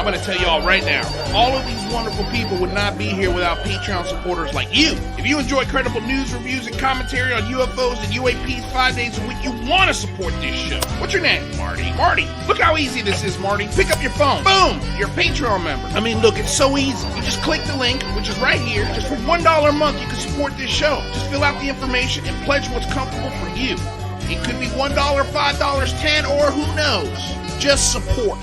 I'm going to tell y'all right now, all of these wonderful people would not be here without Patreon supporters like you. If you enjoy credible news, reviews, and commentary on UFOs and UAPs 5 days a week, you want to support this show. What's your name? Marty. Marty, look how easy this is, Marty. Pick up your phone. Boom! You're a Patreon member. I mean, look, it's so easy. You just click the link, which is right here. Just for $1 a month, you can support this show. Just fill out the information and pledge what's comfortable for you. It could be $1, $5, $10, or who knows. Just support.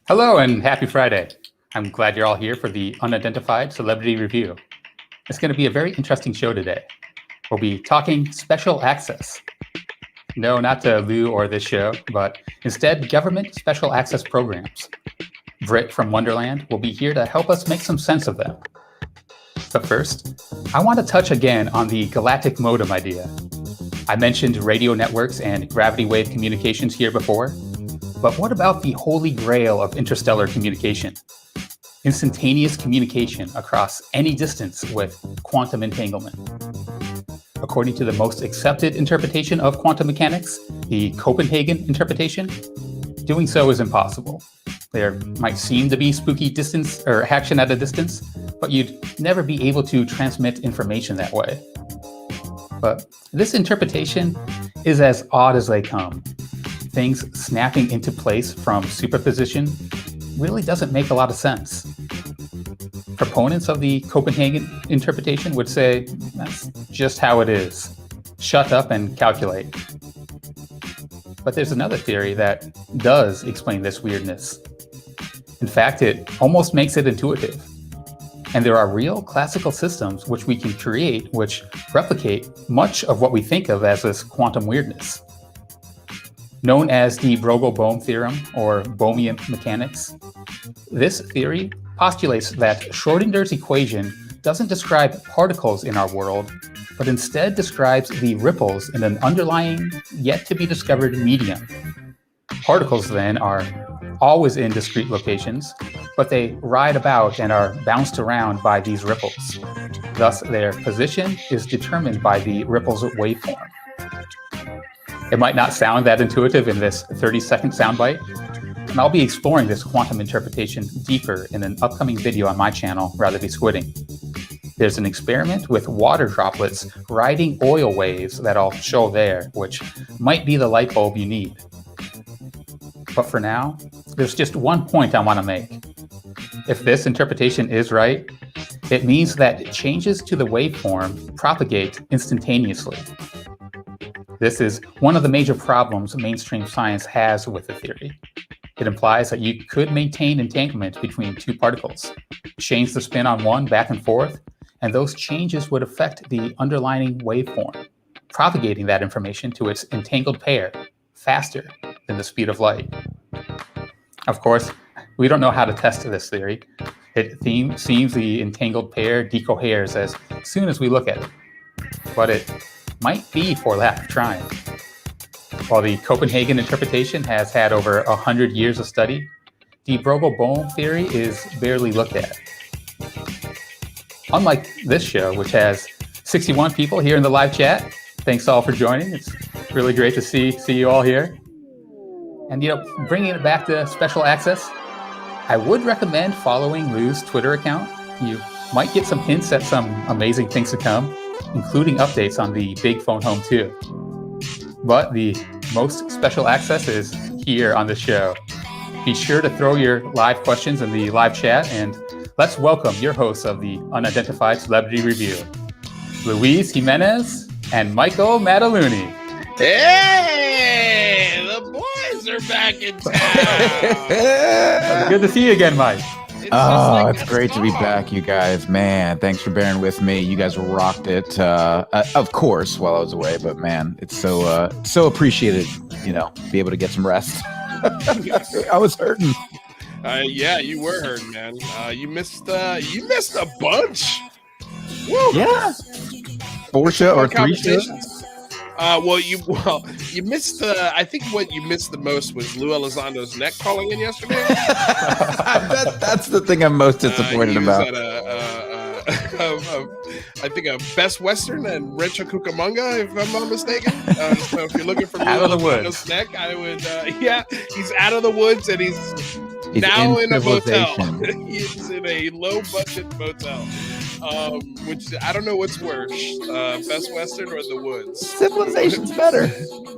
Hello and happy Friday. I'm glad you're all here for the Unidentified Celebrity Review. It's going to be a very interesting show today. We'll be talking special access. No, not to Lou or this show, but instead government special access programs. Britt from Wonderland will be here to help us make some sense of them. But first, I want to touch again on the galactic modem idea. I mentioned radio networks and gravity wave communications here before. But what about the holy grail of interstellar communication? Instantaneous communication across any distance with quantum entanglement. According to the most accepted interpretation of quantum mechanics, the Copenhagen interpretation, doing so is impossible. There might seem to be spooky distance or action at a distance, but you'd never be able to transmit information that way. But this interpretation is as odd as they come. Things snapping into place from superposition really doesn't make a lot of sense. Proponents of the Copenhagen interpretation would say that's just how it is. Shut up and calculate. But there's another theory that does explain this weirdness. In fact, it almost makes it intuitive. And there are real classical systems which we can create which replicate much of what we think of as this quantum weirdness. Known as the Broglie-Bohm theorem, or Bohmian mechanics, this theory postulates that Schrodinger's equation doesn't describe particles in our world, but instead describes the ripples in an underlying, yet-to-be-discovered medium. Particles, then, are always in discrete locations, but they ride about and are bounced around by these ripples. Thus, their position is determined by the ripple's waveform. It might not sound that intuitive in this 30-second soundbite, and I'll be exploring this quantum interpretation deeper in an upcoming video on my channel, Rather Be Squidding. There's an experiment with water droplets riding oil waves that I'll show there, which might be the light bulb you need. But for now, there's just one point I want to make. If this interpretation is right, it means that changes to the waveform propagate instantaneously. This is one of the major problems mainstream science has with the theory. It implies that you could maintain entanglement between two particles, change the spin on one back and forth, and those changes would affect the underlying waveform, propagating that information to its entangled pair faster than the speed of light. Of course, we don't know how to test this theory. It seems the entangled pair decoheres as soon as we look at it, but it might be for lack of trying. While the Copenhagen interpretation has had over 100 years of study, the Broglie-Bohm theory is barely looked at. Unlike this show, which has 61 people here in the live chat, thanks all for joining. It's really great to see you all here. And bringing it back to special access, I would recommend following Lou's Twitter account. You might get some hints at some amazing things to come, including updates on the Big Phone Home 2. But the most special access is here on the show. Be sure to throw your live questions in the live chat, and let's welcome your hosts of the Unidentified Celebrity Review, Luis Jimenez and Michael Mataluni. Hey, the boys are back in town. Good to see you again, Mike. It's great to be back, you guys. Man, thanks for bearing with me. You guys rocked it, of course, while I was away. But man, it's so appreciated, be able to get some rest. I was hurting. Yeah, you were hurting, man. You missed a bunch. Woo. Yeah, 4 shows or 3 shows. You missed I think what you missed the most was Lou Elizondo's neck calling in yesterday. That's the thing I'm most disappointed about. At I think a Best Western and Rancho Cucamonga, if I'm not mistaken. So if you're looking for Out of the Lolo's woods. neck, I would. Yeah, he's out of the woods and he's now in a motel. He's in a low budget motel. Which I don't know what's worse, Best Western or the woods. Civilization's better.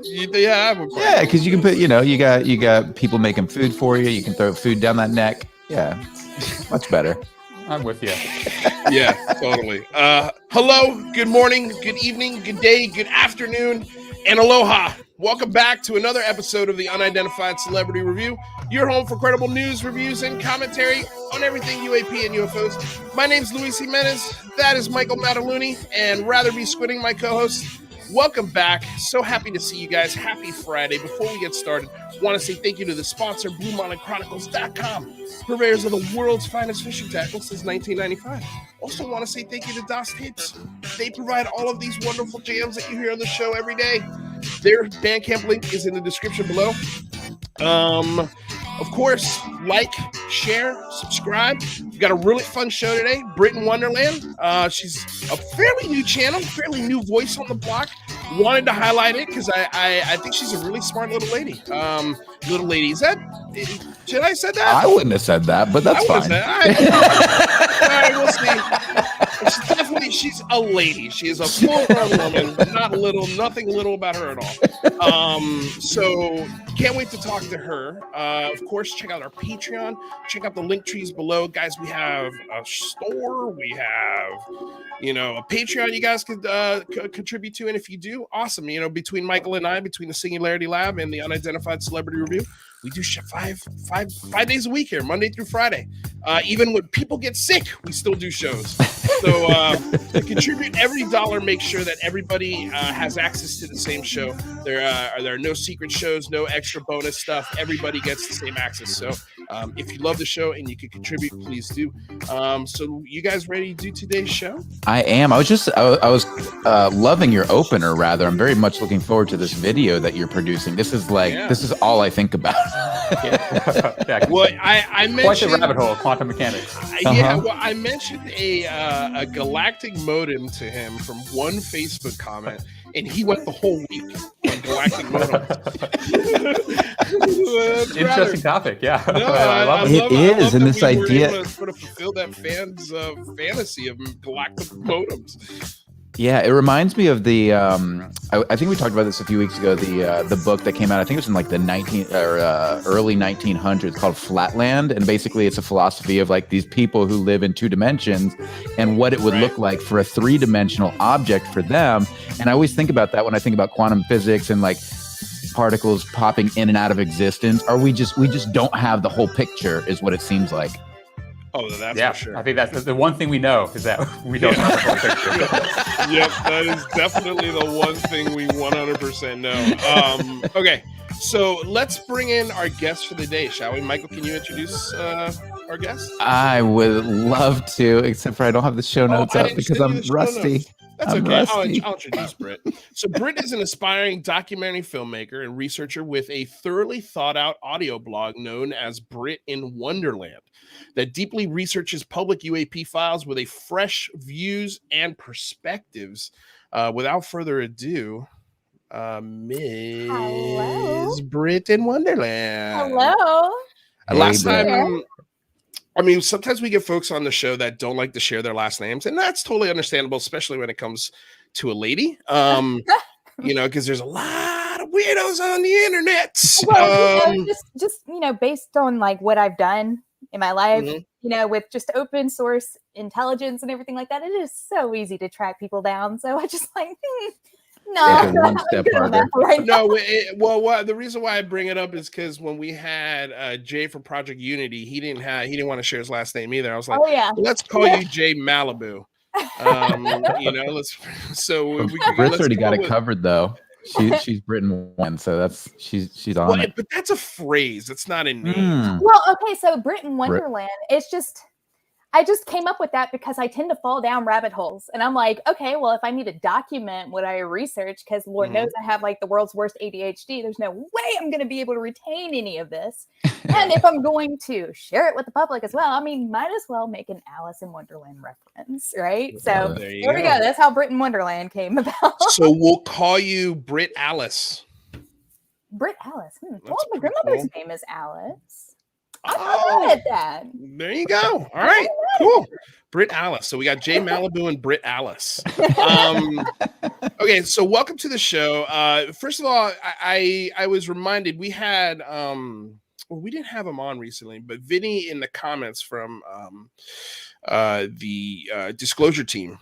Yeah, because you can put, you got people making food for you. You can throw food down that neck. Yeah, much better. I'm with you. Yeah, totally. Hello, good morning, good evening, good day, good afternoon, and aloha. Welcome back to another episode of the Unidentified Celebrity Review, your home for credible news, reviews, and commentary on everything UAP and UFOs. My name's Luis Jimenez. That is Michael Mataluni, and Rather Be Squidding, my co-host. Welcome back. So happy to see you guys. Happy Friday. Before we get started, want to say thank you to the sponsor, BlueMountainChronicles.com, purveyors of the world's finest fishing tackle since 1995. Also want to say thank you to Das Tapes. They provide all of these wonderful jams that you hear on the show every day. Their Bandcamp link is in the description below. Of course, like, share, subscribe. We've got a really fun show today. Britt in Wonderland. She's a fairly new channel, fairly new voice on the block. Wanted to highlight it because I think she's a really smart little lady. Should I have said that? I wouldn't have said that, but that's fine. All right, we'll see. She's a lady. She is a full-grown woman, nothing little about her at all. So can't wait to talk to her. Of course, check out our Patreon. Check out the link trees below. Guys, we have a store. We have, a Patreon you guys could contribute to. And if you do, awesome. Between Michael and I, between the Singularity Lab and the Unidentified Celebrity Review, we do five days a week here, Monday through Friday. Even when people get sick, we still do shows. So to contribute every dollar, make sure that everybody has access to the same show. There are no secret shows, no extra bonus stuff. Everybody gets the same access. So if you love the show and you can contribute, please do. So you guys ready to do today's show? I am. I was loving your opener, rather. I'm very much looking forward to this video that you're producing. This is this is all I think about. Yeah. Well, I mentioned quite the rabbit hole, quantum mechanics. Yeah, well, I mentioned a galactic modem to him from one Facebook comment, and he went the whole week on galactic modem. Interesting topic, yeah. No, I love it. And this idea to sort of fulfill that fan's fantasy of galactic modems. Yeah, it reminds me of the. I think we talked about this a few weeks ago. The book that came out, I think it was in like the early 1900s, called Flatland, and basically it's a philosophy of like these people who live in two dimensions and what it would look like for a three-dimensional object for them. And I always think about that when I think about quantum physics and like particles popping in and out of existence. Or we just don't have the whole picture, is what it seems like. Oh, that's for sure. I think that's the one thing we know is that we don't have the whole picture. Yep, that is definitely the one thing we 100% know. Okay, so let's bring in our guest for the day, shall we? Michael, can you introduce our guest? I would love to, except for I don't have the show notes up because I'm rusty. That's okay. I'll introduce Britt. So Britt is an aspiring documentary filmmaker and researcher with a thoroughly thought out audio blog known as Britt in Wonderland that deeply researches public UAP files with a fresh views and perspectives. Without further ado, Ms. Britt in Wonderland. Hello. Last time, sometimes we get folks on the show that don't like to share their last names, and that's totally understandable, especially when it comes to a lady. Because there's a lot of weirdos on the internet. Well, just based on like what I've done in my life, with just open source intelligence and everything like that, it is so easy to track people down. So I just like, no, one step harder. The reason why I bring it up is because when we had Jay from Project Unity, he didn't want to share his last name either. I was like, let's call you Jay Malibu. Britt's already got it covered though. She's Britain one, so she's on it. But that's a phrase. It's not a name. Well, okay, so Britt in Wonderland. It's just I just came up with that because I tend to fall down rabbit holes. And I'm like, okay, well, if I need to document what I research, because Lord knows I have like the world's worst ADHD, there's no way I'm going to be able to retain any of this. And if I'm going to share it with the public as well, I mean, might as well make an Alice in Wonderland reference, right? So there we go. That's how Britt in Wonderland came about. So we'll call you Britt Alice. Britt Alice. Well, my grandmother's name is Alice. I'm at that. There you go. All right, cool. Britt Alice. So we got Jay Malibu and Britt Alice. Okay, so welcome to the show. First of all, I was reminded we had we didn't have him on recently, but Vinny in the comments from the disclosure team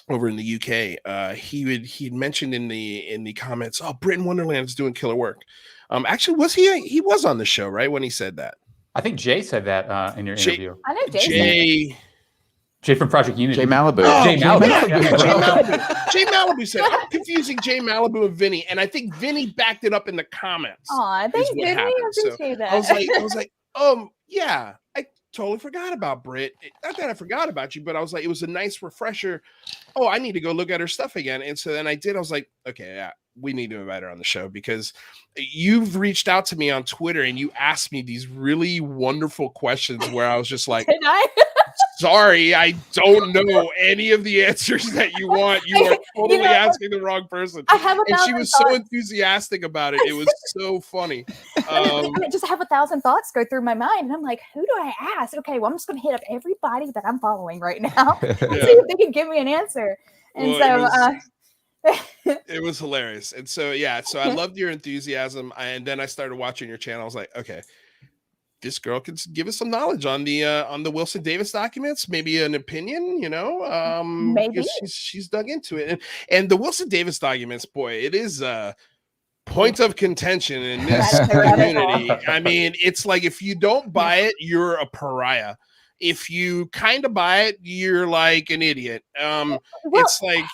over in the UK, he'd mentioned in the comments, oh, Britt in Wonderland is doing killer work. Actually, was he was on the show, right, when he said that? I think Jay said that in your interview. I know Jay. Jay from Project Unity. Jay Malibu. Oh, Jay Malibu. Jay Malibu said, I'm confusing Jay Malibu and Vinny, and I think Vinny backed it up in the comments. Aw, thanks, Vinny. I appreciate that. I was like, yeah, I totally forgot about Britt. Not that I forgot about you, but I was like, it was a nice refresher. Oh, I need to go look at her stuff again. And so then I did. I was like, okay, yeah, we need to invite her on the show because you've reached out to me on Twitter and you asked me these really wonderful questions where I was just like, Did I? sorry, I don't know any of the answers that you want. You are totally asking the wrong person. And she was so enthusiastic about it. It was so funny. I just have 1,000 thoughts go through my mind. And I'm like, who do I ask? Okay, well, I'm just going to hit up everybody that I'm following right now and see if they can give me an answer. And it was hilarious. And so, yeah, so I loved your enthusiasm. And then I started watching your channel. I was like, okay, this girl can give us some knowledge on the Wilson Davis documents, maybe an opinion, maybe she's dug into it. And the Wilson Davis documents, boy, it is a point of contention in this community. I mean, it's like, if you don't buy it, you're a pariah. If you kind of buy it, you're like an idiot. It's like,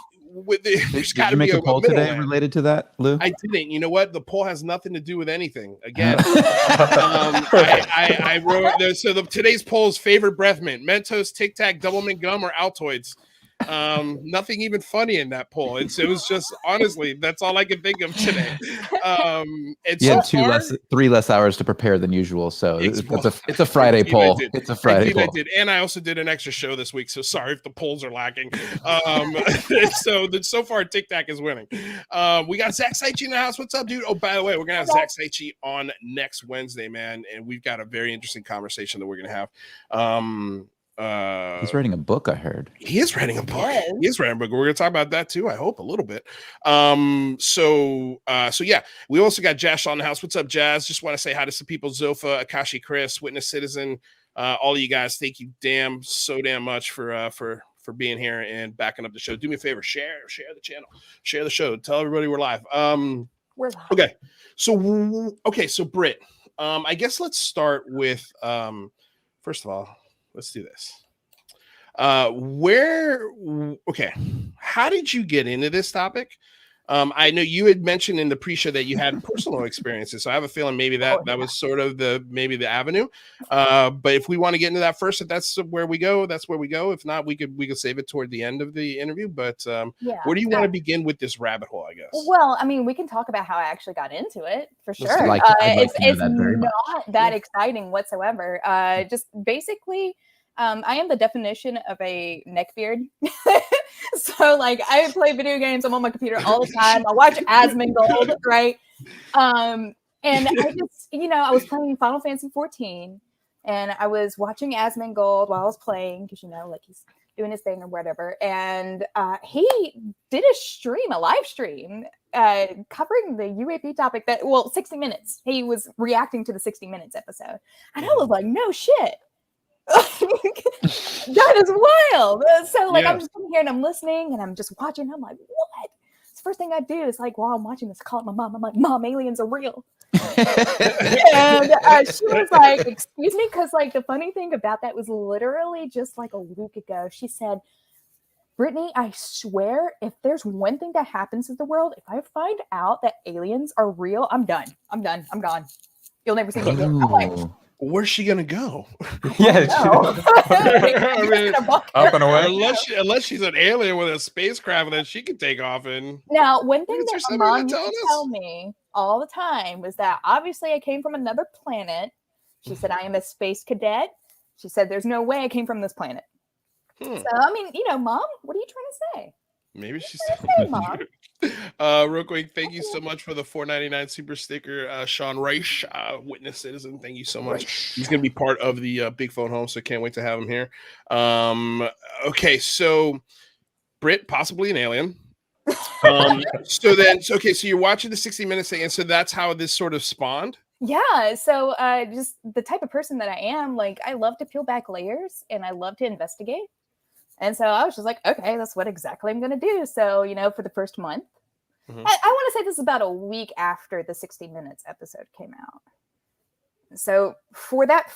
there's got to be a poll today related to that, Lou? I didn't. You know what? The poll has nothing to do with anything. Again, I wrote this. So today's poll is favorite breath mint: Mentos, Tic Tac, Double Mint gum, or Altoids. Nothing even funny in that poll. It was just, honestly, that's all I could think of today. You had 3 less hours to prepare than usual, so it's a Friday poll. It's a Friday poll. I did, and I also did an extra show this week, so sorry if the polls are lacking. So far, Tic Tac is winning. We got Zach Saichi in the house. What's up, dude? Oh, by the way, we're gonna have Zach Saichi on next Wednesday, man, and we've got a very interesting conversation that we're gonna have. He's writing a book, I heard. He is writing a book. Yes. He is writing a book. We're gonna talk about that too, I hope, a little bit. So yeah, we also got Jazz on the house. What's up, Jazz? Just want to say hi to some people: Zofa, Akashi, Chris, Witness Citizen, all of you guys. Thank you so damn much for being here and backing up the show. Do me a favor, share the channel, share the show, tell everybody we're live. We're live. Okay, so Britt, I guess let's start with first of all, let's do this. How did you get into this topic? I know you had mentioned in the pre-show that you had personal experiences, so I have a feeling maybe that was sort of the avenue. But if we want to get into that first, if that's where we go, that's where we go. If not, we could save it toward the end of the interview. But where do you want to begin with this rabbit hole, I guess? Well, I mean, we can talk about how I actually got into it for sure. It's not that exciting whatsoever. Just basically, I am the definition of a neckbeard. So, like, I play video games. I'm on my computer all the time. I watch Asmongold, right? And I just, I was playing Final Fantasy 14, and I was watching Asmongold while I was playing because, like, he's doing his thing or whatever. And he did a live stream covering the UAP topic 60 Minutes. He was reacting to the 60 Minutes episode. And I was like, no shit. That is wild. So I'm just sitting here and I'm listening and I'm just watching. I'm like, what? It's the first thing I do is like, while I'm watching this, call my mom. I'm like, Mom, aliens are real. And she was like, excuse me, because like the funny thing about that was literally just like a week ago. She said, Brittany, I swear, if there's one thing that happens in the world, if I find out that aliens are real, I'm done. I'm gone. You'll never see me again. I'm like, Where's she gonna go? Yeah, I mean, up and away. unless she's an alien with a spacecraft that she can take off in. Now, one thing Is there that my somebody mom to used to tell tell me all the time was that obviously I came from another planet. She said I am a space cadet. She said there's no way I came from this planet. So I mean, Mom, what are you trying to say? Maybe she's Say, Mom. real quick. Thank you so much for the $4.99 super sticker, Sean Reich, witness citizen. Thank you so much. He's going to be part of the Big Phone Home, so can't wait to have him here. Okay, so Britt, possibly an alien. So you're watching the 60 Minutes thing, and so that's how this sort of spawned. Yeah, so just the type of person that I am, like I love to peel back layers and I love to investigate. And so I was just like, okay, that's what exactly I'm going to do. So, for the first month, I want to say this is about a week after the 60 Minutes episode came out. So for that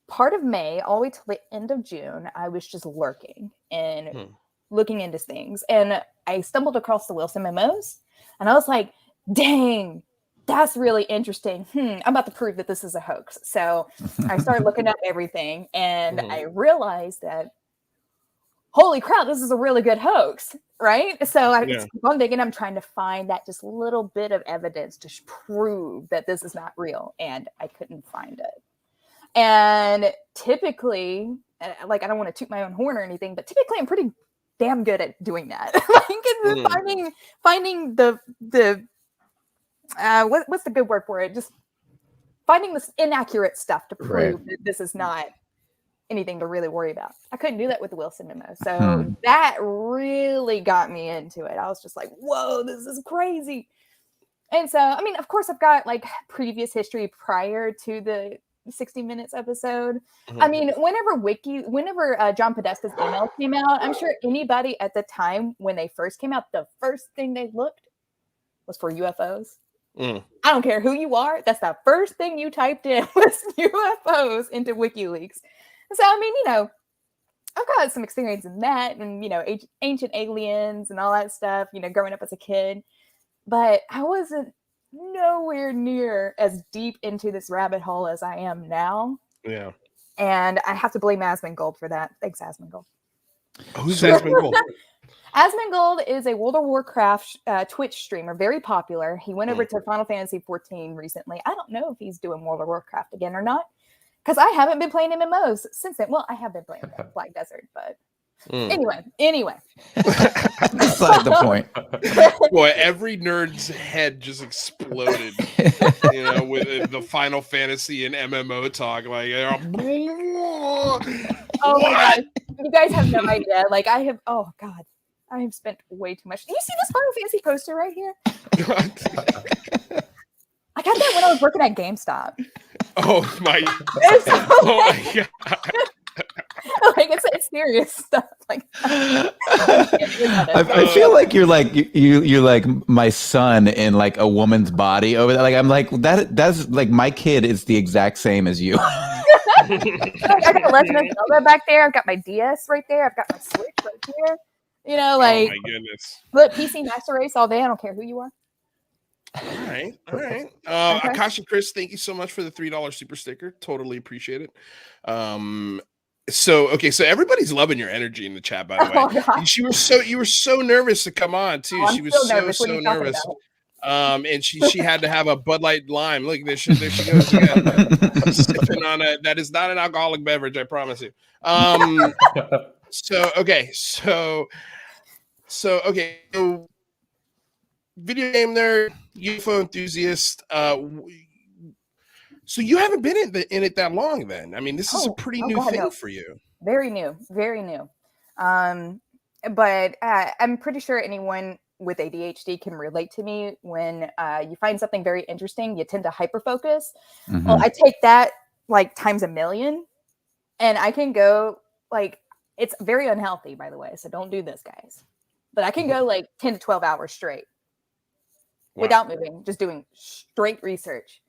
part of May, all the way till the end of June, I was just lurking and looking into things. And I stumbled across the Wilson Memos and I was like, dang, that's really interesting. I'm about to prove that this is a hoax. So I started looking up everything and I realized that, holy crap, this is a really good hoax, right? So I keep on digging. I'm trying to find that just little bit of evidence to prove that this is not real. And I couldn't find it. And typically, like, I don't want to toot my own horn or anything, but typically I'm pretty damn good at doing that. Like finding the what's the good word for it? Just finding this inaccurate stuff to prove that this is not anything to really worry about. I couldn't do that with the Wilson Memo. So that really got me into it. I was just like, whoa, this is crazy. And so, I mean, of course, I've got like previous history prior to the 60 Minutes episode. I mean, whenever John Podesta's email came out, I'm sure anybody at the time when they first came out, the first thing they looked was for UFOs. I don't care who you are. That's the first thing you typed in was UFOs into WikiLeaks. So, I mean, I've got some experience in that and, ancient aliens and all that stuff, growing up as a kid. But I wasn't nowhere near as deep into this rabbit hole as I am now. Yeah. And I have to blame Asmongold for that. Thanks, Asmongold. Who's Asmongold? Asmongold is a World of Warcraft Twitch streamer, very popular. He went over to Final Fantasy 14 recently. I don't know if he's doing World of Warcraft again or not. Because I haven't been playing MMOs since then. Well, I have been playing Black Desert, but anyway. Beside the point. Boy, every nerd's head just exploded, with the Final Fantasy and MMO talk. Like, oh my God. You guys have no idea. Like, I have spent way too much. Do you see this Final Fantasy poster right here? I got that when I was working at GameStop. Oh my God. Like it's serious stuff. Like I feel like you're like my son in like a woman's body over there. Like I'm like that's like my kid is the exact same as you. I got Legend of Zelda back there. I've got my DS right there. I've got my Switch right here. Oh my goodness. Look, PC Master Race all day. I don't care who you are. All right. Akasha Chris, thank you so much for the $3 super sticker. Totally appreciate it. So everybody's loving your energy in the chat, by the way. You were so nervous to come on too. She was so nervous. And she had to have a Bud Light Lime. Look, there she goes again. Sipping on a that is not an alcoholic beverage, I promise you. So video game nerd, UFO enthusiast. So you haven't been in it that long, then? I mean, this is a pretty new thing for you. Very new. But I'm pretty sure anyone with ADHD can relate to me. When you find something very interesting, you tend to hyperfocus. Well, I take that like times a million, and I can go like, it's very unhealthy, by the way. So don't do this, guys. But I can go like 10 to 12 hours straight. Wow. Without moving, just doing straight research.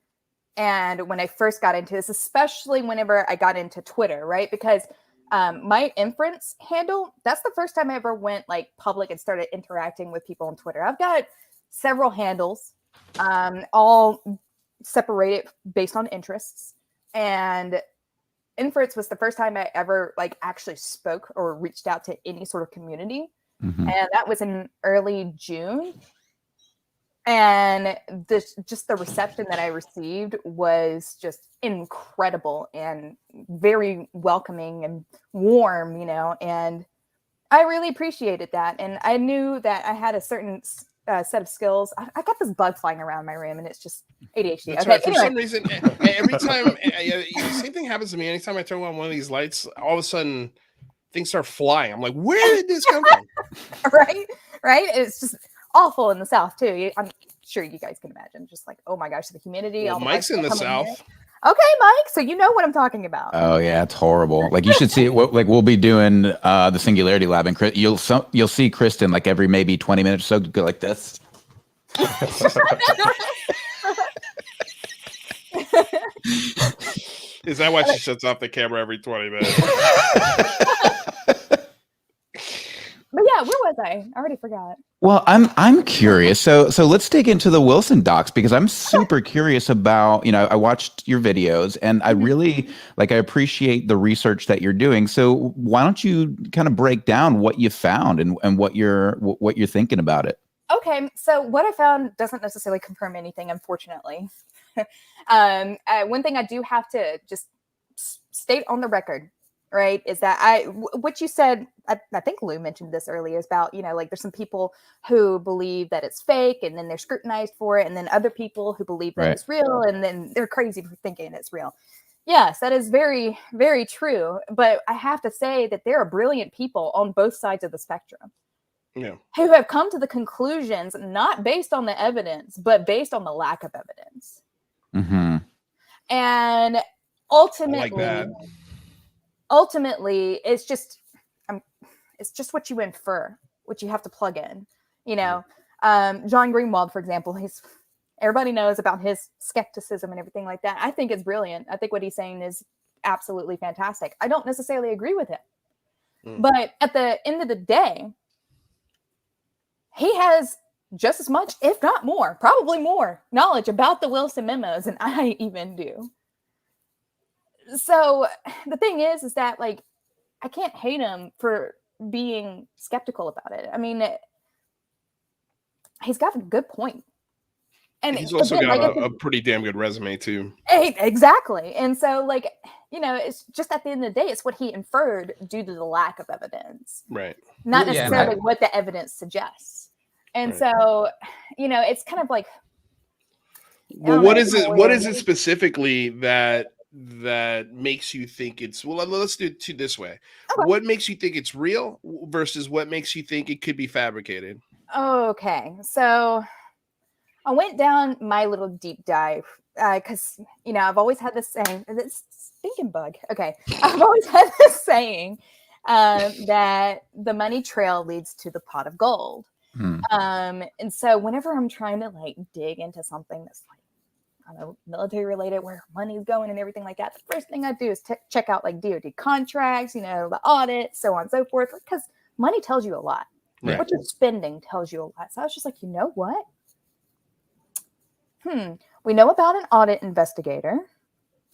And when I first got into this, especially whenever I got into Twitter, right? Because my inference handle, that's the first time I ever went like public and started interacting with people on Twitter. I've got several handles, all separated based on interests. And Inference was the first time I ever like actually spoke or reached out to any sort of community. Mhm. And that was in early June. And just the reception that I received was just incredible and very welcoming and warm, you know, and I really appreciated that. And I knew that I had a certain set of skills. I got this bug flying around my room and it's just ADHD. That's okay, right. For anyway. some reason, every time, the same thing happens to me. Anytime I turn on one of these lights, all of a sudden things start flying. I'm like, where did this come from? Right? It's just awful in the South too. I'm sure you guys can imagine. Just like, oh my gosh, the humidity. Well, all the Mike's in the bugs coming South. here. Okay, Mike. So you know what I'm talking about. Oh yeah, it's horrible. Like you should see it. Like we'll be doing the Singularity Lab, and you'll see Kristen like every maybe 20 minutes or so go like this. Is that why she shuts off the camera every 20 minutes? But yeah, where was I? I already forgot. Well, I'm curious. So let's dig into the Wilson docs because I'm super curious about, I watched your videos and I really I appreciate the research that you're doing. So why don't you kind of break down what you found and what you're thinking about it? Okay, so what I found doesn't necessarily confirm anything, unfortunately. One thing I do have to just state on the record, right, is that what you said, I think Lou mentioned this earlier, is about, like there's some people who believe that it's fake and then they're scrutinized for it, and then other people who believe that it's real and then they're crazy for thinking it's real. Yes, that is very, very true. But I have to say that there are brilliant people on both sides of the spectrum. Yeah. Who have come to the conclusions not based on the evidence, but based on the lack of evidence. Mm-hmm. And ultimately, it's just what you infer, what you have to plug in. John Greenwald, for example, everybody knows about his skepticism and everything like that. I think it's brilliant. I think what he's saying is absolutely fantastic. I don't necessarily agree with it, but at the end of the day, he has just as much, if not more, probably more knowledge about the Wilson memos than I even do. So the thing is that I can't hate him for being skeptical about it. I mean, he's got a good point. And he's also got a pretty damn good resume too. Exactly. And so it's just at the end of the day, it's what he inferred due to the lack of evidence. Right. Not necessarily what the evidence suggests. And so, it's kind of like, well, what is it specifically that makes you think it's, well, let's do it this way. Okay. What makes you think it's real versus what makes you think it could be fabricated? Okay. So I went down my little deep dive because, I've always had this saying, this stinking bug. Okay. I've always had this saying that the money trail leads to the pot of gold. And so whenever I'm trying to dig into something that's I don't know, military related, where money's going and everything like that, the first thing I do is check out DoD contracts, the audit, so on and so forth, because money tells you a lot. Right. What you're spending tells you a lot. So I was just like, you know what? We know about an audit investigator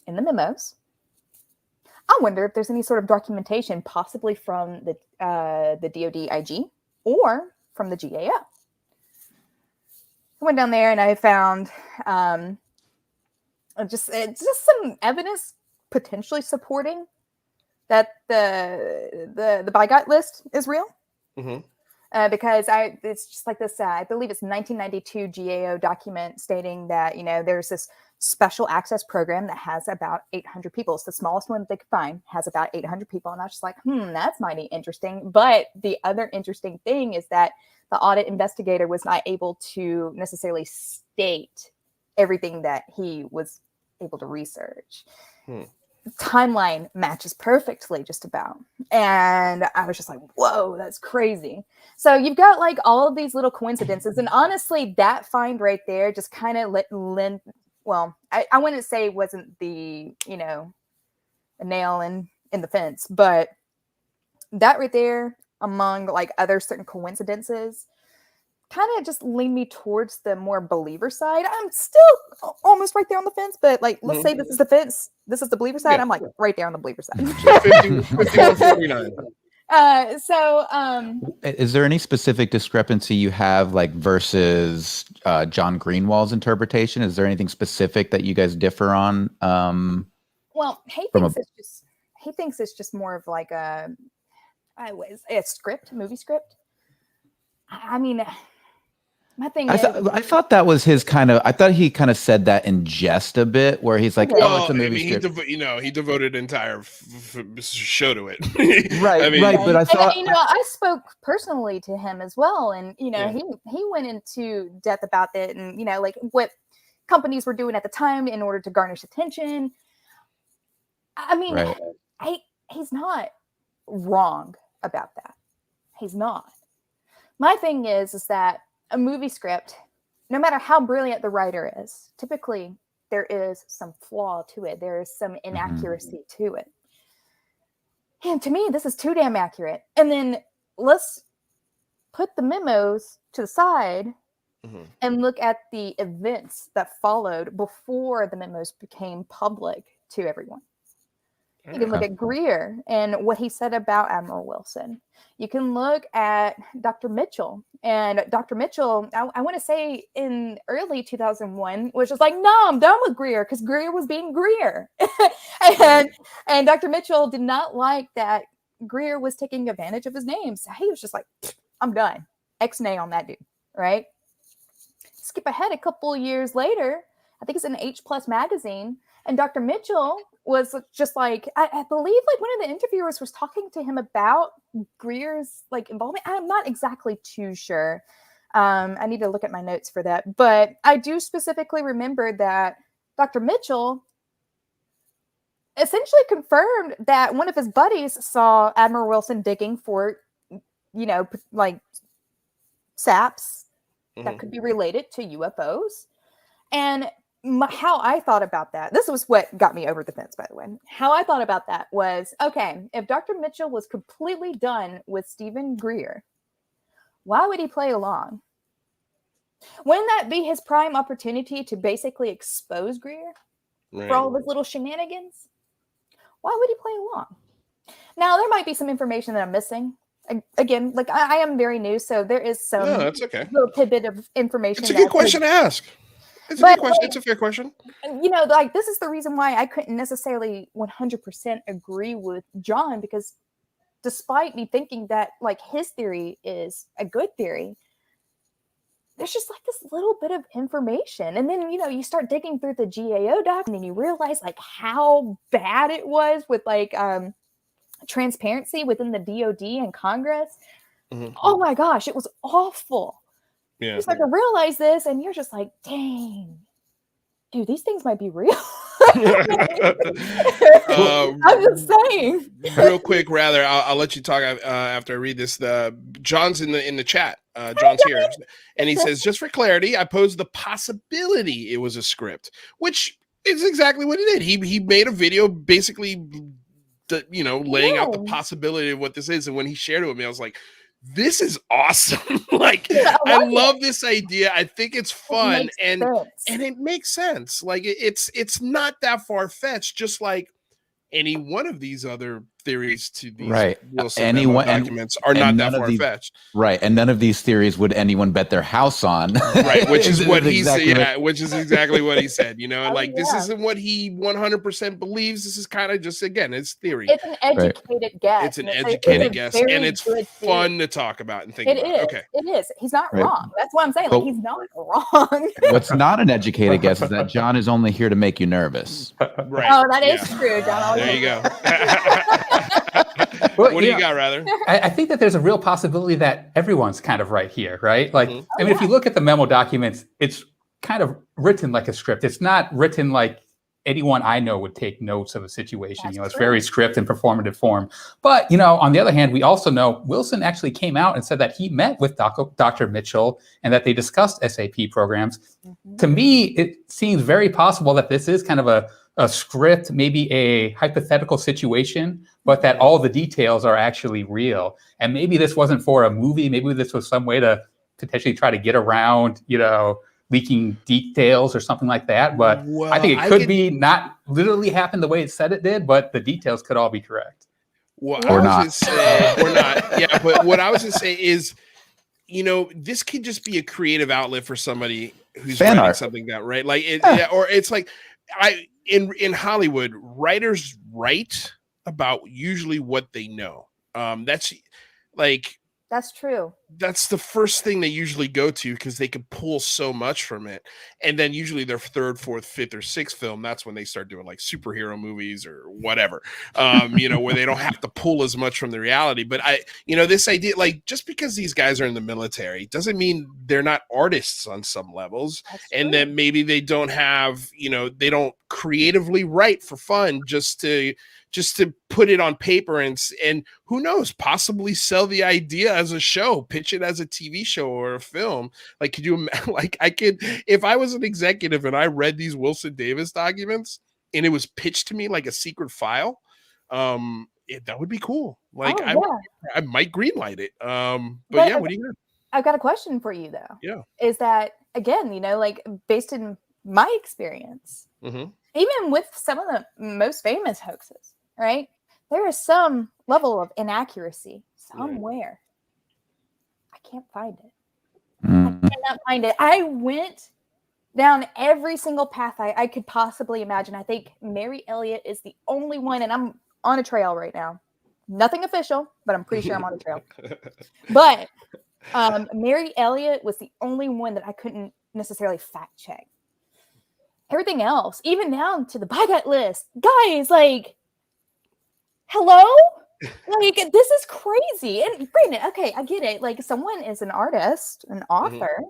in the memos. I wonder if there's any sort of documentation, possibly from the DoD IG or from the GAO. I went down there and I found just some evidence potentially supporting that the BIGOT list is real. Mm-hmm. Because it's just like this, I believe it's 1992 GAO document stating that, there's this special access program that has about 800 people. It's the smallest one that they could find, has about 800 people. And I was just like, that's mighty interesting. But the other interesting thing is that the audit investigator was not able to necessarily state everything that he was able to research. The timeline matches perfectly just about. And I was just like, whoa, that's crazy. So you've got all of these little coincidences. And honestly, that find right there just kind of well, I wouldn't say it wasn't the, a nail in the fence, but that right there, among other certain coincidences, kind of just lean me towards the more believer side. I'm still almost right there on the fence, but like, let's say this is the fence, this is the believer side. I'm like right there on the believer side. 51-49. Is there any specific discrepancy you have, like versus John Greenwald's interpretation? Is there anything specific that you guys differ on? Well, he thinks it's just more of like a script, movie script. I mean, my thing is, I thought that was his kind of. I thought he kind of said that in jest a bit, where he's like, "Oh, it's a movie script." He devoted an entire show to it. Right. But I thought, I spoke personally to him as well, and he went into depth about it, and like what companies were doing at the time in order to garnish attention. I mean, he's not wrong about that. He's not. My thing is that a movie script, no matter how brilliant the writer is, typically there is some flaw to it. There is some inaccuracy to it. And to me, this is too damn accurate. And then let's put the memos to the side and look at the events that followed before the memos became public to everyone. You can look at Greer and what he said about Admiral Wilson. You can look at Dr. Mitchell. And Dr. Mitchell, I want to say in early 2001, was just like, no, I'm done with Greer, because Greer was being Greer. and Dr. Mitchell did not like that Greer was taking advantage of his name. So he was just like, I'm done. X-nay on that dude, right? Skip ahead a couple years later, I think it's in H Plus magazine, and Dr. Mitchell was just like, I believe like one of the interviewers was talking to him about Greer's like involvement. I'm not exactly too sure. I need to look at my notes for that. But I do specifically remember that Dr. Mitchell essentially confirmed that one of his buddies saw Admiral Wilson digging for, like saps that could be related to UFOs. And how I thought about that, this was what got me over the fence, by the way. How I thought about that was, okay, if Dr. Mitchell was completely done with Stephen Greer, why would he play along? Wouldn't that be his prime opportunity to basically expose Greer for all of his little shenanigans? Why would he play along? Now, there might be some information that I'm missing. Again, like I am very new, so there is some that's okay. little tidbit of information. It's a good question to ask. It's a good question. It's a fair question. Like this is the reason why I couldn't necessarily 100% agree with John, because despite me thinking that like his theory is a good theory, there's just like this little bit of information. And then, you start digging through the GAO doc and then you realize like how bad it was with like transparency within the DOD and Congress. Oh my gosh, it was awful. Yeah. You start to realize this, and you're just like, dang, dude, these things might be real. I'm just saying. Real quick, rather, I'll let you talk after I read this. John's in the chat. John's here, and he says, just for clarity, I posed the possibility it was a script, which is exactly what he did. He made a video basically, laying out the possibility of what this is, and when he shared it with me, I was like, this is awesome. Like, I love this idea. I think it's fun, and it makes sense. Like it's not that far-fetched, just like any one of these other theories to these Wilson Memo documents are not that far-fetched. Right. And none of these theories would anyone bet their house on. Right. Which is what he said. Which is exactly what he said. This isn't what he 100% believes. This is kind of just, again, it's theory. It's an educated guess. It's an educated guess. And it's fun to talk about and think about. Okay. It is. He's not wrong. That's what I'm saying. Like, he's not wrong. What's not an educated guess is that John is only here to make you nervous. Right. Oh, that is true, John. There you go. What do you got, rather? I think that there's a real possibility that everyone's kind of right here, right? Like, I mean, if you look at the memo documents, it's kind of written like a script. It's not written like anyone I know would take notes of a situation. It's very script and performative form. But, on the other hand, we also know Wilson actually came out and said that he met with Dr. Mitchell and that they discussed SAP programs. To me, it seems very possible that this is kind of a script, maybe a hypothetical situation, but that all the details are actually real. And maybe this wasn't for a movie. Maybe this was some way to potentially try to get around, leaking details or something like that. But I think it could be not literally happen the way it said it did, but the details could all be correct. Well, Or I was not. gonna say, or not. Yeah, but what I was gonna say is, this could just be a creative outlet for somebody who's Fan writing art. something down, right? Like or it's like in Hollywood, writers write about usually what they know. That's like That's true. that's the first thing they usually go to because they can pull so much from it. And then usually their third, fourth, fifth, or sixth film, that's when they start doing like superhero movies or whatever, where they don't have to pull as much from the reality. But this idea, like, just because these guys are in the military doesn't mean they're not artists on some levels. And that maybe they don't have, they don't creatively write for fun just to put it on paper and who knows, possibly sell the idea as a show, pitch it as a TV show or a film. Like, could you, like, if I was an executive and I read these Wilson Davis documents and it was pitched to me like a secret file, that would be cool. Like, I might greenlight it. But yeah, what do you got? I've got a question for you though. Yeah. Is that, again, like based in my experience, Mm-hmm. even with some of the most famous hoaxes, right? There is some level of inaccuracy somewhere. I can't find it. Mm. I cannot find it. I went down every single path I could possibly imagine. I think Mary Elliott is the only one, and I'm on a trail right now. Nothing official, but I'm pretty sure I'm on a trail. But Mary Elliott was the only one that I couldn't necessarily fact check. Everything else, even down to the buy-gut list, guys, like, hello? Like, this is crazy. And Brandon, okay, I get it. Like, someone is an artist, an author,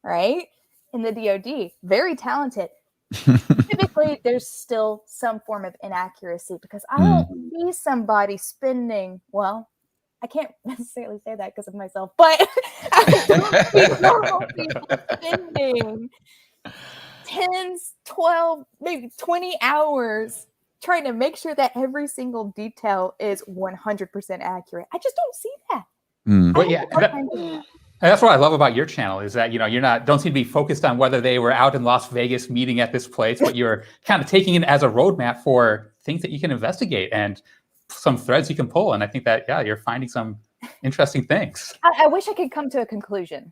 right? In the DoD, very talented. Typically, there's still some form of inaccuracy because I don't see somebody spending, well, I can't necessarily say that because of myself, but I don't see normal people spending 10, 12, maybe 20 hours trying to make sure that every single detail is 100% accurate. I just don't see that. But yeah, that's what I love about your channel is that, don't seem to be focused on whether they were out in Las Vegas meeting at this place, but you're kind of taking it as a roadmap for things that you can investigate and some threads you can pull. And I think that, you're finding some interesting things. I wish I could come to a conclusion.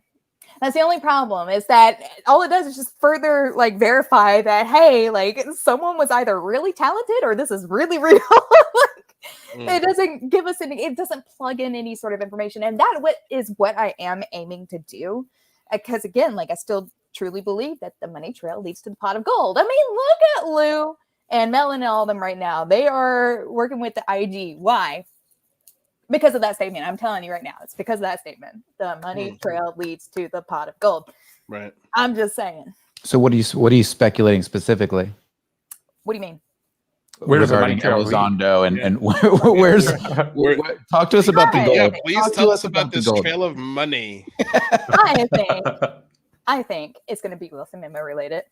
That's the only problem is that all it does is just further like verify that, hey, like someone was either really talented or this is really real. It doesn't give us it doesn't plug in any sort of information. And that is what I am aiming to do. Because again, like I still truly believe that the money trail leads to the pot of gold. I mean, look at Lou and Mel and all of them right now. They are working with the IG. Why? Because of that statement. I'm telling you right now, it's because of that statement. The money trail leads to the pot of gold. Right. I'm just saying. So what are you speculating specifically? What do you mean? Where does the money regarding trail lead? Elizondo and where's talk to us about the gold. Yeah, please Talk tell to us about this gold. trail of money. I think it's going to be Wilson Memo related.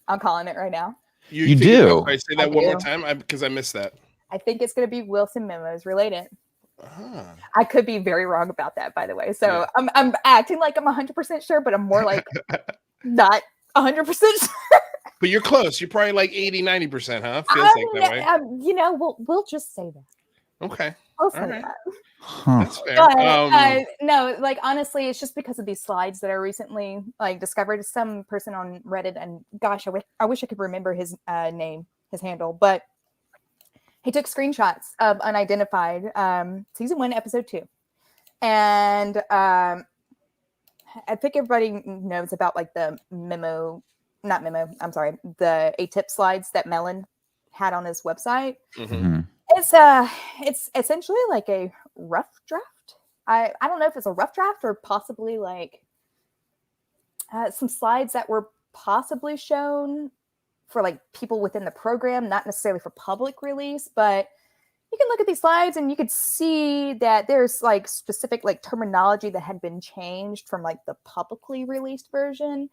I'm calling it right now. You do? I say that one more time because I missed that. I think it's going to be Wilson Memos related. I could be very wrong about that, by the way. So I'm acting like I'm 100% sure, but I'm more like not 100% sure. But you're close. You're probably like 80, 90%, huh? Feels like that, right? We'll just say that. Okay. I'll say right. that. That's fair. But, no, like honestly, it's just because of these slides that I recently like discovered. Some person on Reddit, and gosh, I wish I could remember his name, his handle, but he took screenshots of Unidentified, season 1, episode 2. And I think everybody knows about like the the ATIP slides that Mellon had on his website. It's essentially like a rough draft. I don't know if it's a rough draft or possibly like some slides that were possibly shown for like people within the program, not necessarily for public release, but you can look at these slides and you could see that there's like specific like terminology that had been changed from like the publicly released version.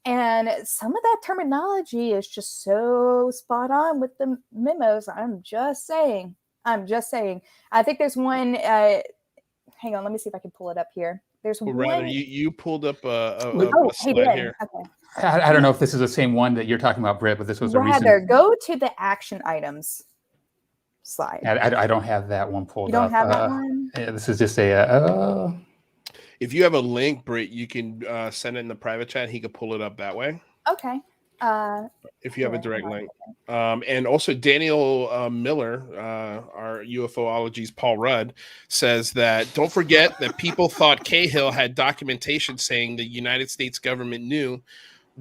And some of that terminology is just so spot on with the memos. I'm just saying. I think there's one, hang on, let me see if I can pull it up here. There's Or one. rather, you pulled up a He slide did. here. Okay. I don't know if this is the same one that you're talking about, Britt, but this was a Rather, recent. go to the action items slide. I don't have that one pulled up. You don't have that one? Yeah, this is just a. If you have a link, Britt, you can send it in the private chat. He could pull it up that way. Okay. If you have a direct link. And also Daniel Miller, our UFOology's Paul Rudd, says that don't forget that people thought Cahill had documentation saying the United States government knew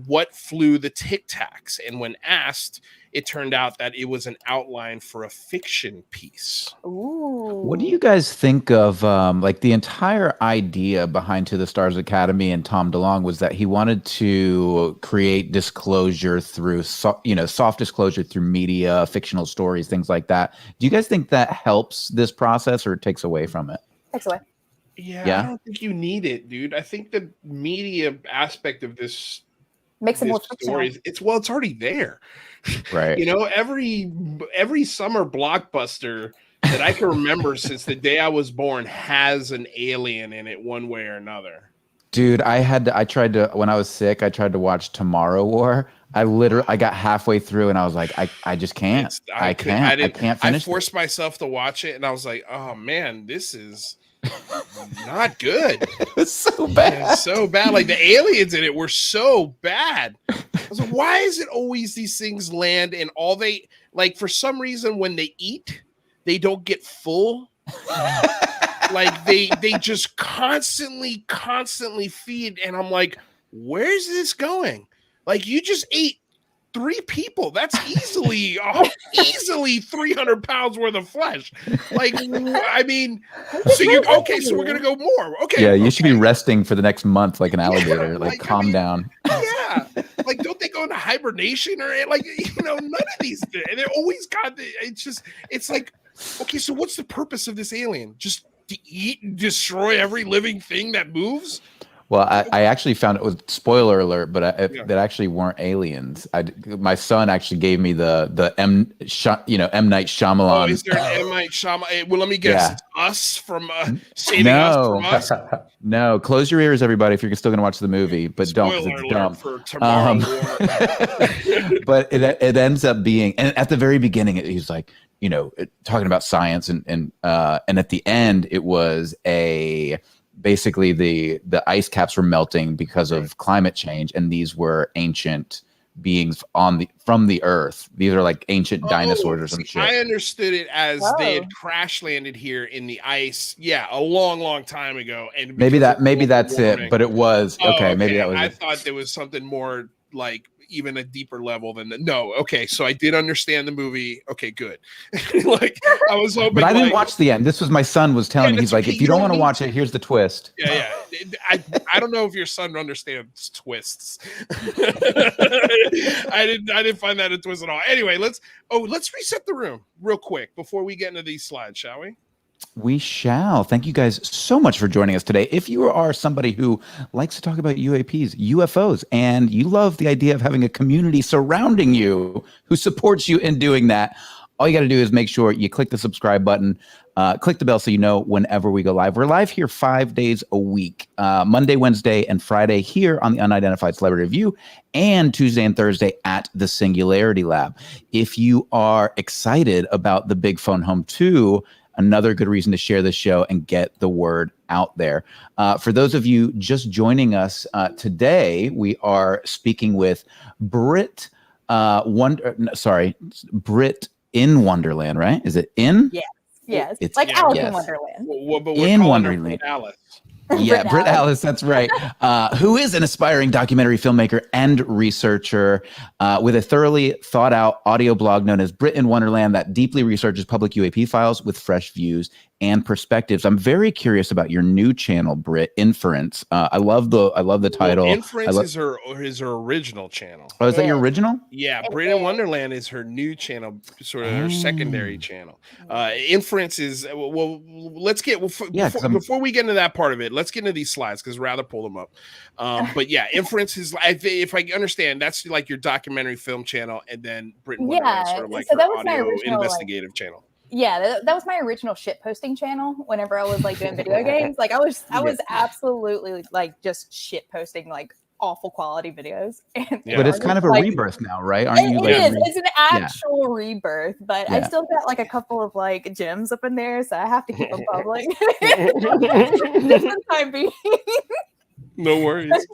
what flew the Tic Tacs. And when asked, it turned out that it was an outline for a fiction piece. Ooh. What do you guys think of like the entire idea behind To the Stars Academy and Tom DeLonge was that he wanted to create disclosure through, soft disclosure through media, fictional stories, things like that. Do you guys think that helps this process or it takes away from it? Takes away. Yeah, I don't think you need it, dude. I think the media aspect of this makes it more fictional. It's already there. Right. Every summer blockbuster that I can remember since the day I was born has an alien in it one way or another. Dude, when I was sick, I tried to watch Tomorrow War. I got halfway through and I was like, I just can't. I can't finish. I forced myself to watch it and I was like, oh man, this is not good. It's so bad. It's so bad. Like the aliens in it were so bad. I was like, why is it always these things land and all they like for some reason when they eat, they don't get full. Like they just constantly feed. And I'm like, where's this going? Like you just ate 3 people. That's easily 300 pounds worth of flesh. Like, I mean, so we're going to go more. Okay. Yeah. You should be resting for the next month, like an alligator, calm down. Yeah. Like, don't they go into hibernation or like, none of these things. They always got it's like, okay, so what's the purpose of this alien? Just to eat and destroy every living thing that moves? Well, I actually found it was spoiler alert, but that actually weren't aliens. My son actually gave me the M Night Shyamalan. Oh, is there an M Night Shyamalan? Well, let me guess. Yeah. It's us from saving us from us. No, close your ears, everybody, if you're still going to watch the movie, but spoiler don't. It's alert dumb. For Tomorrow War. But it ends up being, and at the very beginning, he's like, talking about science, and at the end, it was basically the ice caps were melting because of climate change, and these were ancient beings from the earth. These are like ancient dinosaurs or some shit. I understood it as they had crash landed here in the ice. Yeah, a long time ago. And maybe that's it. But it was okay. Maybe that was. I thought there was something more like even a deeper level than no. Okay, so I did understand the movie. Okay, good. Like I was hoping, but I didn't watch the end. This was my son was telling me. He's like, if you don't want to watch it, here's the twist. Yeah. I don't know if your son understands twists. I didn't find that a twist at all. Anyway, let's reset the room real quick before we get into these slides, shall we? We shall. Thank you guys so much for joining us today. If you are somebody who likes to talk about UAPs, UFOs, and you love the idea of having a community surrounding you who supports you in doing that, all you got to do is make sure you click the subscribe button, click the bell so you know whenever we go live. We're live here 5 days a week, Monday, Wednesday, and Friday here on the Unidentified Celebrity Review, and Tuesday and Thursday at the Singularity Lab. If you are excited about the Big Phone Home 2, another good reason to share this show and get the word out there. For those of you just joining us today, we are speaking with Britt, Britt in Wonderland, right? Is it in? Yes. It's like Alice in Wonderland. But in Wonderland. Alice. Yeah, Britt Alice, that's right. Who is an aspiring documentary filmmaker and researcher with a thoroughly thought out audio blog known as Britt in Wonderland that deeply researches public UAP files with fresh views and perspectives. I'm very curious about your new channel, Britt, Inference. I love the title. Well, Inference is her original channel. Oh, is that your original? Yeah, Britt in Wonderland is her new channel, sort of her secondary channel. Inference is before we get into that part of it, let's get into these slides because rather pull them up. But yeah, Inference is, if I understand, that's like your documentary film channel, and then Britt in Wonderland is sort of like her audio investigative channel. Yeah, that was my original shit posting channel. Whenever I was like doing video games, like I was absolutely like just shit posting like awful quality videos. And But it's kind of a rebirth now, right? Aren't you? It is. It's an actual rebirth, but I still got like a couple of like gems up in there, so I have to keep them public. Just for the time being. No worries.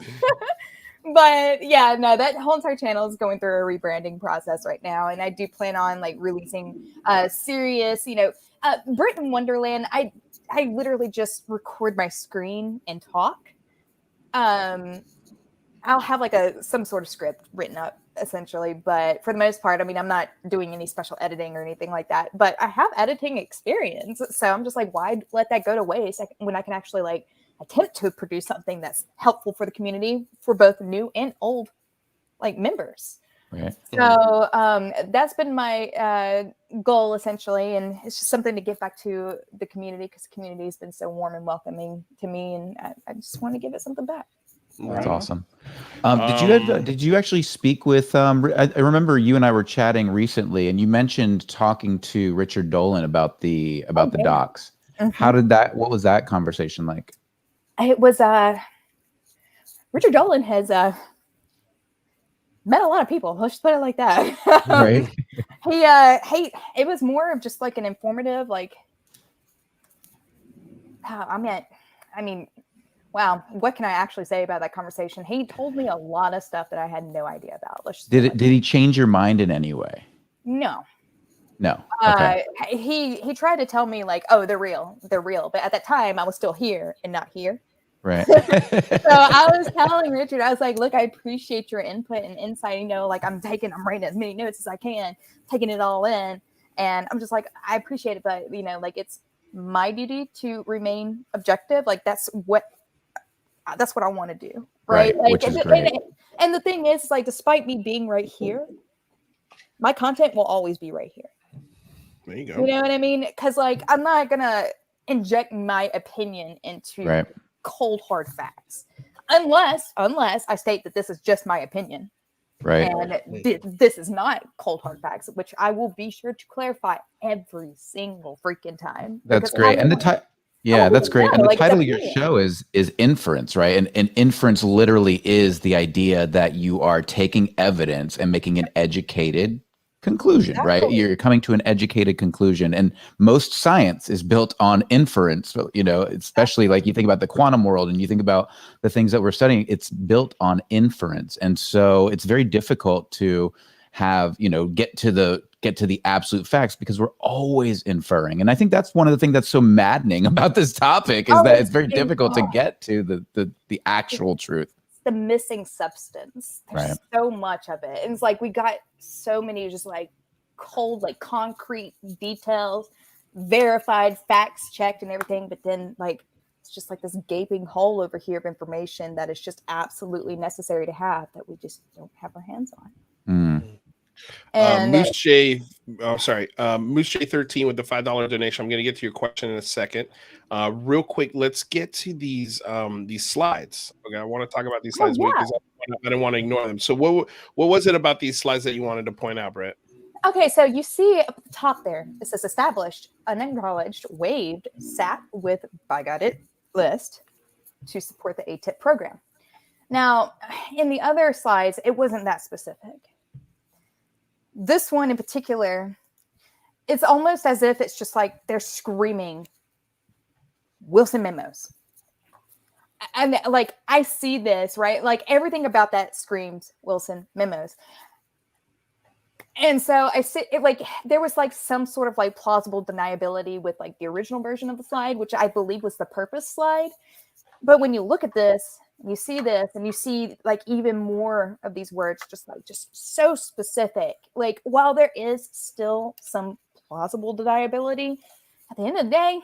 But yeah, no, that whole entire channel is going through a rebranding process right now, and I do plan on like releasing serious, Britt and Wonderland. I literally just record my screen and talk. I'll have like some sort of script written up essentially, but for the most part, I mean, I'm not doing any special editing or anything like that. But I have editing experience, so I'm just like, why let that go to waste when I can actually like attempt to produce something that's helpful for the community, for both new and old like members. Right. So that's been my goal essentially, and it's just something to give back to the community because the community has been so warm and welcoming to me, and I just want to give it something back. That's awesome. Did you actually speak with? I remember you and I were chatting recently, and you mentioned talking to Richard Dolan about the docs. Mm-hmm. What was that conversation like? It was Richard Dolan has met a lot of people. Let's just put it like that. Right. It was more of just like an informative, like. I mean, wow. What can I actually say about that conversation? He told me a lot of stuff that I had no idea about. Did he change your mind in any way? No. No. Okay. He tried to tell me like, oh, they're real. But at that time I was still here and not here. Right. So I was telling Richard, I was like, look, I appreciate your input and insight. Like I'm writing as many notes as I can, taking it all in. And I'm just like, I appreciate it. But, like it's my duty to remain objective. Like that's what I want to do. Right. Like, which is great. And the thing is, like, despite me being right here, my content will always be right here. There you go. You know what I mean? Because like, I'm not going to inject my opinion into cold hard facts unless I state that this is just my opinion, right? And this is not cold hard facts, which I will be sure to clarify every single freaking time. That's great. And that's great. And the title of your show is Inference, right? And inference literally is the idea that you are taking evidence and making an educated conclusion, right? You're coming to an educated conclusion, and most science is built on inference. Especially like you think about the quantum world and you think about the things that we're studying, it's built on inference. And so it's very difficult to have, get to the absolute facts because we're always inferring. And I think that's one of the things that's so maddening about this topic is that it's very difficult to get to the actual truth. The missing substance. There's so much of it. And it's like we got so many just like cold, like concrete details, verified, facts checked and everything. But then like it's just like this gaping hole over here of information that is just absolutely necessary to have that we just don't have our hands on. And Moose J 13 with the $5 donation. I'm going to get to your question in a second. Real quick, let's get to these slides. Okay, I want to talk about these slides because I didn't want to ignore them. So what was it about these slides that you wanted to point out, Britt? Okay, so you see up at the top there, it says established, unacknowledged, waived, sat with by got it list to support the ATIP program. Now, in the other slides, it wasn't that specific. This one in particular, it's almost as if it's just like they're screaming Wilson Memos. And like, I see this, right? Like everything about that screams Wilson Memos. And so I see it like there was like some sort of like plausible deniability with like the original version of the slide, which I believe was the purpose slide. But when you look at this, you see this and you see like even more of these words, just so specific. Like while there is still some plausible deniability, at the end of the day,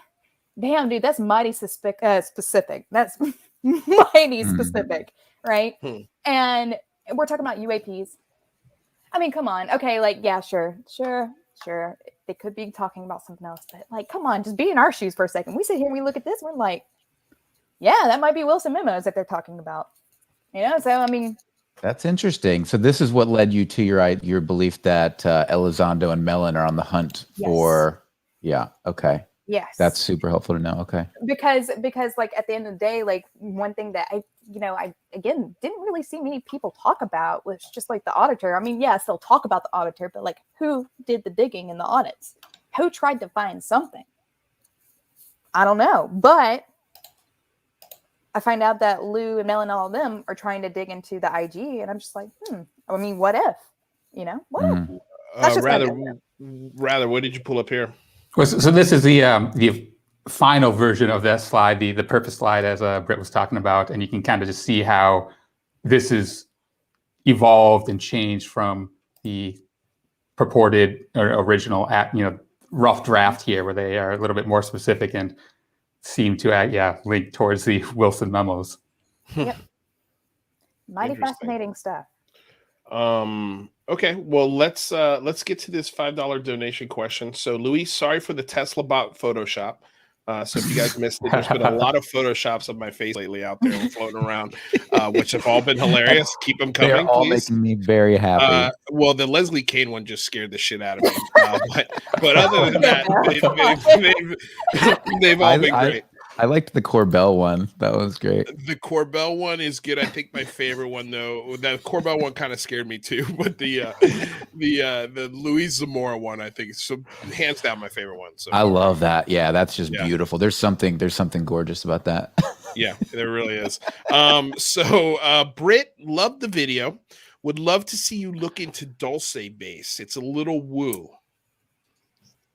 damn, dude, that's mighty specific. That's mighty specific, right? And we're talking about UAPs. I mean, come on. Okay, like, yeah, sure. They could be talking about something else, but like, come on, just be in our shoes for a second. We sit here and we look at this, we're like, yeah, that might be Wilson Memos that they're talking about. So I mean, that's interesting. So this is what led you to your belief that Elizondo and Mellon are on the hunt for Yeah. Okay. Yes. That's super helpful to know. Okay. Because like at the end of the day, like one thing that I again didn't really see many people talk about was just like the auditor. I mean, yes, they'll talk about the auditor, but like who did the digging in the audits? Who tried to find something? I don't know. But I find out that Lou and Mel and all of them are trying to dig into the IG, and I'm just like, I mean, what if? What if? That's just rather, what did you pull up here? So this is the final version of that slide, the purpose slide, as Britt was talking about, and you can kind of just see how this is evolved and changed from the purported or original rough draft here, where they are a little bit more specific and seem to link towards the Wilson memos. Yep. Mighty fascinating stuff. Okay, well let's get to this $5 donation question. So Luis, sorry for the Tesla bot Photoshop. So if you guys missed it, there's been a lot of Photoshops of my face lately out there floating around, which have all been hilarious. Keep them coming. They're all please. making me very happy. Well, the Leslie Kane one just scared the shit out of me. But other than that, they've all been great. I liked the Corbell one. That was great. The Corbell one is good. I think my favorite one, though, that Corbell one kind of scared me too. But the Luis Zamora one, I think, is hands down my favorite one. So I love that. Yeah, that's just beautiful. There's something gorgeous about that. Yeah, there really is. So Britt, loved the video. Would love to see you look into Dulce bass. It's a little woo.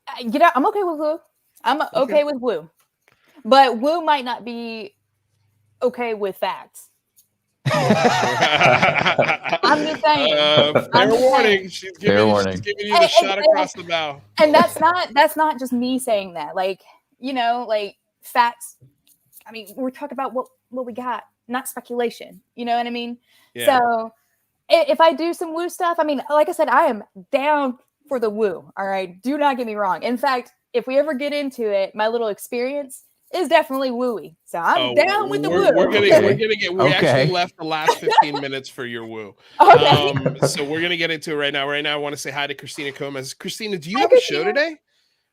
I'm okay with woo. I'm okay with woo. But woo might not be okay with facts. I'm just saying. Fair warning. She's giving you the shot across the bow. And that's not just me saying that. Like, like facts. I mean, we're talking about what we got, not speculation. You know what I mean? Yeah. So if I do some woo stuff, I mean, like I said, I am down for the woo. All right. Do not get me wrong. In fact, if we ever get into it, my little experience is definitely wooey. So I'm down with the woo. We actually left the last 15 minutes for your woo. Okay. So we're gonna get into it right now. Right now, I want to say hi to Christina Gomez. Christina, do you have a show today?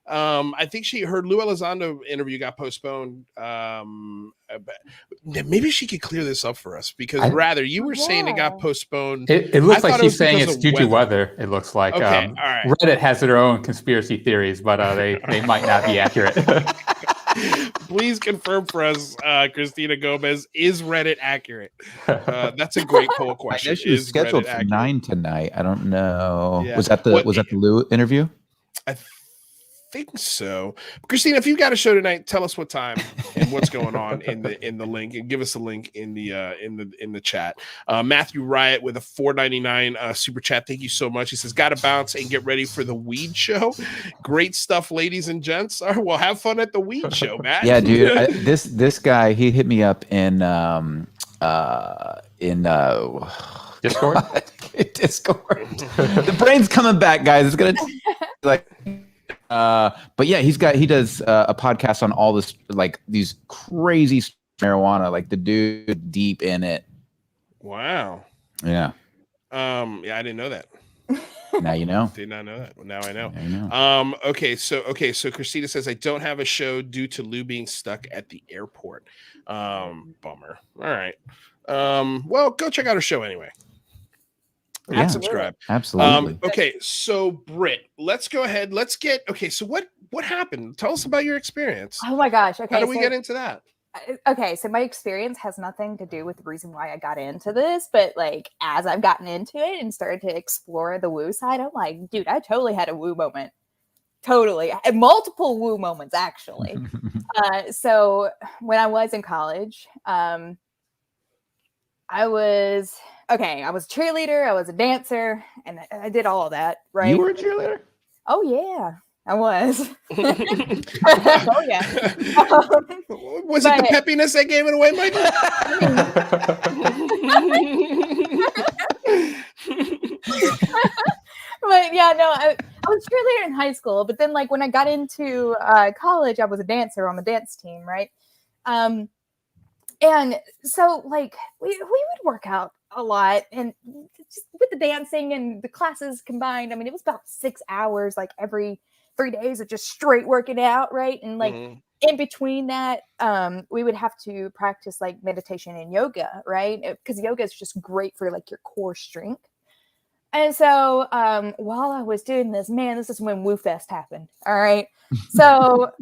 I think her Lou Elizondo interview got postponed. Maybe she could clear this up for us, because you were saying it got postponed. It looks like she's saying it's due to weather. It looks like all right. Reddit has their own conspiracy theories, but they might not be accurate. Please confirm for us, Christina Gomez, is Reddit accurate? That's a great poll question. I know she was scheduled for 9 tonight. I don't know. Yeah. Was that the Lou interview? I think so. Christina, if you've got a show tonight, tell us what time and what's going on in the link, and give us a link in the chat. Matthew Riot with a $4.99 super chat. Thank you so much. He says, "Gotta bounce and get ready for the weed show." Great stuff, ladies and gents. All right, well, have fun at the weed show, Matt. Yeah, dude. This guy, he hit me up in Discord. Discord. The brain's coming back, guys. It's gonna like. But yeah, he does a podcast on all this, like these crazy marijuana, like the dude deep in it. Wow. Yeah. I didn't know that. Now you know. Did not know that. Well, now I know. Now you know. Okay, so Christina says, I don't have a show due to Lou being stuck at the airport. Bummer. All right. Well, go check out her show anyway. Yeah, subscribe. Absolutely. Okay, so Britt, let's go ahead. So what happened? Tell us about your experience. Oh my gosh. Okay. How do we get into that? Okay, so my experience has nothing to do with the reason why I got into this, but like as I've gotten into it and started to explore the woo side, I'm like, dude, I totally had a woo moment. Totally. I had multiple woo moments, actually. So when I was in college, I was a cheerleader, I was a dancer, and I did all of that, right? You were a cheerleader? Oh, yeah, I was. Oh, yeah. Was it the peppiness that gave it away, Michael? But yeah, no, I was a cheerleader in high school, but then like when I got into college, I was a dancer on the dance team, right? And so like we would work out a lot, and just with the dancing and the classes combined, I mean, it was about 6 hours like every 3 days of just straight working out, right? And like in between that, we would have to practice like meditation and yoga, right? Because yoga is just great for like your core strength. And so while I was doing this, man, this is when Woo Fest happened. All right. So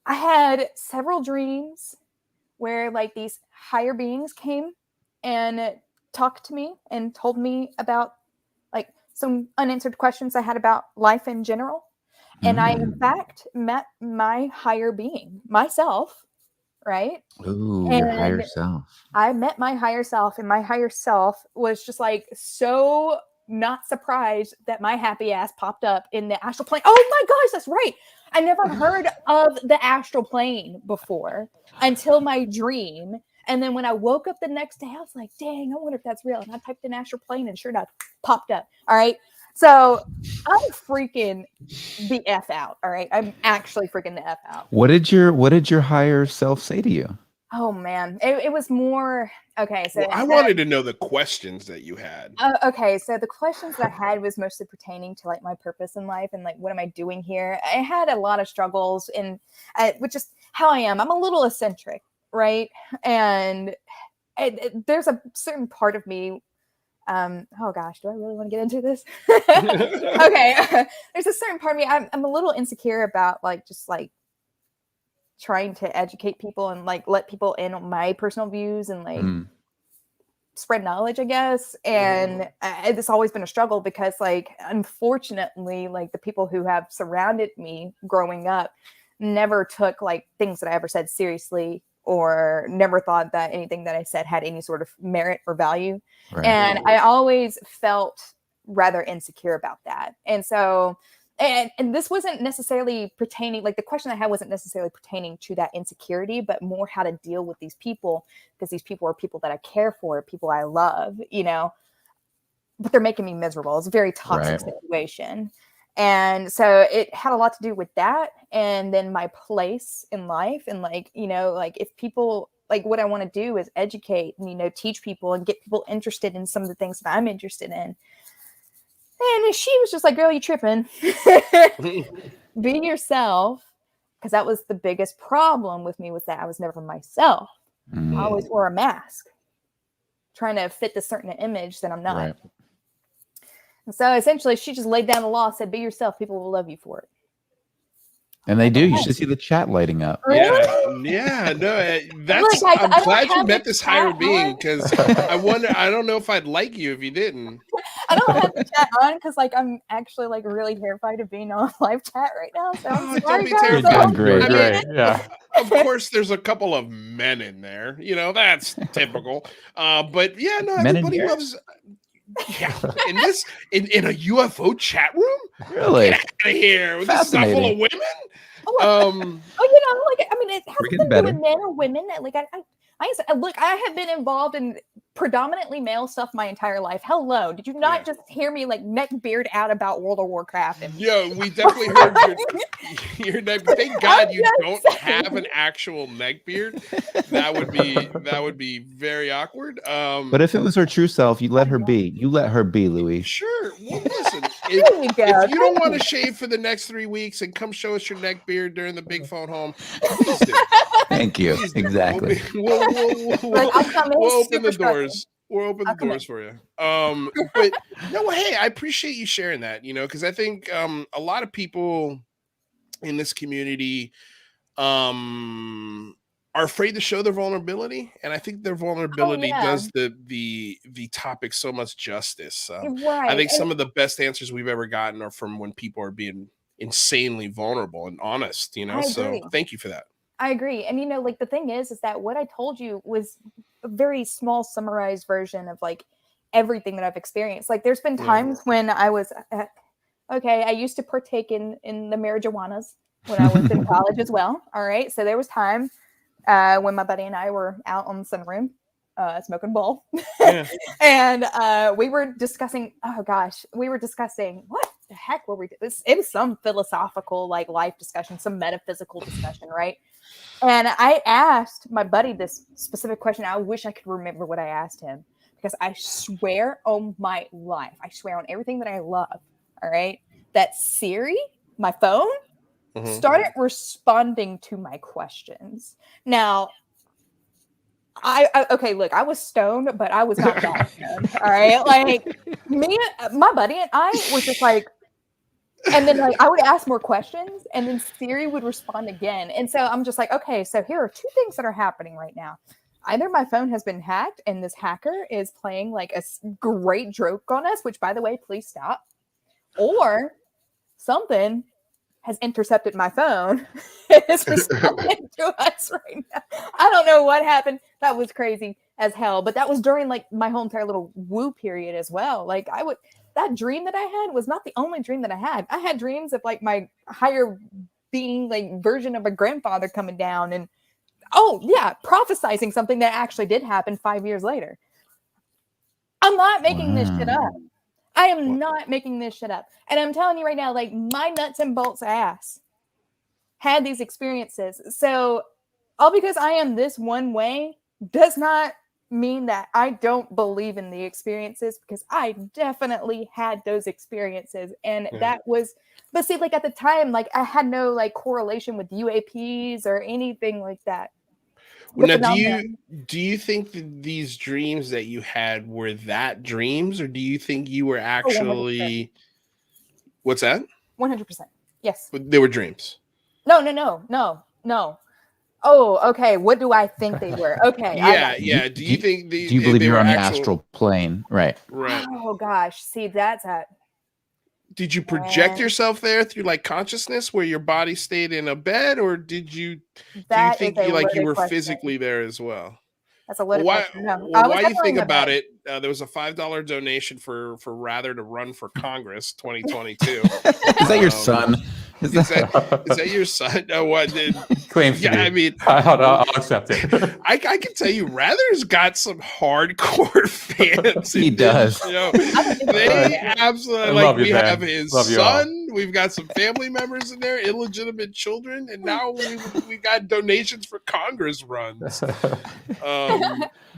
I had several dreams where like these higher beings came and talked to me and told me about like some unanswered questions I had about life in general. And I, in fact, met my higher being, myself, right? Ooh, And your higher self. I met my higher self, and my higher self was just like so not surprised that my happy ass popped up in the astral plane. Oh my gosh, that's right. I never heard of the astral plane before until my dream. And then when I woke up the next day, I was like, dang, I wonder if that's real. And I typed in astral plane and sure enough, popped up. All right. So I'm freaking the F out. All right. I'm actually freaking the F out. What did your higher self say to you? Oh man. It was more okay. So well, I wanted to know the questions that you had. Okay. So the questions that I had was mostly pertaining to like my purpose in life and like what am I doing here? I had a lot of struggles in which is how I am. I'm a little eccentric, right? And there's a certain part of me. Oh gosh, do I really want to get into this? Okay. There's a certain part of me. I'm a little insecure about like just like trying to educate people and like let people in on my personal views and like spread knowledge, I guess. And it's always been a struggle because like, unfortunately, like the people who have surrounded me growing up never took like things that I ever said seriously or never thought that anything that I said had any sort of merit or value. Right. And I always felt rather insecure about that. And so, and this wasn't necessarily pertaining, like the question I had wasn't necessarily pertaining to that insecurity, but more how to deal with these people, because these people are people that I care for, people I love, you know, but they're making me miserable. It's a very toxic situation. And so it had a lot to do with that. And then my place in life and like, you know, like if people, like what I want to do is educate and, you know, teach people and get people interested in some of the things that I'm interested in. And she was just like, girl, you tripping. Be yourself. Because that was the biggest problem with me was that I was never myself. I always wore a mask trying to fit the certain image that I'm not. Right. And so essentially she just laid down the law, said, be yourself. People will love you for it. And they do. You should see the chat lighting up. Really? Yeah. No, that's. Look, I'm glad you met this higher being because I wonder. I don't know if I'd like you if you didn't. I don't have the chat on because, like, I'm actually like really terrified of being on live chat right now. So I'm sorry, don't be terrified. guys. Great, great. Yeah. Of course, there's a couple of men in there. You know, that's typical. But yeah, no, everybody loves. Yeah, in a UFO chat room. Really? Get out of here. This is not full of women. You know, like I mean, it has nothing to do with men or women. Like look, I have been involved in predominantly male stuff my entire life. Hello, did you not just hear me like neck beard out about World of Warcraft? And yeah, we definitely heard your neck. Thank God you don't have an actual neck beard. That would be very awkward. But if it was her true self, you let her be. You let her be, Louis. Sure. Well, listen, if you don't want to shave for the next 3 weeks and come show us your neck beard during the big phone home, please do. Thank you. Exactly. We'll open the doors. We'll open the doors for you. But no, hey, I appreciate you sharing that, you know, because I think a lot of people in this community are afraid to show their vulnerability. And I think their vulnerability does the topic so much justice. I think some of the best answers we've ever gotten are from when people are being insanely vulnerable and honest, you know, so thank you for that. I agree. And, you know, like the thing is that what I told you was a very small summarized version of like everything that I've experienced. Like there's been times when I was, I used to partake in the marijuanas when I was in college as well. All right. So there was time when my buddy and I were out on the sunroom smoking bowl. And we were discussing, what the heck were we doing? It was some philosophical like life discussion, some metaphysical discussion, right? And I asked my buddy this specific question. I wish I could remember what I asked him because I swear on my life, I swear on everything that I love, all right, that Siri my phone started responding to my questions. Now, I okay, look, I was stoned, but I was not that stoned. All right, like my buddy and I were just like, and then like I would ask more questions, and then Siri would respond again. And so I'm just like, okay, so here are two things that are happening right now. Either my phone has been hacked, and this hacker is playing like a great joke on us, which, by the way, please stop, or something has intercepted my phone and is responding to us right now. I don't know what happened. That was crazy as hell. But that was during like my whole entire little woo period as well. Like that dream that I had was not the only dream that I had. I had dreams of like my higher being, like version of a grandfather coming down and prophesizing something that actually did happen 5 years later. I'm not making this shit up. I am not making this shit up. And I'm telling you right now, like my nuts and bolts ass had these experiences. So all because I am this one way does not mean that I don't believe in the experiences, because I definitely had those experiences. And that was, but see, like at the time, like I had no like correlation with UAPs or anything like that. Now, do you think that these dreams that you had were that dreams, or do you think you were actually? What's that? 100%. Yes. They were dreams. No. Oh, okay. What do I think they were? Okay. Yeah. Do you think? Do you believe you're on the astral plane? Right. Oh gosh. See, that's a. Did you project yourself there through like consciousness, where your body stayed in a bed, or did you? Do you think you were physically there as well? That's a loaded question. No. Why you think about it? There was a $5 donation for Rather to run for Congress 2022. Is that your son? Is that your son? No, what? Claims. Yeah, I mean, I'll accept it. I can tell you, Rather's got some hardcore fans. He does. You know, they absolutely like. We have his son. We've got some family members in there, illegitimate children, and now we got donations for Congress runs.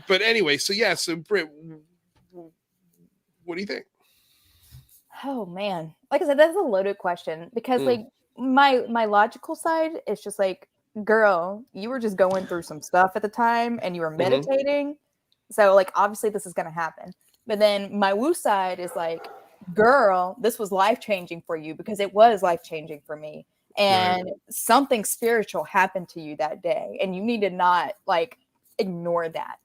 But anyway, so Britt, what do you think? Oh man, like I said, that's a loaded question, because like my logical side is just like, girl, you were just going through some stuff at the time and you were meditating, so like obviously this is gonna happen. But then my woo side is like, girl, this was life-changing for you, because it was life-changing for me, and something spiritual happened to you that day, and you need to not like ignore that.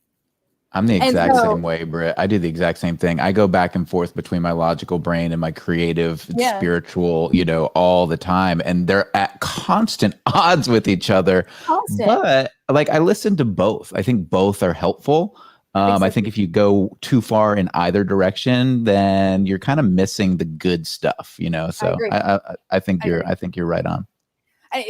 I'm the exact same way, Britt. I do the exact same thing. I go back and forth between my logical brain and my creative, spiritual, all the time. And they're at constant odds with each other. But like, I listen to both. I think both are helpful. I think if you go too far in either direction, then you're kind of missing the good stuff, So I think you're right on.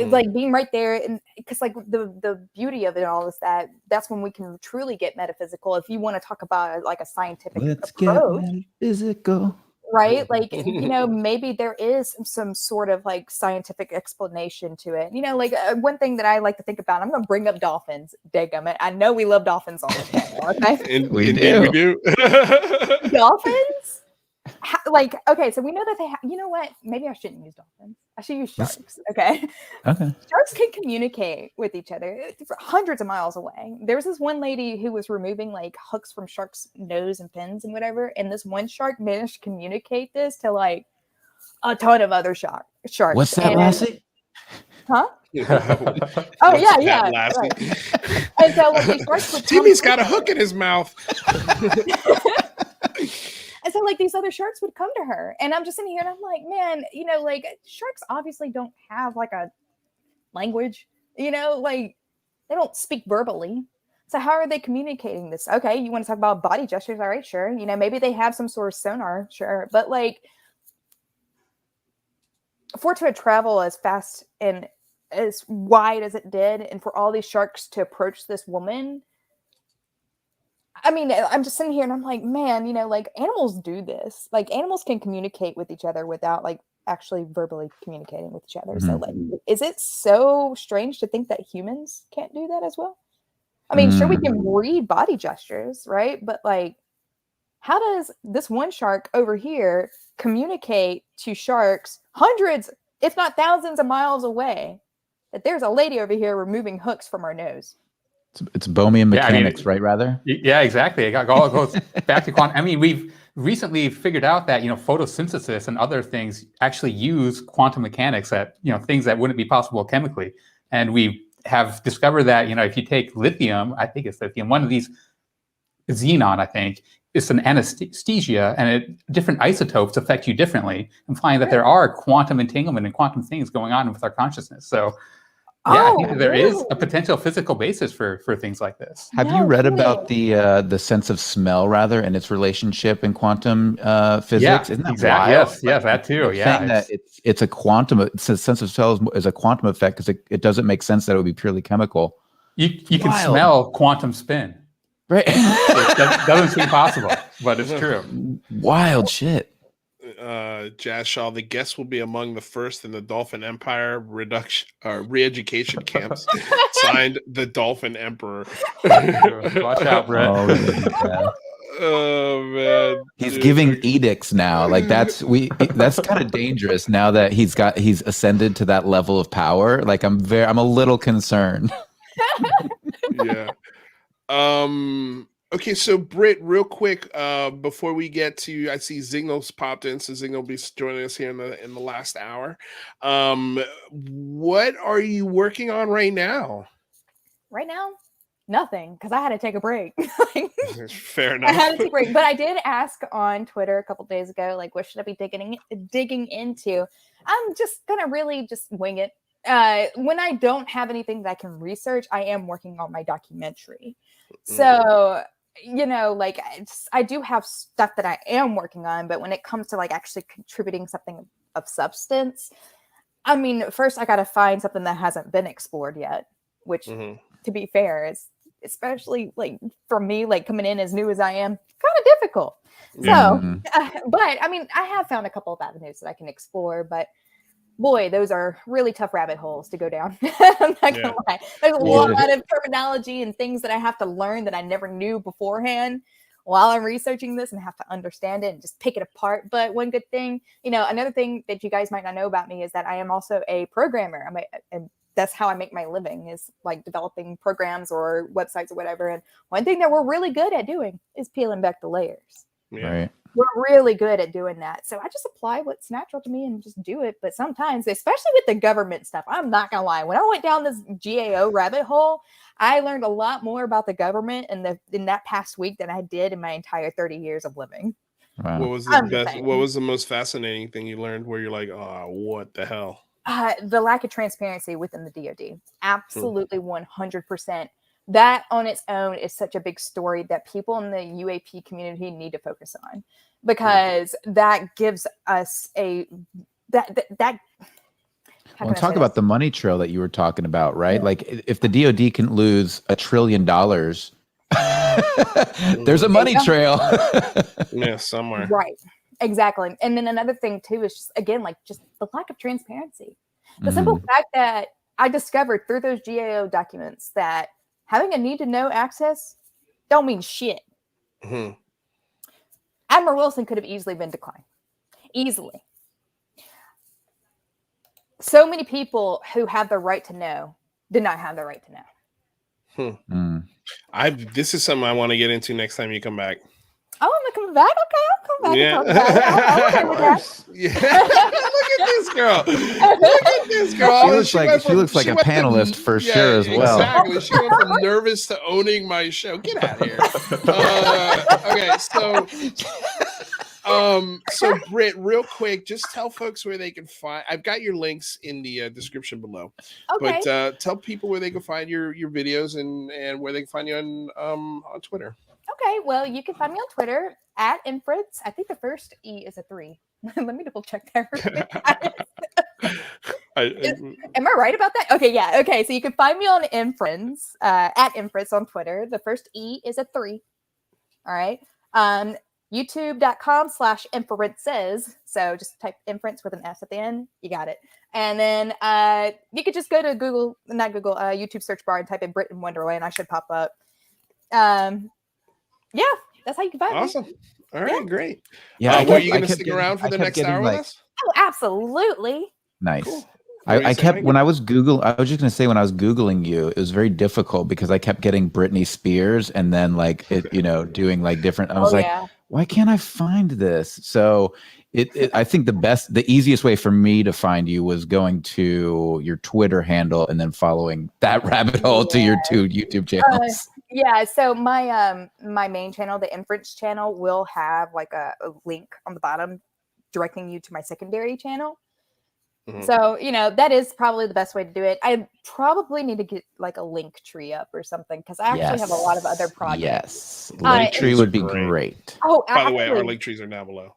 Like being right there, and because like the beauty of it all is that that's when we can truly get metaphysical. If you want to talk about like a scientific approach, get metaphysical, right? Like maybe there is some sort of like scientific explanation to it. Like one thing that I like to think about. I'm going to bring up dolphins. Dadgummit. I know we love dolphins on the channel. Okay, we do. Dolphins. Okay, so we know that they have, you know what? Maybe I shouldn't use dolphins. I should use sharks. Okay. Sharks can communicate with each other hundreds of miles away. There was this one lady who was removing like hooks from sharks' nose and fins and whatever, and this one shark managed to communicate this to like a ton of other sharks. What's that, Lassie? Huh? Oh yeah. Right. And so like, these sharks would Timmy's got a hook in his mouth. And so like these other sharks would come to her, and I'm just sitting here and I'm like, man, like sharks obviously don't have like a language, like they don't speak verbally. So how are they communicating this? Okay, you want to talk about body gestures? All right, sure. Maybe they have some sort of sonar, sure. But like for it to travel as fast and as wide as it did, and for all these sharks to approach this woman, I mean, I'm just sitting here and I'm like, man, like animals do this. Like animals can communicate with each other without like actually verbally communicating with each other. So like, is it so strange to think that humans can't do that as well? I mean, sure, we can read body gestures, right? But like, how does this one shark over here communicate to sharks hundreds, if not thousands of miles away, that there's a lady over here removing hooks from our nose. It's Bohmian mechanics, right? Rather. Yeah, exactly. It all goes back to quantum. I mean, we've recently figured out that photosynthesis and other things actually use quantum mechanics at things that wouldn't be possible chemically, and we have discovered that if you take lithium, I think it's lithium, one of these xenon, I think it's an anesthesia, and different isotopes affect you differently, implying that there are quantum entanglement and quantum things going on with our consciousness. So. Yeah, I think there is a potential physical basis for things like this. Have you read about the sense of smell, rather, and its relationship in quantum physics? Yeah, isn't that exactly. wild? Yes, that too. Yeah, saying that it's a quantum. It's a sense of smell is a quantum effect because it doesn't make sense that it would be purely chemical. You can smell quantum spin. Right? It doesn't seem possible, but it's true. Wild shit. Jazz Shaw, the guests will be among the first in the Dolphin Empire re-education camps. Signed, the Dolphin Emperor. Watch out, Britt. Oh man, he's giving edicts now. Like that's kind of dangerous now that he's ascended to that level of power. Like I'm a little concerned. Yeah. Okay, so Britt, real quick, before we get to, I see Zignal's popped in, so Zignal will be joining us here in the last hour. What are you working on right now? Right now, nothing, because I had to take a break. Fair enough. I had to take a break, but I did ask on Twitter a couple days ago, like, what should I be digging into? I'm just gonna really just wing it. When I don't have anything that I can research, I am working on my documentary. So. I do have stuff that I am working on, but when it comes to like actually contributing something of substance, I mean, first I got to find something that hasn't been explored yet, which to be fair is especially like for me, like coming in as new as I am, kind of difficult. So, but I mean, I have found a couple of avenues that I can explore, but boy, those are really tough rabbit holes to go down. I'm not gonna lie. There's a lot of terminology and things that I have to learn that I never knew beforehand while I'm researching this, and have to understand it and just pick it apart. But one good thing, another thing that you guys might not know about me is that I am also a programmer. And that's how I make my living, is like developing programs or websites or whatever. And one thing that we're really good at doing is peeling back the layers. Right. We're really good at doing that. So I just apply what's natural to me and just do it. But sometimes, especially with the government stuff, I'm not going to lie. When I went down this GAO rabbit hole, I learned a lot more about the government in that past week than I did in my entire 30 years of living. Wow. What was the most fascinating thing you learned where you're like, oh, what the hell? The lack of transparency within the DoD. Absolutely 100%. That on its own is such a big story that people in the UAP community need to focus on, because that gives us talk about the money trail that you were talking about, right? Yeah. Like if the DoD can lose $1 trillion, there's a money trail. Yeah, somewhere. Right. Exactly. And then another thing too is just, again, like just the lack of transparency. The simple fact that I discovered through those GAO documents that having a need to know access don't mean shit. Admiral Wilson could have easily been declined. Easily. So many people who have the right to know did not have the right to know. This is something I want to get into next time you come back. Oh, I'm coming back? Okay, I'll come back. Yeah. And talk about it. Yeah. Look at this girl. Look at this girl. She looks like a panelist for sure as well. Exactly. She went from nervous to owning my show. Get out of here. Okay, so Britt, real quick, just tell folks where they can find. I've got your links in the description below. Okay. But tell people where they can find your videos and where they can find you on Twitter. Okay, well, you can find me on Twitter at Inference. I think the first E is a 3. Let me double check there. Am I right about that? Okay, yeah. Okay, so you can find me on Inference, at Inference on Twitter. The first E is a 3. All right. YouTube.com/inferences. So just type inference with an S at the end. You got it. And then you could just go to YouTube search bar and type in Britt and Wonderland. I should pop up. Yeah, that's how you can find me. Awesome. All right, great. Yeah, are you going to stick around for the next hour with us? Oh, absolutely. Nice. Cool. I kept when I was just gonna say when I was Googling you, it was very difficult because I kept getting Britney Spears and then like it, doing like different. I was why can't I find this? So I think the easiest way for me to find you was going to your Twitter handle and then following that rabbit hole to your 2 YouTube channels. So my main channel, the Inference channel, will have like a link on the bottom directing you to my secondary channel. Mm-hmm. So, that is probably the best way to do it. I probably need to get like a link tree up or something because I actually have a lot of other projects. Yes, link tree would be great. Oh, by the way, our link trees are now below.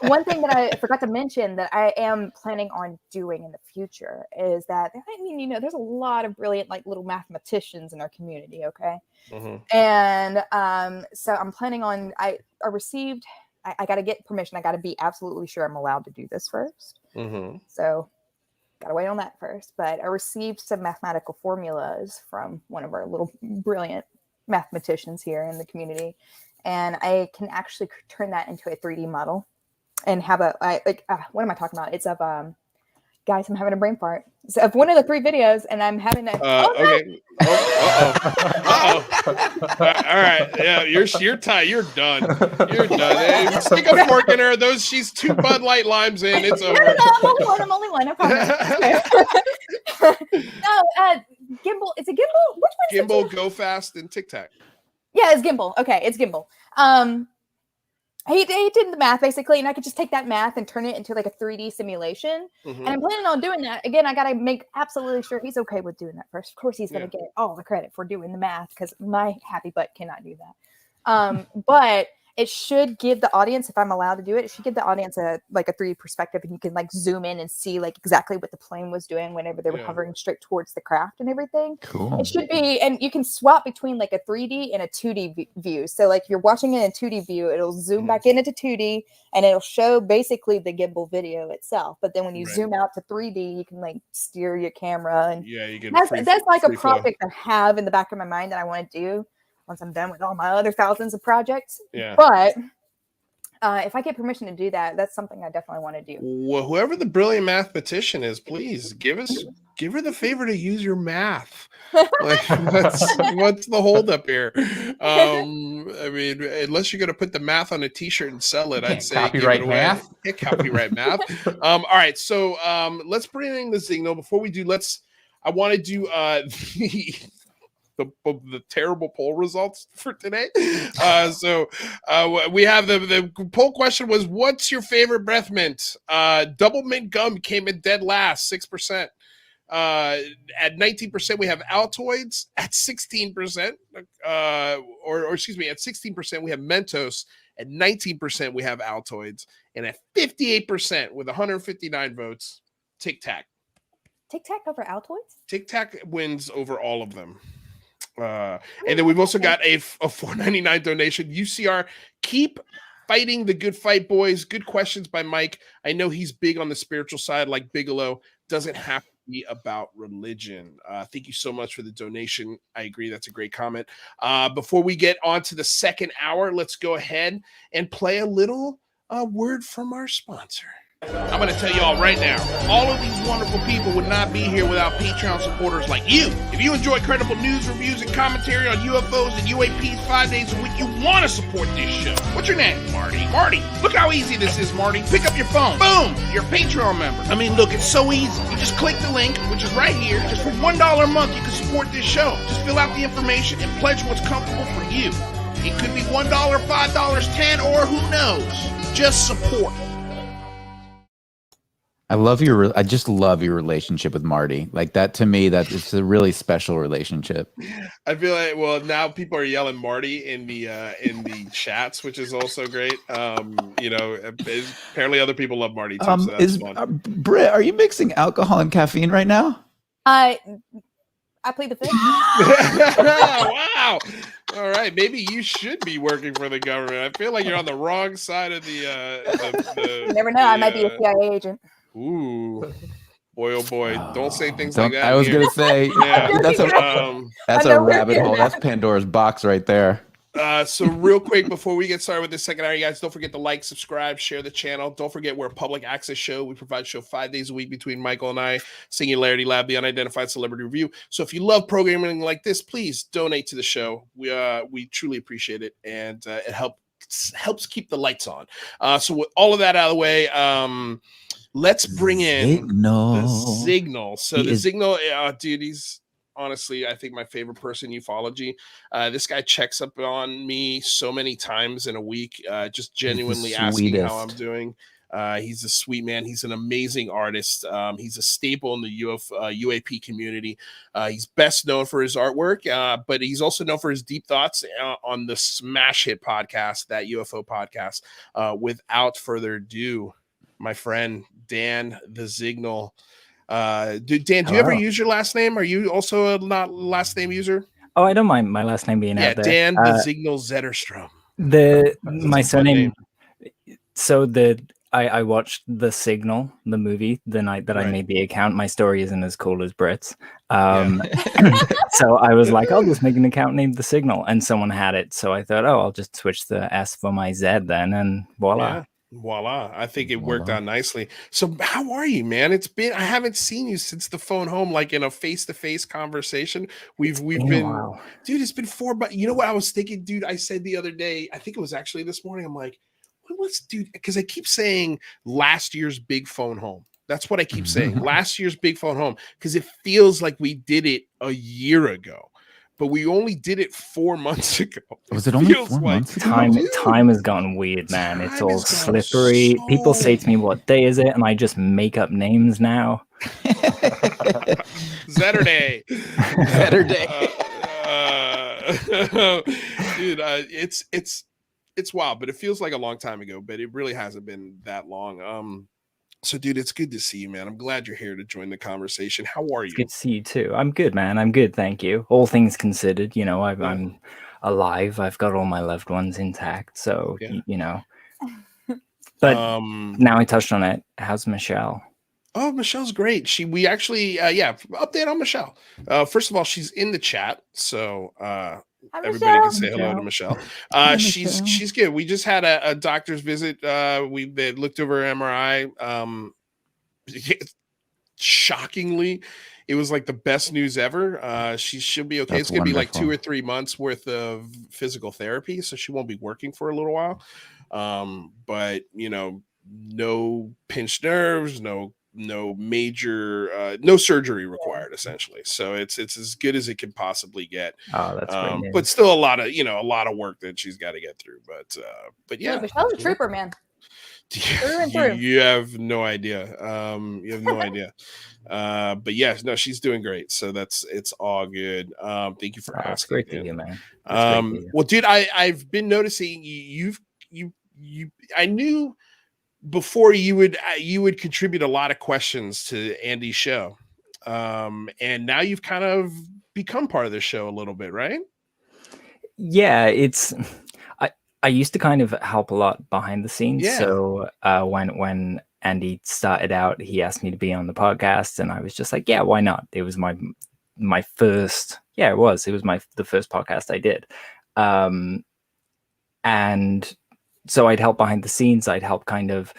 One thing that I forgot to mention that I am planning on doing in the future is that, there's a lot of brilliant like little mathematicians in our community. Okay. Mm-hmm. And so I'm planning on, I got to get permission. I got to be absolutely sure I'm allowed to do this first. Mm-hmm. So got to wait on that first. But I received some mathematical formulas from one of our little brilliant mathematicians here in the community. And I can actually turn that into a 3D model and have what am I talking about? It's of, guys, I'm having a brain fart. So of one of the 3 videos and I'm having a, okay. All right. Yeah. You're tight. You're done. You're done. Hey, stick a fork in her. She's 2 Bud Light limes in. It's over. No, I'm only one. I promise. No, Gimbal. It's a Gimbal. Which one? Gimbal, Go Fast, and Tic Tac. Yeah, it's Gimbal. Okay, it's Gimbal. He did the math basically, and I could just take that math and turn it into like a 3D simulation. Mm-hmm. And I'm planning on doing that. Again, I got to make absolutely sure he's okay with doing that first. Of course, he's going to get all the credit for doing the math because my happy butt cannot do that. But it should give the audience, if I'm allowed to do it should give the audience a 3D perspective, and you can like zoom in and see like exactly what the plane was doing whenever they were hovering straight towards the craft and everything. Cool. It should be, and you can swap between like a 3D and a 2D view. So like if you're watching it in a 2D view, it'll zoom back into 2D and it'll show basically the gimbal video itself. But then when you zoom out to 3D, you can like steer your camera, and you can. That's like a project I have in the back of my mind that I want to do once I'm done with all my other thousands of projects. Yeah. But if I get permission to do that, that's something I definitely want to do. Well, whoever the brilliant mathematician is, please give her the favor to use your math. Like, what's the holdup here? I mean, unless you're going to put the math on a T-shirt and sell it, I'd say copyright math. Copyright math. All right, so let's bring in the Zignal. Before we do, I want to do the terrible poll results for today. So we have the poll question was, what's your favorite breath mint? Double mint gum came in dead last, 6%. At 19%, we have Altoids. At 16%, or excuse me, at 16%, we have Mentos. At 19%, we have Altoids. And at 58%, with 159 votes, Tic Tac. Tic Tac over Altoids? Tic Tac wins over all of them. And then we've also got a $4.99 donation. UCR, keep fighting the good fight, boys. Good questions by Mike. I know he's big on the spiritual side, like Bigelow. Doesn't have to be about religion. Thank you so much for the donation. I agree. That's a great comment. Before we get on to the second hour, let's go ahead and play a little word from our sponsor. I'm going to tell y'all right now, all of these wonderful people would not be here without Patreon supporters like you. If you enjoy credible news, reviews, and commentary on UFOs and UAPs 5 days a week, you want to support this show. What's your name? Marty. Marty, look how easy this is, Marty. Pick up your phone. Boom! You're a Patreon member. I mean, look, it's so easy. You just click the link, which is right here. Just for $1 a month, you can support this show. Just fill out the information and pledge what's comfortable for you. It could be $1, $5, $10, or who knows. Just support. I just love your relationship with Marty. Like that, to me, that it's a really special relationship. I feel like, well, now people are yelling Marty in the chats, which is also great. Apparently other people love Marty too, so that's fun. Britt, are you mixing alcohol and caffeine right now? I plead the fifth. Wow. All right, maybe you should be working for the government. I feel like you're on the wrong side of the you never know. I might be a CIA agent. Ooh, boy, oh boy! Don't say things like that. I was gonna say, that's a rabbit hole. That's Pandora's box right there. So real quick before we get started with this second hour, you guys don't forget to like, subscribe, share the channel. Don't forget we're a public access show. We provide a show 5 days a week between Michael and I. Singularity Lab, the Unidentified Celebrity Review. So if you love programming like this, please donate to the show. We truly appreciate it, and it helps keep the lights on. So with all of that out of the way, let's bring in the Zignal. So the Zignal, dude, he's honestly, I think my favorite person in ufology. This guy checks up on me so many times in a week, just genuinely asking how I'm doing. He's a sweet man. He's an amazing artist. He's a staple in the UAP community. He's best known for his artwork, but he's also known for his deep thoughts on the smash hit podcast, that UFO podcast. Without further ado, my friend Dan the Zignal. Dan, do you ever use your last name? Are you also a not last name user? Oh, I don't mind my last name being out there. Dan the Zignal Zetterstrom. My surname. So I watched The Signal, the movie, the night that I made the account. My story isn't as cool as Britt's. So I was like, I'll just make an account named The Signal, and someone had it. So I thought, I'll just switch the S for my Z then, and voila. Yeah. Voila. I think it worked out nicely. So how are you, man? I haven't seen you since the phone home, like in a face-to-face conversation. We've been, dude, it's been but you know what I was thinking, dude? I said the other day, I think it was actually this morning. I'm like, let's do, because I keep saying last year's big phone home. That's what I keep saying. Last year's big phone home, because it feels like we did it a year ago. But we only did it 4 months ago. Was it only 4 months? Time has gotten weird, man. It's all slippery. People say to me, "What day is it?" And I just make up names now. Saturday. Dude, it's wild, but it feels like a long time ago. But it really hasn't been that long. So, dude, it's good to see you, man. I'm glad you're here to join the conversation. How are you? It's good to see you too. I'm good, man. I'm good, thank you. All things considered, you know, I'm alive. I've got all my loved ones intact, so you know. But now I touched on it. How's Michelle? Oh, Michelle's great. We actually, update on Michelle. First of all, she's in the chat, so everybody can say hello to Michelle. She's good. We just had a doctor's visit. They looked over her MRI. Shockingly, it was like the best news ever. She'll be okay. It's gonna be like 2 or 3 months worth of physical therapy, so she won't be working for a little while. But you know, no pinched nerves, no major no surgery required, essentially. So it's as good as it can possibly get. Oh, that's great. But still a lot of work that she's got to get through. But yeah, Michelle's a trooper, man. You have no idea. You have no idea. But yes, no, she's doing great. So it's all good. Thank you for asking. It's great to hear, man. Well, dude, I've been noticing I knew before you would contribute a lot of questions to Andy's show, and now you've kind of become part of the show a little bit, right? Yeah, I used to kind of help a lot behind the scenes. Yeah. So when Andy started out, he asked me to be on the podcast, and I was just like, yeah, why not? It was my first. Yeah, it was the first podcast I did, and so I'd help behind the scenes. I'd help kind of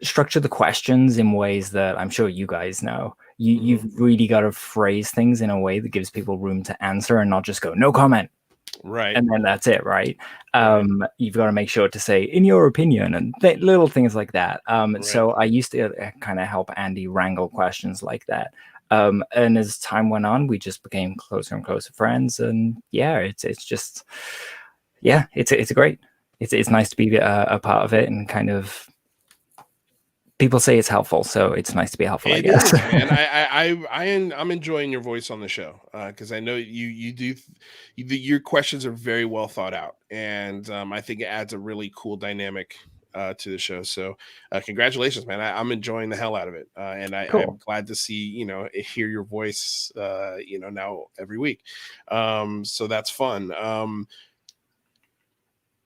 structure the questions in ways that I'm sure you guys know. You've really got to phrase things in a way that gives people room to answer and not just go, no comment. Right. And then that's it, right? You've got to make sure to say, in your opinion, and little things like that. Right. So I used to kind of help Andy wrangle questions like that. And as time went on, we just became closer and closer friends. And yeah, it's just, yeah, it's great. It's nice to be a part of it, and kind of people say it's helpful, so it's nice to be helpful. I guess. And I'm enjoying your voice on the show because I know your questions are very well thought out, and I think it adds a really cool dynamic to the show. So congratulations, man. I'm enjoying the hell out of it, and I'm glad to see hear your voice now every week. So that's fun.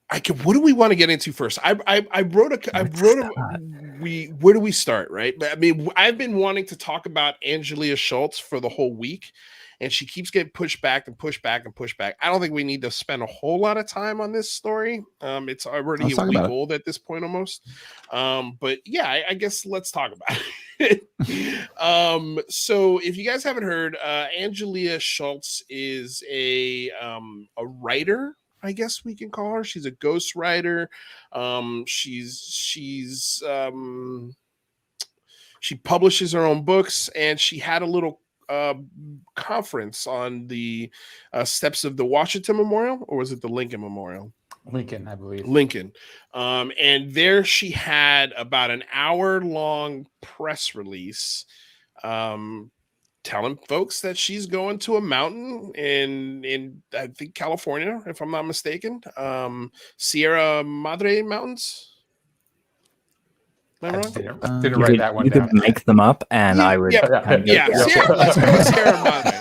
What do we want to get into first? Where do we start? Right. I mean, I've been wanting to talk about Angelia Schultz for the whole week. and she keeps getting pushed back and pushed back and pushed back. I don't think we need to spend a whole lot of time on this story. It's already a week old at this point almost. But yeah, I guess let's talk about it. So if you guys haven't heard, Angelia Schultz is a writer, I guess we can call her. She's a ghost writer. She publishes her own books, and she had a little conference on the steps of the Washington Memorial, or was it the Lincoln Memorial? Lincoln, I believe. Lincoln. And there she had about an hour-long press release telling folks that she's going to a mountain in I think California, if I'm not mistaken. Sierra Madre Mountains. Am I wrong? Didn't write that one you down. could make them up, and I would. Let's go with Sierra Madre.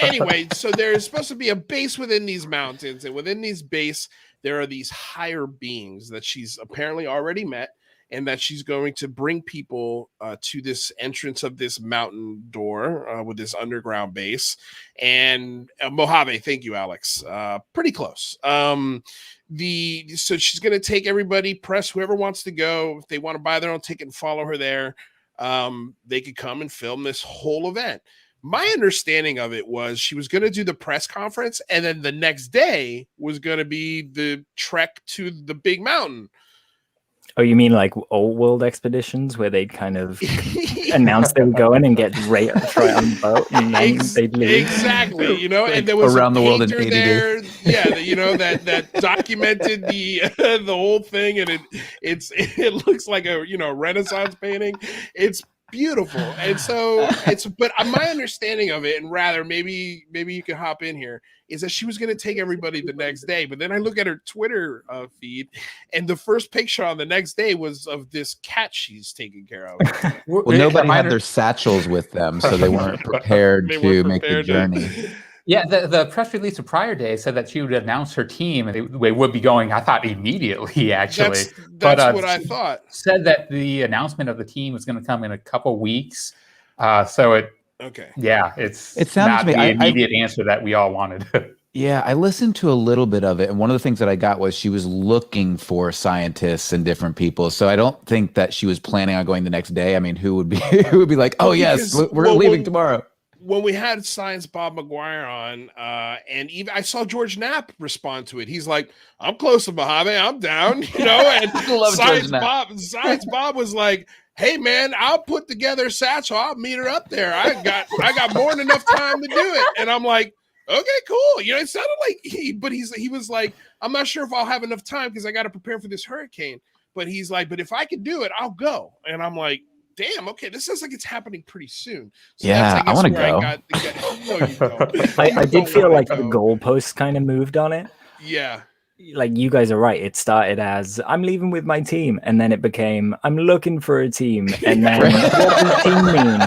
Anyway, so there's supposed to be a base within these mountains, and within these base, there are these higher beings that she's apparently already met, and that she's going to bring people to this entrance of this mountain door with this underground base. And Mojave, thank you, Alex. Pretty close. So she's going to take everybody, press, whoever wants to go. If they want to buy their own ticket and follow her there, they could come and film this whole event. My understanding of it was she was going to do the press conference, and then the next day was going to be the trek to the big mountain. Oh, you mean like old world expeditions where they'd kind of announce they were going and get try on the boat, and then they'd leave? Exactly, you know, and there was around a the world in painter 80 there, days. yeah, you know, that documented the whole thing, and it looks like a Renaissance painting. It's beautiful, and so but my understanding of it, and rather maybe you can hop in here, is that she was going to take everybody the next day. But then I look at her Twitter feed, and the first picture on the next day was of this cat she's taking care of. Well, nobody had their satchels with them, so they weren't prepared to make the journey. Yeah, the press release the prior day said that she would announce her team, and they would be going, I thought, immediately, actually. That's what I thought. Said that the announcement of the team was going to come in a couple weeks. So it sounds not the immediate answer that we all wanted. Yeah, I listened to a little bit of it, and one of the things that I got was she was looking for scientists and different people. So I don't think that she was planning on going the next day. I mean, who would be like, oh yes, we're leaving tomorrow. When we had Science Bob McGuire on, and even I saw George Knapp respond to it. He's like, "I'm close to Mojave, I'm down," you know. And Science Bob was like, "Hey man, I'll put together a satchel. I'll meet her up there. I got more than enough time to do it." And I'm like, "Okay, cool." You know, it sounded like he was like, "I'm not sure if I'll have enough time because I got to prepare for this hurricane." But he's like, "But if I can do it, I'll go." And I'm like, damn, okay, this sounds like it's happening pretty soon. So yeah, I want to go. I did feel like the goalposts kind of moved on it. Yeah. Like you guys are right. It started as I'm leaving with my team, and then it became I'm looking for a team, and then what does team mean?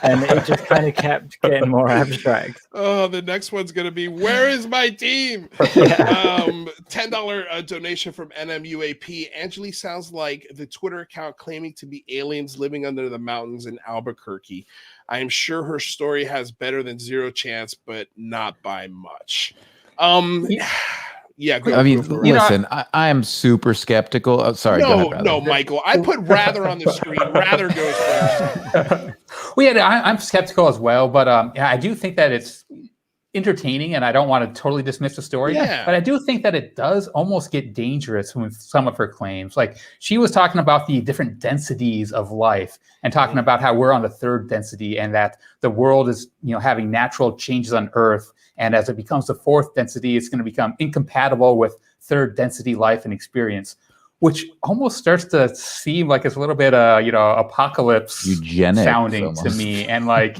And it just kind of kept getting more abstract. Oh, the next one's gonna be where is my team? $10 donation from NMUAP. Angeli sounds like the Twitter account claiming to be aliens living under the mountains in Albuquerque. I am sure her story has better than zero chance, but not by much. Yeah, I mean, listen, I am super skeptical. Oh, sorry, go ahead, no, Michael. I put Rather on the screen. Rather goes first. Well, yeah, I'm skeptical as well, but I do think that it's entertaining, and I don't want to totally dismiss the story. Yeah. But I do think that it does almost get dangerous with some of her claims. Like she was talking about the different densities of life, and talking about how we're on the third density, and that the world is having natural changes on Earth. And as it becomes the fourth density, it's going to become incompatible with third density life and experience, which almost starts to seem like it's a little bit, apocalypse eugenics sounding to me. And like,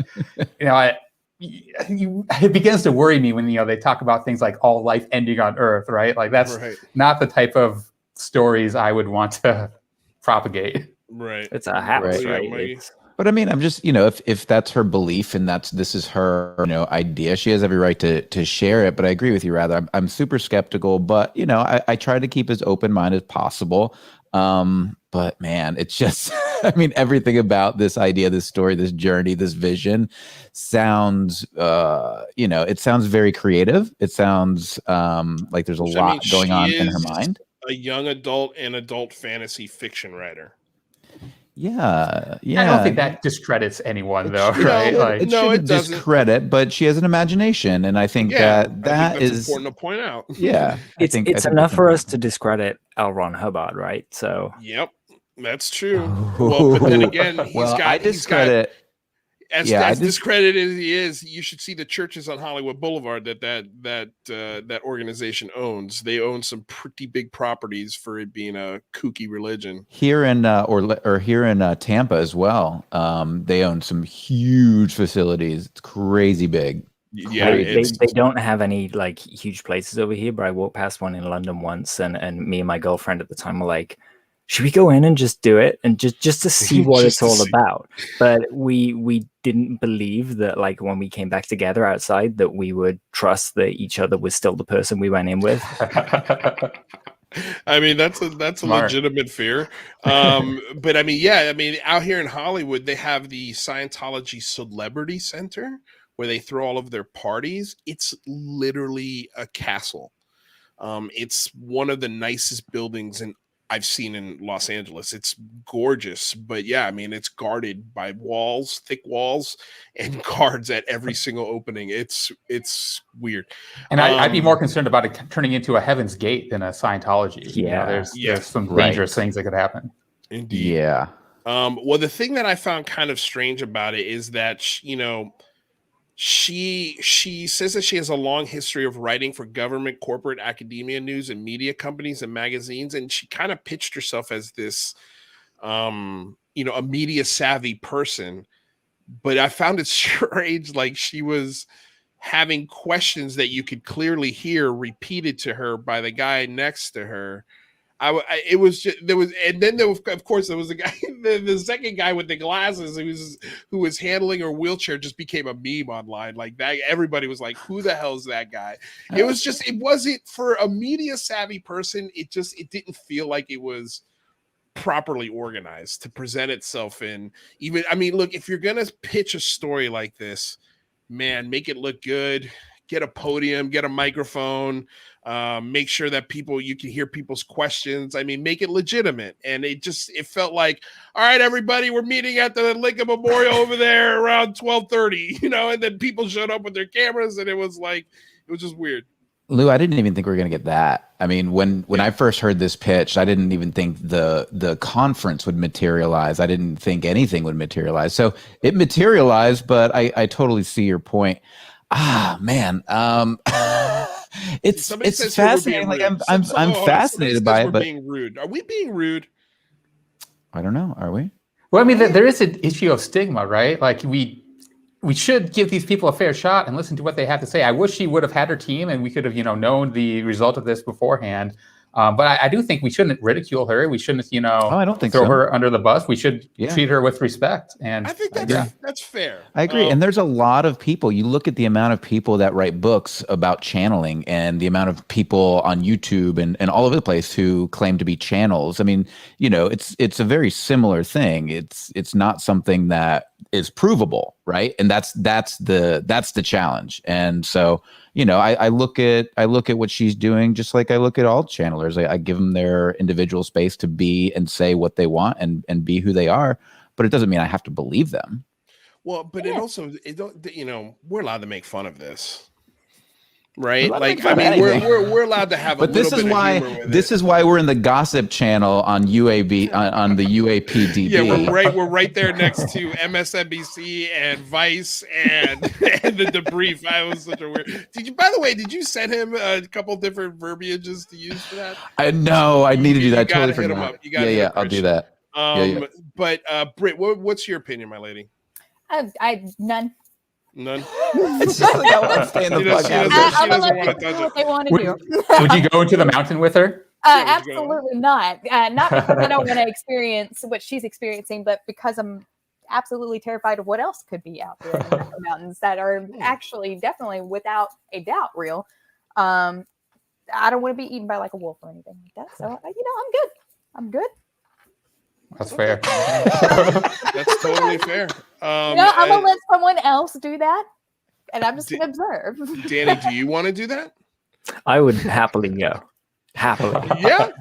it begins to worry me when, they talk about things like all life ending on Earth, right? Like that's not the type of stories I would want to propagate. Right. It's a house, right? But I mean, I'm just, if that's her belief and this is her, idea, she has every right to share it. But I agree with you, Rather. I'm super skeptical, but, I try to keep as open mind as possible. But man, it's just, I mean, everything about this idea, this story, this journey, this vision sounds, it sounds very creative. It sounds like there's a lot going on in her mind. A young adult and adult fantasy fiction writer. Yeah. I don't think that discredits anyone, though, right? It shouldn't discredit, but she has an imagination, and I think that is important to point out. Yeah, it's enough for us to discredit L. Ron Hubbard, right? So, yep, that's true. Well, but then again, I discredit. As discredited as he is, you should see the churches on Hollywood Boulevard that organization owns. They own some pretty big properties for it being a kooky religion. Here in here in Tampa as well, they own some huge facilities. It's crazy big. Yeah, they don't have any like huge places over here, but I walked past one in London once, and me and my girlfriend at the time were like, should we go in and just do it and just to see what it's all about? But we didn't believe that, like, when we came back together outside, that we would trust that each other was still the person we went in with. I mean, that's a legitimate fear. But I mean, out here in Hollywood, they have the Scientology Celebrity Center where they throw all of their parties. It's literally a castle. It's one of the nicest buildings I've seen in Los Angeles. It's gorgeous, but yeah, I mean, it's guarded by walls, thick walls, and guards at every single opening. It's weird. And I'd be more concerned about it turning into a Heaven's Gate than a Scientology. Yeah, there's some dangerous things that could happen. Indeed. Yeah. Well, the thing that I found kind of strange about it is that she says that she has a long history of writing for government, corporate, academia, news, and media companies and magazines, and she kind of pitched herself as this, a media savvy person. But I found it strange, like she was having questions that you could clearly hear repeated to her by the guy next to her. And then there was, of course, there was a guy, the second guy with the glasses who was handling her wheelchair just became a meme online. Like that, everybody was like, "Who the hell is that guy?" It wasn't for a media savvy person. It didn't feel like it was properly organized to present itself in. Even, I mean, look, if you're gonna pitch a story like this, man, make it look good. Get a podium, get a microphone, make sure that you can hear people's questions. I mean, make it legitimate. And it felt like, all right, everybody, we're meeting at the Lincoln Memorial over there around 12:30, and then people showed up with their cameras, and it was just weird. Lou, I didn't even think we were going to get that. I mean, when I first heard this pitch, I didn't even think the conference would materialize. I didn't think anything would materialize. So it materialized, but I totally see your point. Man, it's fascinating. Like I'm fascinated by it, but being rude. Are we being rude? I don't know. Are we? Well, I mean, there is an issue of stigma, right? Like we should give these people a fair shot and listen to what they have to say. I wish she would have had her team and we could have, known the result of this beforehand. But I do think we shouldn't ridicule her. We shouldn't, I don't think throw her under the bus. We should treat her with respect. And I think that's fair. I agree. And there's a lot of people. You look at the amount of people that write books about channeling and the amount of people on YouTube and all over the place who claim to be channels. I mean, it's a very similar thing. It's not something that is provable, right? And that's the challenge. And so, I look at what she's doing just like I look at all channelers. I give them their individual space to be and say what they want and be who they are, but it doesn't mean I have to believe them. Well, but we're allowed to make fun of this. Right? Like, I mean, we're allowed to have a little bit of humor with it. This is why we're in the gossip channel on UAB on the UAPDB. Yeah, we're right there next to MSNBC and Vice and the debrief. That was such a weird. By the way, did you send him a couple different verbiages to use for that? I know. I need to do that. I totally hit him forgot. up. Yeah, I'll do that. But Britt, what's your opinion, my lady? None. None. It's just like I want to stay in the podcast. She doesn't want to touch what it. they want to do. Would you go into the mountain with her? Absolutely not. Not because I don't want to experience what she's experiencing, but because I'm absolutely terrified of what else could be out there in the mountains that are actually definitely without a doubt real. I don't want to be eaten by like a wolf or anything like that. So I'm good. That's fair. That's totally fair. I'm gonna let someone else do that, and I'm just gonna observe. Danny, do you want to do that? I would happily go. Happily. Yeah.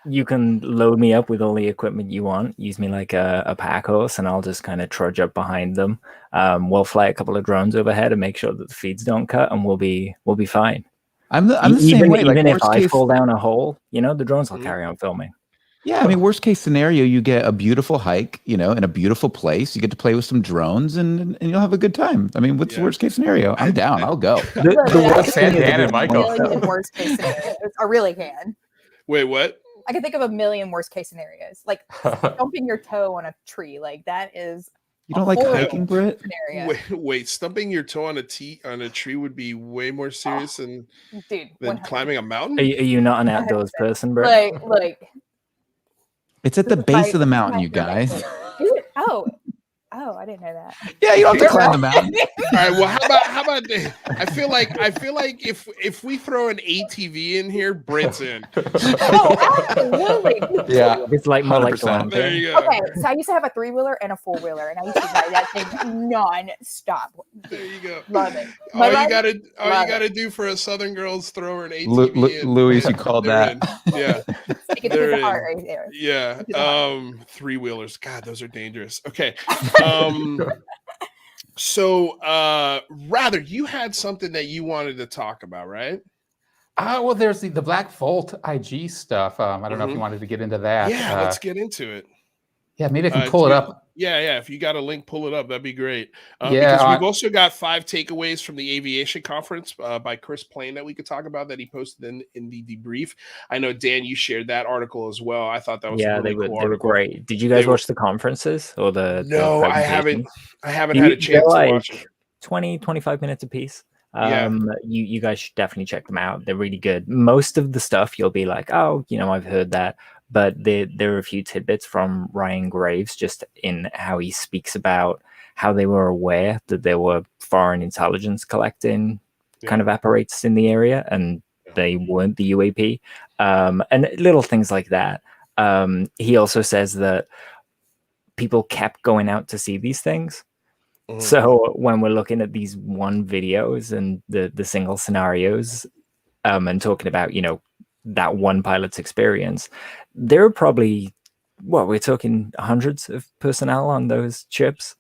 You can load me up with all the equipment you want. Use me like a pack horse, and I'll just kind of trudge up behind them. We'll fly a couple of drones overhead and make sure that the feeds don't cut, and we'll be fine. I'm the same way. Even like, if I fall down a hole, the drones will carry on filming. Yeah, I mean, worst case scenario, you get a beautiful hike, in a beautiful place. You get to play with some drones, and you'll have a good time. I mean, what's the worst case scenario? I'm down. I'll go. The worst thing Dan and A Michael. million worst case scenarios. I really can. Wait, what? I can think of a million worst case scenarios, like stumping your toe on a tree. Like that is. You don't like hiking, Britt? Wait, stumping your toe on a tree would be way more serious than climbing a mountain? Are you not an outdoors person, Britt? Like. It's at the base of the mountain, you guys. Is it? Oh, I didn't know that. Yeah, you don't have to climb the mountain. All right. Well, how about I feel like if we throw an ATV in here, Britt's in. Oh, absolutely. Yeah, it's like more like 100%. There you go. Okay, so I used to have a 3-wheeler and a 4-wheeler, and I used to ride that thing non-stop. There you go. Love it. All you gotta do for a Southern girl is throw her an ATV. Luis, you called that. Yeah. Stick it through the heart right there. Yeah. 3-wheelers. God, those are dangerous. Okay. So rather, you had something that you wanted to talk about, right? Well, there's the Black Volt IG stuff. I don't know if you wanted to get into that. Yeah, let's get into it. Yeah, maybe I can pull it up. Yeah. If you got a link, pull it up. That'd be great. Yeah, because we've also got 5 takeaways from the aviation conference by Chris Plain that we could talk about that he posted in the debrief. I know, Dan, you shared that article as well. I thought that was they were great. Did you guys watch the conferences or the? No, I haven't. I haven't had a chance to watch it. 20-25 minutes a piece. You guys should definitely check them out. They're really good. Most of the stuff you'll be like, oh, I've heard that. But there are a few tidbits from Ryan Graves just in how he speaks about how they were aware that there were foreign intelligence collecting kind of apparatus in the area, and they weren't the UAP, and little things like that. He also says that people kept going out to see these things. So when we're looking at these one videos and the single scenarios, and talking about, that one pilot's experience, there are probably, we're talking hundreds of personnel on those ships.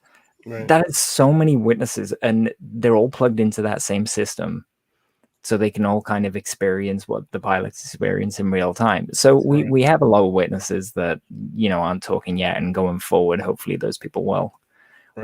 Right. That is so many witnesses, and they're all plugged into that same system, so they can all kind of experience what the pilots experience in real time. So we have a lot of witnesses that, aren't talking yet, and going forward, hopefully those people will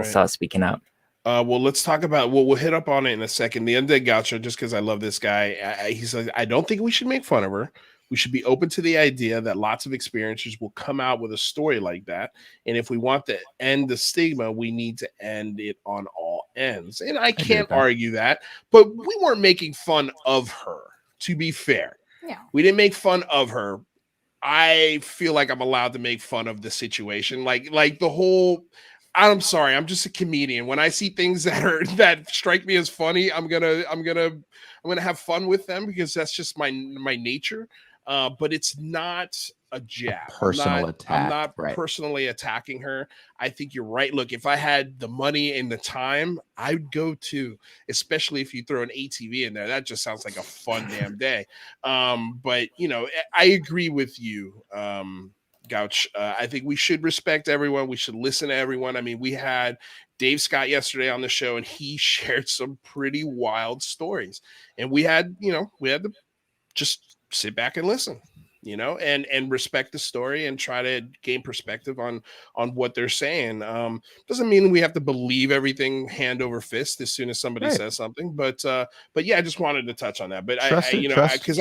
start speaking up. Well, let's talk about. We'll hit up on it in a second. The Undead Gaucho, just because I love this guy, he says, I don't think we should make fun of her. We should be open to the idea that lots of experiencers will come out with a story like that. And if we want to end the stigma, we need to end it on all ends. And I can't argue that, but we weren't making fun of her, to be fair. Yeah. We didn't make fun of her. I feel like I'm allowed to make fun of the situation. Like the whole, I'm sorry, I'm just a comedian. When I see things that strike me as funny, I'm gonna have fun with them because that's just my nature. But it's not a jab. Personal attack. I'm not personally attacking her. I think you're right. Look, if I had the money and the time, I'd go too, especially if you throw an ATV in there. That just sounds like a fun damn day. But I agree with you, Gouch. I think we should respect everyone. We should listen to everyone. I mean, we had Dave Scott yesterday on the show, and he shared some pretty wild stories. And we had to just sit back and listen, and respect the story and try to gain perspective on what they're saying. Doesn't mean we have to believe everything hand over fist as soon as somebody says something, but yeah, I just wanted to touch on that. But I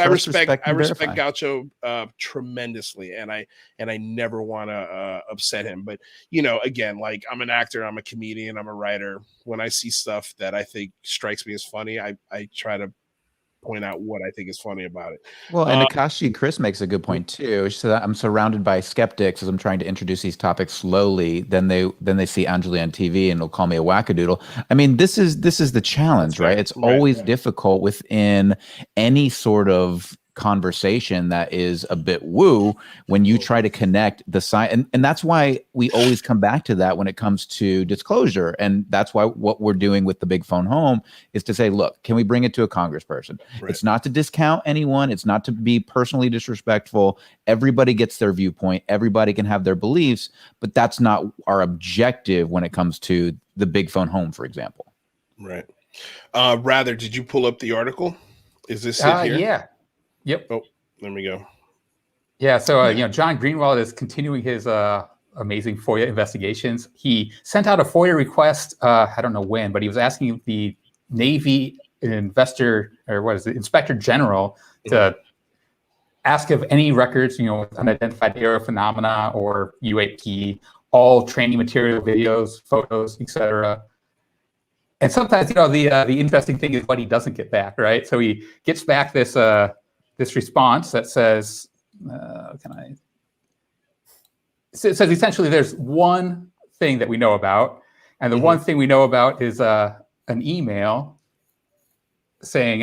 respect Gaucho tremendously, and I never want to upset him. But again, like, I'm an actor, I'm a comedian, I'm a writer. When I see stuff that I think strikes me as funny, I try to point out what I think is funny about it. Well, and Akashi Chris makes a good point too. She said, I'm surrounded by skeptics as I'm trying to introduce these topics slowly. Then they see Angela on TV and they'll call me a wackadoodle. I mean, this is the challenge, right? It's always difficult within any sort of conversation that is a bit woo when you try to connect the science. And that's why we always come back to that when it comes to disclosure. And that's why what we're doing with the Big Phone Home is to say, look, can we bring it to a congressperson? Right. It's not to discount anyone. It's not to be personally disrespectful. Everybody gets their viewpoint. Everybody can have their beliefs, but that's not our objective when it comes to the Big Phone Home, for example. Right. Rather, did you pull up the article? Is this it here? Yeah. Yep. Oh, there we go. Yeah. So, John Greenwald is continuing his amazing FOIA investigations. He sent out a FOIA request. I don't know when, but he was asking the Navy Inspector General to ask if any records, with unidentified aerial phenomena or UAP, all training material, videos, photos, etc. And sometimes, the interesting thing is what he doesn't get back, right? So he gets back this response that says, it says essentially there's one thing that we know about, and the one thing we know about is an email saying,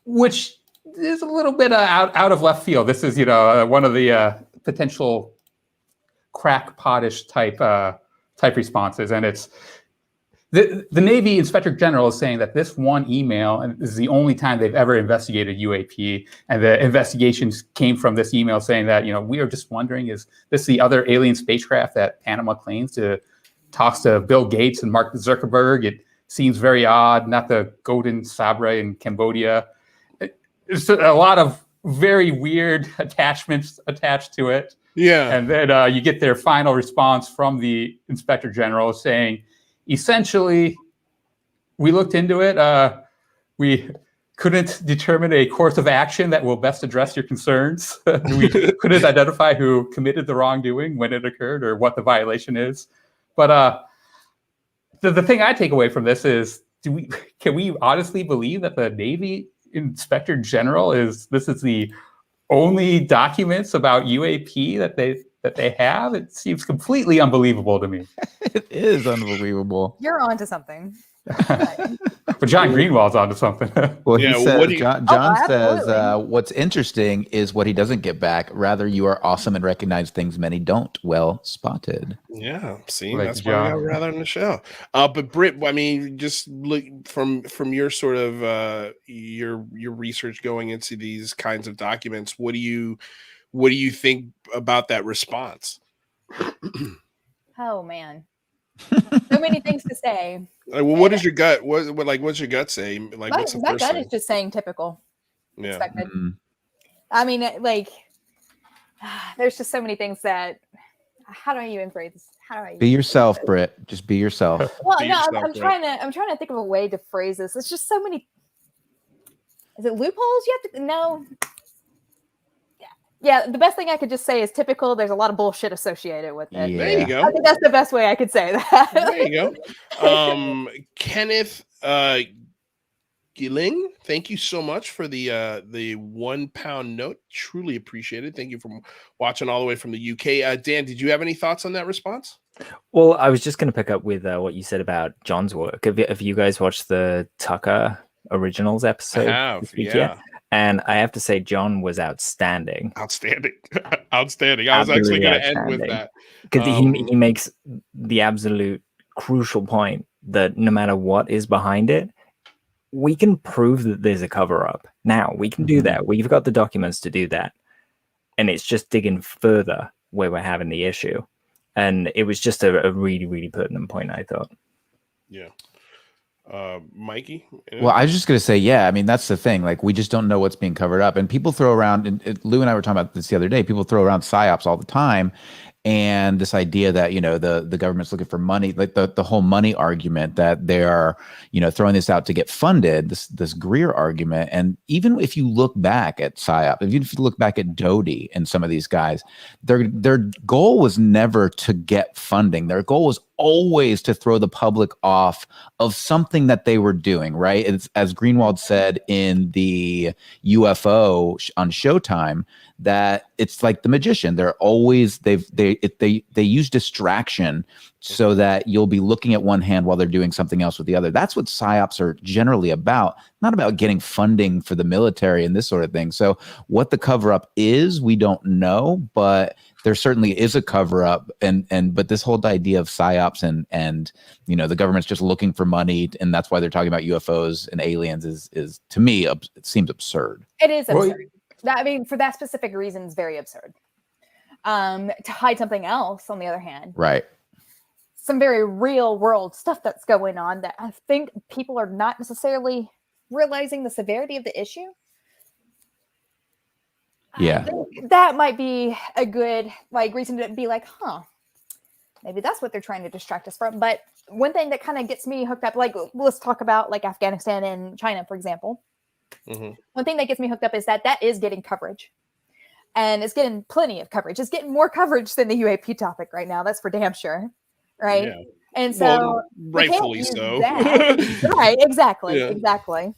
which is a little bit out of left field. This is, one of the potential crackpotish type responses, and it's the Navy Inspector General is saying that this one email, and this is the only time they've ever investigated UAP, and the investigations came from this email saying that, we are just wondering, is this the other alien spacecraft that Panama claims to talks to Bill Gates and Mark Zuckerberg? It seems very odd, not the Golden Sabre in Cambodia. There's a lot of very weird attachments attached to it. Yeah. And then you get their final response from the Inspector General saying, essentially, we looked into it. We couldn't determine a course of action that will best address your concerns. We couldn't identify who committed the wrongdoing, when it occurred, or what the violation is. But the thing I take away from this is, can we honestly believe that the Navy Inspector General is the only documents about UAP that they have? It seems completely unbelievable to me. It is unbelievable. You're onto something. But John Greenwald's onto something. Well, he says, John says, absolutely. what's interesting is what he doesn't get back. Rather, you are awesome and recognize things many don't. Well spotted. Yeah, see, Like that's why we got Rather on the show. But Britt, I mean, just look from your sort of your research going into these kinds of documents. What do you think about that response? Oh man, so many things to say. Well, what is your gut? What's your gut say? Like, My what's the gut first thing? is just saying typical. Yeah. Expected. I mean, there's just so many things that. How do I even phrase this? Be yourself, Britt. Just be yourself. Well, Be no, yourself, I'm trying to think of a way to phrase this. It's just so many. Is it loopholes? You have to know. Yeah, the best thing I could just say is typical. There's a lot of bullshit associated with it. Yeah. There you go. I think that's the best way I could say that. There you go. Kenneth Gilling, thank you so much for the £1 note. Truly appreciate it. Thank you for watching all the way from the UK. Dan, did you have any thoughts on that response? Well, I was just going to pick up with what you said about John's work. Have you guys watched the Tucker Originals episode? I have, yeah. yeah. And I have to say, John was outstanding. Outstanding. Outstanding. I was actually going to end with that. Because he makes the absolute crucial point that no matter what is behind it, we can prove that there's a cover-up. Now, we can do that. We've got the documents to do that. And it's just digging further where we're having the issue. And it was just a really, really pertinent point, I thought. Yeah. Mikey? Well, I was just going to say, yeah, I mean, that's the thing. Like, we just don't know what's being covered up. And people throw around, and Lou and I were talking about this the other day, people throw around PSYOPs all the time. And this idea that, the government's looking for money, like the whole money argument that they are, throwing this out to get funded, this Greer argument. And even if you look back at PSYOP, even if you look back at Doty and some of these guys, their goal was never to get funding. Their goal was always to throw the public off of something that they were doing, right? It's, as Greenwald said in the UFO on Showtime, that it's like the magician. They're always they use distraction so that you'll be looking at one hand while they're doing something else with the other. That's what psyops are generally about, not about getting funding for the military and this sort of thing. So what the cover up is, we don't know, but there certainly is a cover up, but this whole idea of psyops and you know, the government's just looking for money, and that's why they're talking about UFOs and aliens is to me, it seems absurd. It is absurd. I mean, for that specific reason, it's very absurd. To hide something else, on the other hand, right? Some very real world stuff that's going on that I think people are not necessarily realizing the severity of the issue. Yeah, that might be a good reason to be like, maybe that's what they're trying to distract us from. But one thing that kind of gets me hooked up, let's talk about Afghanistan and China, for example. Mm-hmm. One thing that gets me hooked up is that is getting coverage, and it's getting plenty of coverage. It's getting more coverage than the UAP topic right now. That's for damn sure. Right. Yeah. And so rightfully so. Right. Exactly. Yeah. Exactly.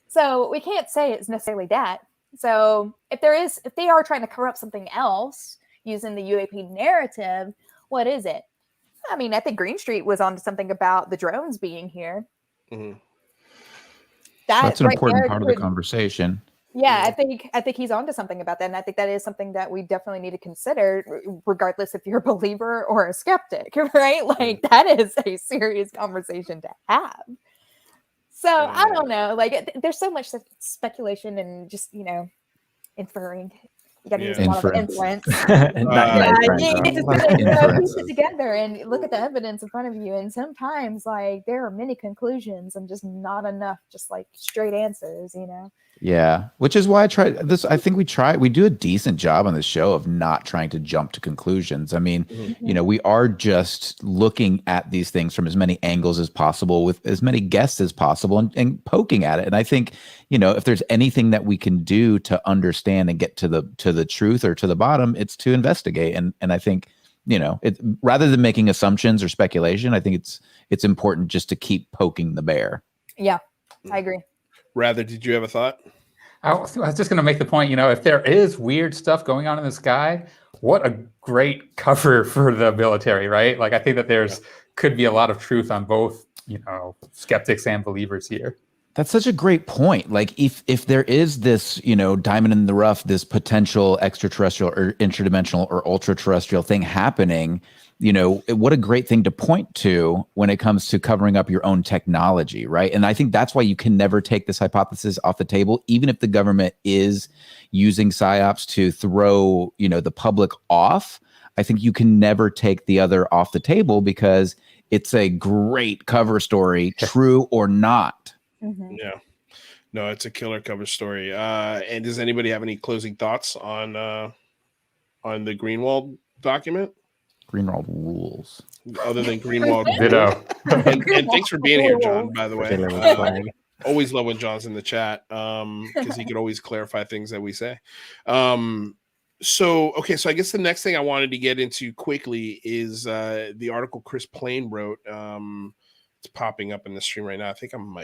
So we can't say it's necessarily that. So if they are trying to cover up something else using the UAP narrative, what is it? I mean, I think Green Street was onto something about the drones being here. Mm-hmm. That's an important part of the conversation. Yeah, I think he's onto something about that, and I think that is something that we definitely need to consider, regardless if you're a believer or a skeptic, right? Like, that is a serious conversation to have. So I don't know. There's so much speculation and just inferring. You got to use a lot of inference. You need to piece it together and look at the evidence in front of you. And sometimes, there are many conclusions and just not enough, just straight answers. Yeah, which is why I try this. I think we do a decent job on this show of not trying to jump to conclusions. I mean, we are just looking at these things from as many angles as possible with as many guests as possible and poking at it. And I think, if there's anything that we can do to understand and get to the truth or to the bottom, it's to investigate. And I think, rather than making assumptions or speculation, I think it's important just to keep poking the bear. Yeah, I agree. Rather, did you have a thought? I was just going to make the point, if there is weird stuff going on in the sky, what a great cover for the military, right? I think that could be a lot of truth on both, skeptics and believers here. That's such a great point. If there is this, diamond in the rough, this potential extraterrestrial or interdimensional or ultra-terrestrial thing happening, what a great thing to point to when it comes to covering up your own technology, right? And I think that's why you can never take this hypothesis off the table, even if the government is using psyops to throw, the public off. I think you can never take the other off the table because it's a great cover story, true or not. Mm-hmm. Yeah, no, it's a killer cover story. And does anybody have any closing thoughts on the Greenwald document? Greenwald rules. Other than Greenwald, ditto. and thanks for being here, John. By the way, always love when John's in the chat because he could always clarify things that we say. So I guess the next thing I wanted to get into quickly is the article Chris Plain wrote. It's popping up in the stream right now. I think I'm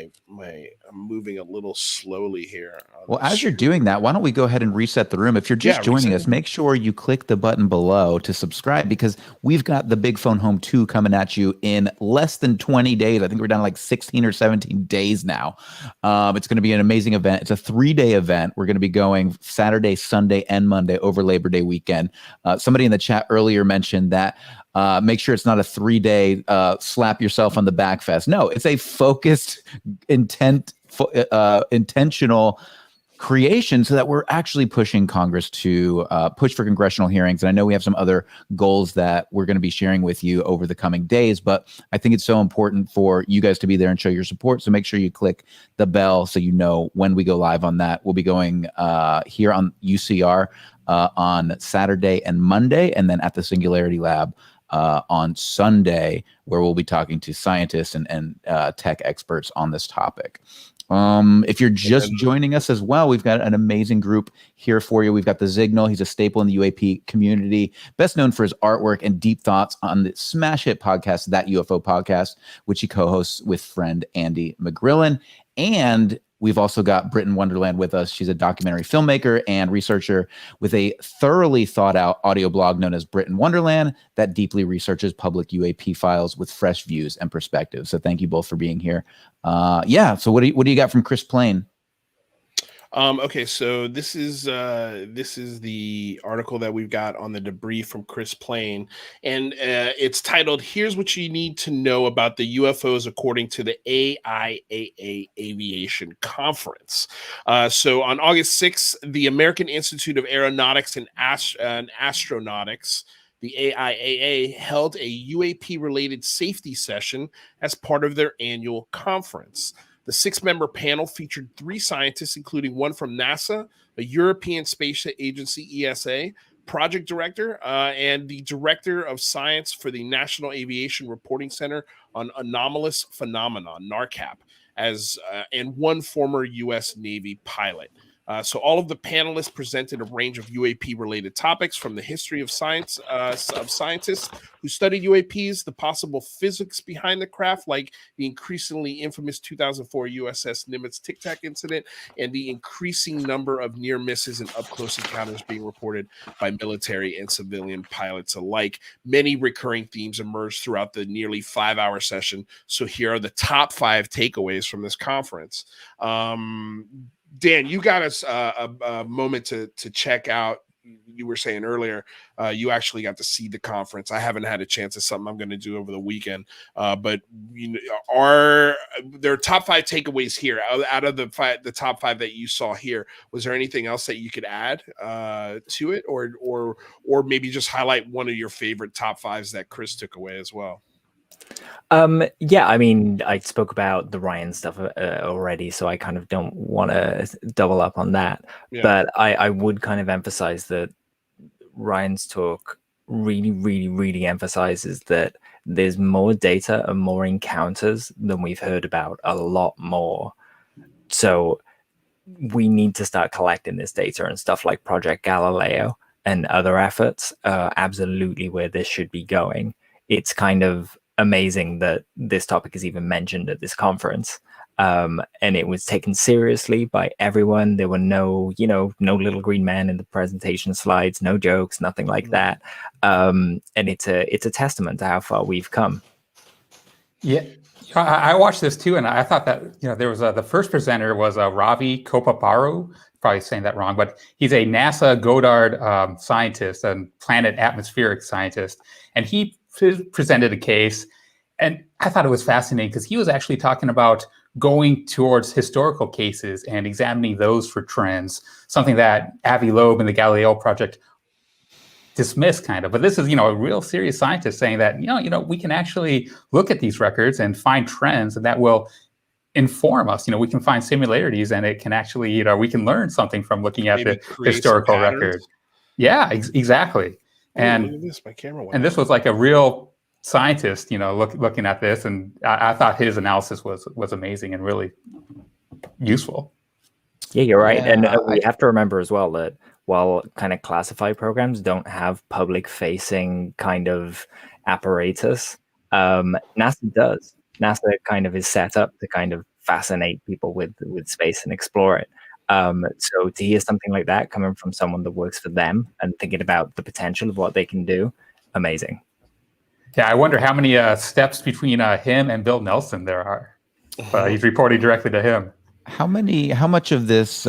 moving a little slowly here. Well, as you're doing that, why don't we go ahead and reset the room? If you're just joining us, make sure you click the button below to subscribe because we've got the Big Phone Home 2 coming at you in less than 20 days. I think we're down to 16 or 17 days now. It's going to be an amazing event. It's a 3-day event. We're going to be going Saturday, Sunday, and Monday over Labor Day weekend. Somebody in the chat earlier mentioned that make sure it's not a 3-day slap yourself on the back fest. No, it's a focused, intentional creation so that we're actually pushing Congress to push for congressional hearings. And I know we have some other goals that we're going to be sharing with you over the coming days, but I think it's so important for you guys to be there and show your support. So make sure you click the bell so you know when we go live on that. We'll be going here on UCR on Saturday and Monday, and then at the Singularity Lab on Sunday, where we'll be talking to scientists and tech experts on this topic. If you're just joining us as well, we've got an amazing group here for you. We've got the Zignal. He's a staple in the UAP community, best known for his artwork and deep thoughts on the smash hit podcast, That UFO Podcast, which he co-hosts with friend Andy McGrillen. And we've also got Britt in Wonderland with us. She's a documentary filmmaker and researcher with a thoroughly thought out audio blog known as Britt in Wonderland that deeply researches public UAP files with fresh views and perspectives. So thank you both for being here. So what do you got from Chris Plain? Okay, so this is the article that we've got on the debris from Chris Plain, and it's titled "Here's What You Need to Know About the UFOs According to the AIAA Aviation Conference." So on August 6th, the American Institute of Aeronautics and Astronautics, the AIAA, held a UAP-related safety session as part of their annual conference. The 6-member panel featured 3 scientists, including one from NASA, a European Space Agency, ESA, project director, and the director of science for the National Aviation Reporting Center on Anomalous Phenomena, NARCAP, and one former U.S. Navy pilot. So all of the panelists presented a range of UAP-related topics, from the history of science of scientists who studied UAPs, the possible physics behind the craft, like the increasingly infamous 2004 USS Nimitz Tic Tac incident, and the increasing number of near misses and up-close encounters being reported by military and civilian pilots alike. Many recurring themes emerged throughout the nearly 5-hour session. So here are the top 5 takeaways from this conference. Dan, you got us a moment to check out. You were saying earlier, you actually got to see the conference. I haven't had a chance. It's something I'm going to do over the weekend. But are there top 5 takeaways here out of the top 5 that you saw here? Was there anything else that you could add to it, or maybe just highlight one of your favorite top 5s that Chris took away as well? Yeah, I mean, I spoke about the Ryan stuff already, so I kind of don't want to double up on that. Yeah. But I would kind of emphasize that Ryan's talk really, really, really emphasizes that there's more data and more encounters than we've heard about, a lot more. So we need to start collecting this data, and stuff like Project Galileo and other efforts are absolutely where this should be going. It's kind of amazing that this topic is even mentioned at this conference, and it was taken seriously by everyone. There were no little green man in the presentation slides, no jokes, nothing like that. And it's a testament to how far we've come. Yeah, I watched this too, and I thought that there was the first presenter was Ravi Kopaparu. Probably saying that wrong, but he's a NASA Goddard scientist and planet atmospheric scientist, and he presented a case, and I thought it was fascinating because he was actually talking about going towards historical cases and examining those for trends, something that Avi Loeb and the Galileo Project dismissed kind of. But this is, a real serious scientist saying that, we can actually look at these records and find trends, and that will inform us. We can find similarities, and it can actually, we can learn something from looking at the historical record. Yeah, exactly. And look at this, my camera went and this was like a real scientist, looking at this, and I thought his analysis was amazing and really useful. Yeah, you're right. Yeah, and we have to remember as well that while kind of classified programs don't have public-facing kind of apparatus, NASA does. NASA kind of is set up to kind of fascinate people with space and explore it. So to hear something like that coming from someone that works for them and thinking about the potential of what they can do, amazing. Yeah, I wonder how many steps between him and Bill Nelson there are. He's reporting directly to him. How much of this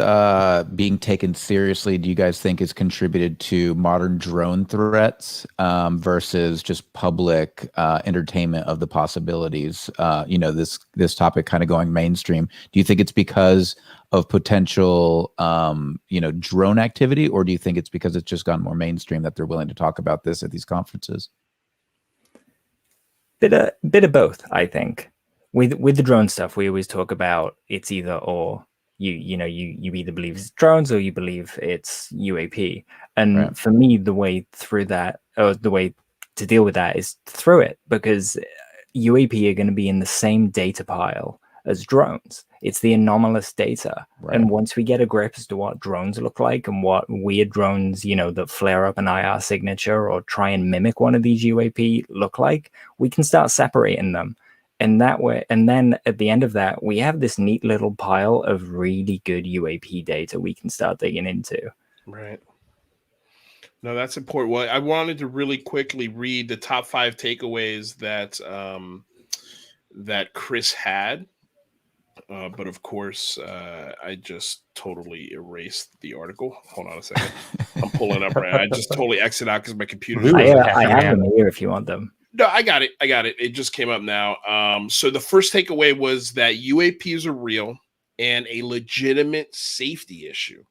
being taken seriously do you guys think is contributed to modern drone threats versus just public entertainment of the possibilities? This topic kind of going mainstream. Do you think it's because of potential, drone activity, or do you think it's because it's just gone more mainstream that they're willing to talk about this at these conferences? Bit of both, I think. With the drone stuff, we always talk about it's either or. You either believe it's drones or you believe it's UAP. And right. For me, the way through that, or the way to deal with that, is through it, because UAP are going to be in the same data pile as drones. It's the anomalous data. Right. And once we get a grip as to what drones look like and what weird drones, that flare up an IR signature or try and mimic one of these UAP look like, we can start separating them. And that way, and then at the end of that, we have this neat little pile of really good UAP data we can start digging into. Right. No, that's important. Well, I wanted to really quickly read the top 5 takeaways that Chris had. But of course, I just totally erased the article. Hold on a second. I'm pulling up right now. I just totally exit out because my computer. I have them here if you want them. No, I got it. It just came up now. So the first takeaway was that UAPs are real and a legitimate safety issue.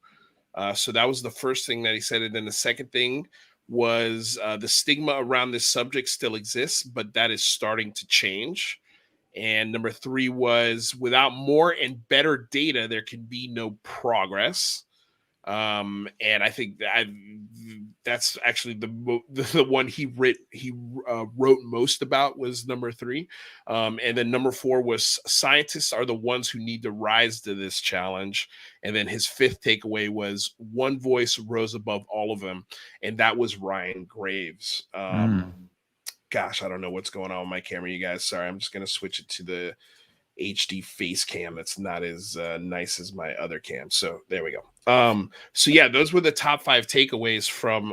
So that was the first thing that he said. And then the second thing was the stigma around this subject still exists, but that is starting to change. And number 3 was without more and better data, there can be no progress. And I think that's actually the one he wrote most about was number 3. And then number 4 was scientists are the ones who need to rise to this challenge. And then his 5th takeaway was one voice rose above all of them, and that was Ryan Graves. Gosh, I don't know what's going on with my camera, you guys. Sorry, I'm just going to switch it to the HD face cam. That's not as nice as my other cam. So there we go. So yeah, those were the top 5 takeaways from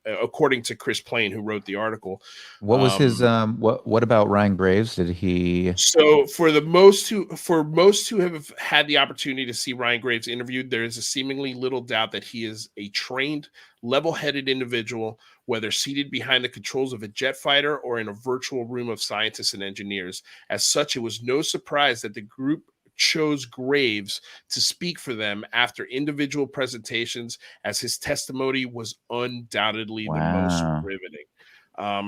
according to Chris Plain, who wrote the article. What was his what about Ryan Graves? Did he? So for most who have had the opportunity to see Ryan Graves interviewed, there is a seemingly little doubt that he is a trained, level-headed individual, whether seated behind the controls of a jet fighter or in a virtual room of scientists and engineers. As such, it was no surprise that the group chose Graves to speak for them after individual presentations, as his testimony was undoubtedly the most riveting.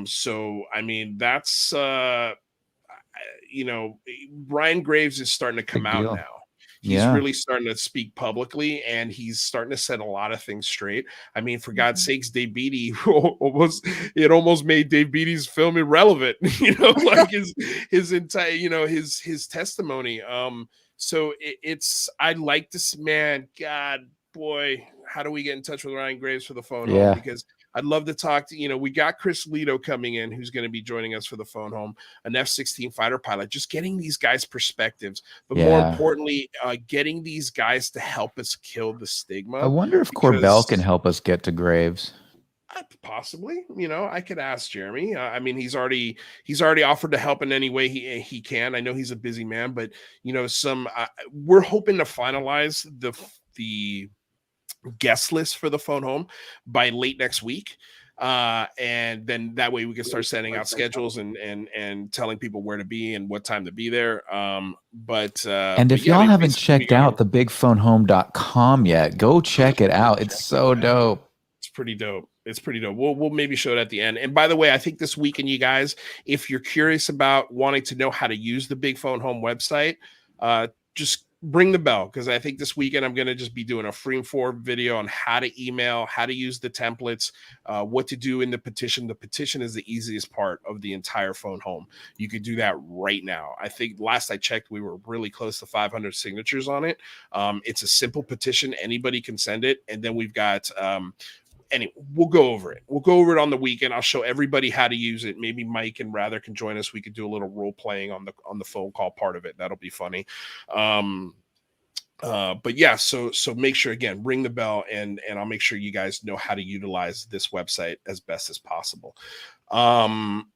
So, I mean, that's, Ryan Graves is starting to come out now. He's really starting to speak publicly, and he's starting to set a lot of things straight. I mean, for God's sakes, Dave Beatty almost made Dave Beatty's film irrelevant, like his entire, his testimony. So I'd like this, man. God, boy, how do we get in touch with Ryan Graves for the phone home? Because I'd love to talk to, we got Chris Lito coming in, who's going to be joining us for the phone home, an F-16 fighter pilot, just getting these guys' perspectives, but more importantly, getting these guys to help us kill the stigma. I wonder if Corbell can help us get to Graves. Possibly, I could ask Jeremy. I mean, he's already offered to help in any way he can. I know he's a busy man, but we're hoping to finalize the guest list for the phone home by late next week, and then that way we can start sending out schedules and telling people where to be and what time to be there. And if y'all haven't checked out the bigphonehome.com yet, go check it out. It's so dope. It's pretty dope. We'll maybe show it at the end. And by the way, I think this weekend, you guys, if you're curious about wanting to know how to use the Big Phone Home website, just ring the bell, because I think this weekend I'm going to just be doing a free form video on how to email, how to use the templates, what to do in the petition. The petition is the easiest part of the entire phone home. You could do that right now. I think last I checked, we were really close to 500 signatures on it. It's a simple petition. Anybody can send it. And then we've got, anyway, we'll go over it. We'll go over it on the weekend. I'll show everybody how to use it. Maybe Mike and Rather can join us. We could do a little role playing on the phone call part of it. That'll be funny. But yeah, so make sure, again, ring the bell, and I'll make sure you guys know how to utilize this website as best as possible.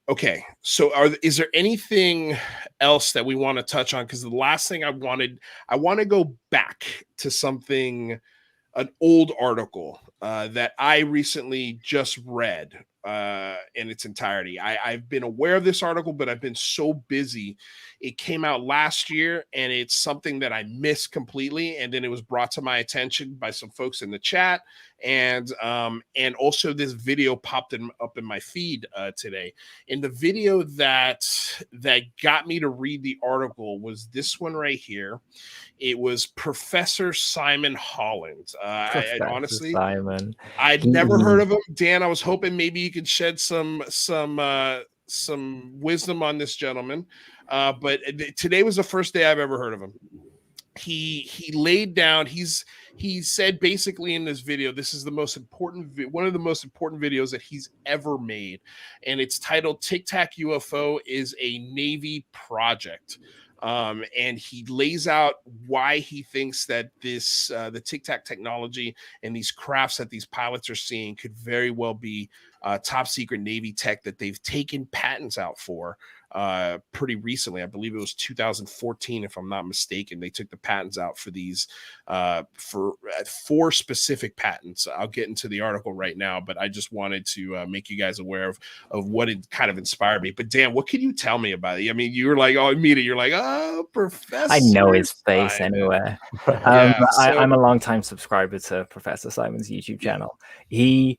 Okay, so is there anything else that we want to touch on? Because the last thing I want to go back to something, an old article that I recently just read in its entirety. I've been aware of this article, but I've been so busy. It came out last year, and it's something that I missed completely. And then it was brought to my attention by some folks in the chat, and also this video popped up in my feed today. And the video that got me to read the article was this one right here. It was Professor Simon Holland. Honestly, I'd never heard of him. Dan, I was hoping maybe you could shed some some wisdom on this gentleman, but today was the first day I've ever heard of him. He laid down. He said basically in this video, this is the most important, one of the most important videos that he's ever made, and it's titled "Tic Tac UFO is a Navy project." And he lays out why he thinks that this the Tic Tac technology and these crafts that these pilots are seeing could very well be top secret Navy tech that they've taken patents out for pretty recently. I believe it was 2014, if I'm not mistaken. They took the patents out for these for 4 specific patents. I'll get into the article right now, but I just wanted to make you guys aware of what it kind of inspired me. But Dan, what can you tell me about it? I mean, you were like, oh, immediately you're like, oh, Professor. I know his face anywhere. I'm a long-time subscriber to Professor Simon's YouTube channel. He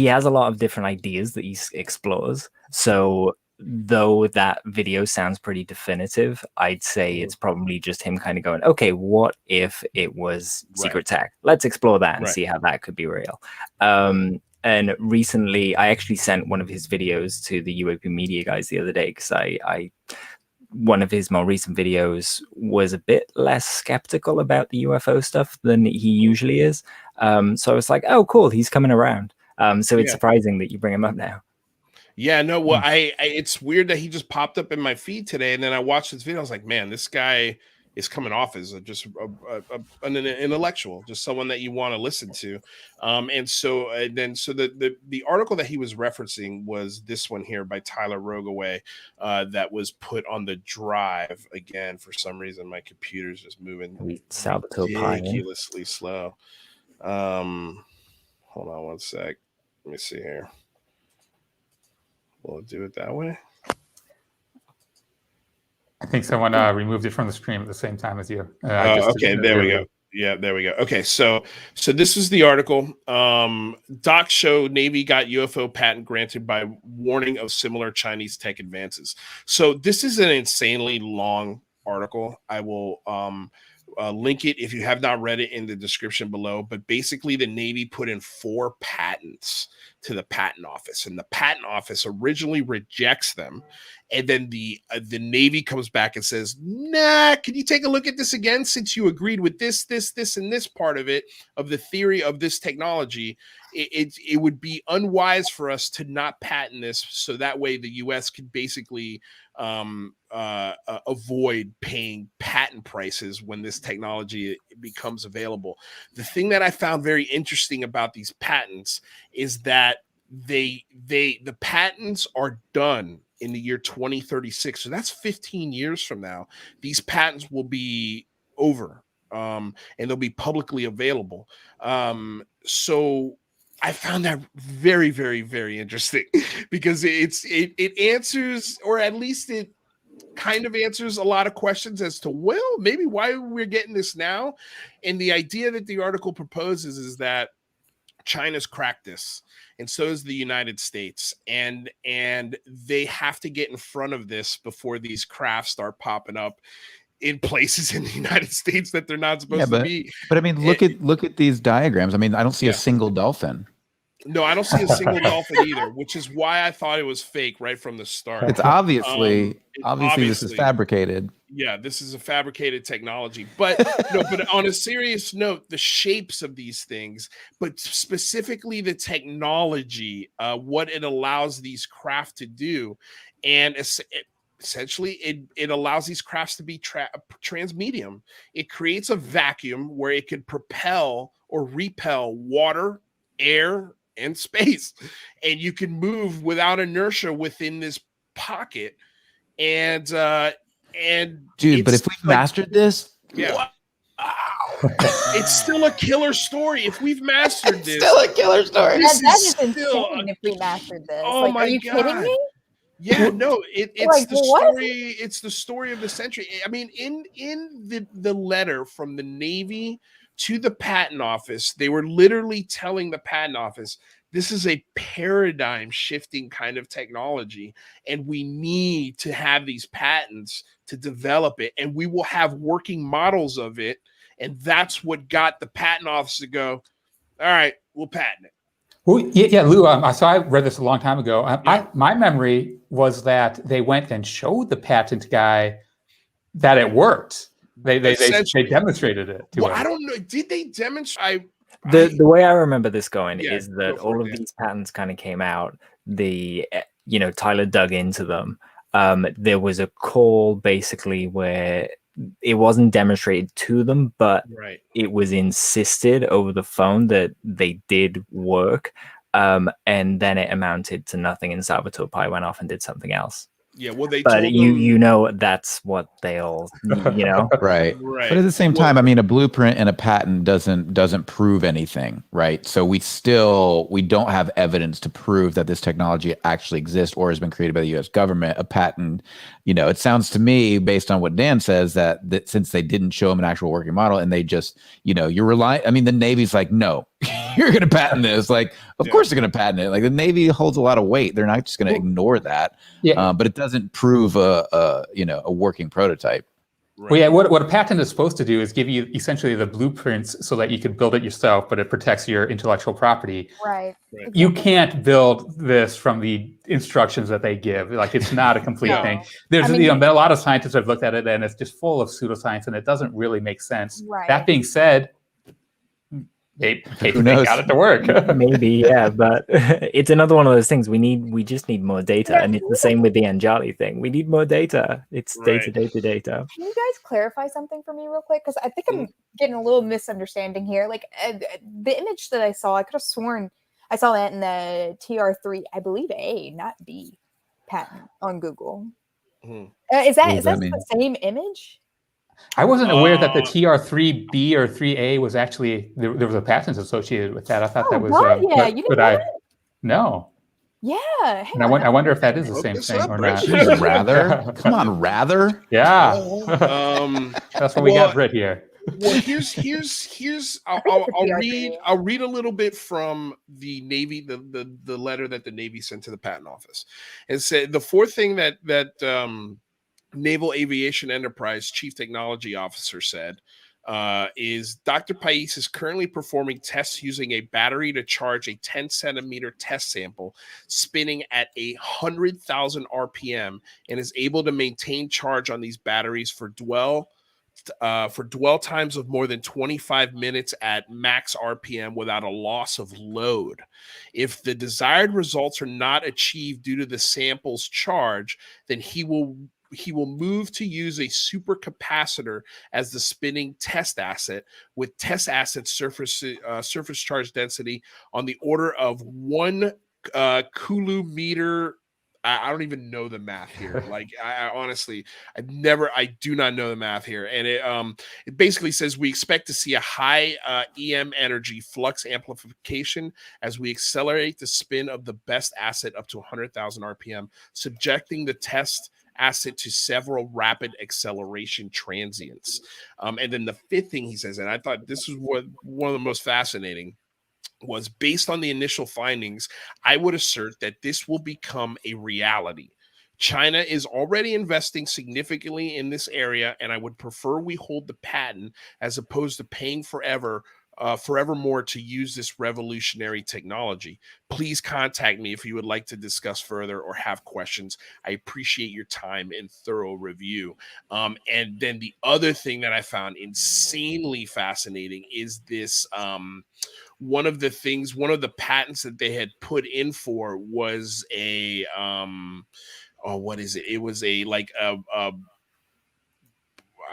has a lot of different ideas that he explores. So though that video sounds pretty definitive, I'd say it's probably just him kind of going, okay, what if it was secret tech? Let's explore that and see how that could be real. And recently, I actually sent one of his videos to the UAP media guys the other day because one of his more recent videos was a bit less skeptical about the UFO stuff than he usually is. So I was like, oh, cool, he's coming around. So it's surprising that you bring him up now. Yeah, no, well, it's weird that he just popped up in my feed today, and then I watched this video. I was like, man, this guy is coming off as just an intellectual, just someone that you want to listen to. And so the article that he was referencing was this one here by Tyler Rogaway that was put on the drive. Again, for some reason, my computer's just moving ridiculously slow. Hold on one sec. Let me see here. Will it do it that way? I think someone removed it from the stream at the same time as you. Okay, there we go. Yeah, there we go. Okay, so this is the article. Docs show Navy got UFO patent granted by warning of similar Chinese tech advances. So this is an insanely long article. I will link it if you have not read it in the description below. But basically, the Navy put in 4 patents to the patent office, and the patent office originally rejects them, and then the Navy comes back and says, nah, can you take a look at this again, since you agreed with this and this part of it, of the theory of this technology. It would be unwise for us to not patent this, so that way the US could basically avoid paying patent prices when this technology becomes available. The thing that I found very interesting about these patents is that the patents are done in the year 2036. So that's 15 years from now. These patents will be over and they'll be publicly available. So I found that very, very, very interesting because it answers, or at least it kind of answers a lot of questions as to, well, maybe why we're getting this now. And the idea that the article proposes is that China's cracked this, and so is the United States, and they have to get in front of this before these crafts start popping up in places in the United States that they're not supposed to be. But I mean, look at these diagrams. I mean, I don't see a single dolphin. No, I don't see a single dolphin either, which is why I thought it was fake right from the start. It's obviously this is fabricated. Yeah, this is a fabricated technology. But but on a serious note, the shapes of these things, but specifically the technology, what it allows these craft to do, and essentially it allows these crafts to be transmedium. It creates a vacuum where it can propel or repel water, air, and space, and you can move without inertia within this pocket. And dude, but if we've mastered this, wow, it's still a killer story. If we've mastered this, still a killer story. That is insane. If we mastered this, oh my are you God. kidding me? Yeah, no, it's like, the what? story. It's the story of the century. I mean, in the letter from the Navy to the patent office, they were literally telling the patent office, this is a paradigm shifting kind of technology, and we need to have these patents to develop it, and we will have working models of it. And that's what got the patent office to go, all right, we'll patent it. Well, yeah, Lou. So I read this a long time ago. My memory was that they went and showed the patent guy that it worked. They demonstrated it to him. I don't know. Did they demonstrate? The way I remember this going Yeah, is that go for all it, of Dan. these patents kind of came out. Tyler dug into them. There was a call basically where it wasn't demonstrated to them, but it was insisted over the phone that they did work. And then it amounted to nothing, and Salvatore Pi went off and did something else. Yeah, well, they but told you them, know that's what they all right. But at the same time, I mean, a blueprint and a patent doesn't prove anything, right? So we don't have evidence to prove that this technology actually exists or has been created by the U.S. government. A patent, it sounds to me, based on what Dan says, that since they didn't show him an actual working model and they just, you're relying. I mean, the Navy's like, no, you're going to patent this. Like, of course they're going to patent it. Like, the Navy holds a lot of weight. They're not just going to ignore that. But it doesn't prove a working prototype. Right. Well, yeah, what a patent is supposed to do is give you essentially the blueprints so that you can build it yourself, but it protects your intellectual property. Right. You can't build this from the instructions that they give. Like, it's not a complete thing. There's a lot of scientists have looked at it and it's just full of pseudoscience and it doesn't really make sense. Right. That being said, maybe they got it to work. Maybe, yeah, but it's another one of those things. We just need more data, and it's the same with the Anjali thing. We need more data. It's data. Can you guys clarify something for me real quick? Because I think I'm getting a little misunderstanding here. Like, the image that I saw, I could have sworn I saw that in the TR3, I believe A, not B, patent on Google. Is that the same image? I wasn't aware that the TR3B or 3A was actually there was a patent associated with that. I thought that was. You didn't know that? No. Yeah. And I wonder if that is the same thing or not. Rather? Come on, rather? Yeah. That's what we got Britt here. Well, here's I'll read a little bit from the Navy, the letter that the Navy sent to the patent office. It said the fourth thing that Naval Aviation Enterprise Chief Technology Officer said is Dr. Pais is currently performing tests using a battery to charge a 10-centimeter test sample spinning at 100,000 RPM and is able to maintain charge on these batteries for dwell times of more than 25 minutes at max RPM without a loss of load. If the desired results are not achieved due to the sample's charge, then he will move to use a supercapacitor as the spinning test asset with test asset surface charge density on the order of 1 coulometer. I don't even know the math here. Like, I honestly, I do not know the math here. And it basically says we expect to see a high EM energy flux amplification as we accelerate the spin of the best asset up to 100,000 RPM, subjecting the test asset to several rapid acceleration transients. And then the fifth thing he says, and I thought this was one of the most fascinating, was based on the initial findings, I would assert that this will become a reality. China is already investing significantly in this area, and I would prefer we hold the patent as opposed to paying forevermore to use this revolutionary technology. Please contact me if you would like to discuss further or have questions. I appreciate your time and thorough review. And then the other thing that I found insanely fascinating is this. One of the patents that they had put in for was a what is it? It was a I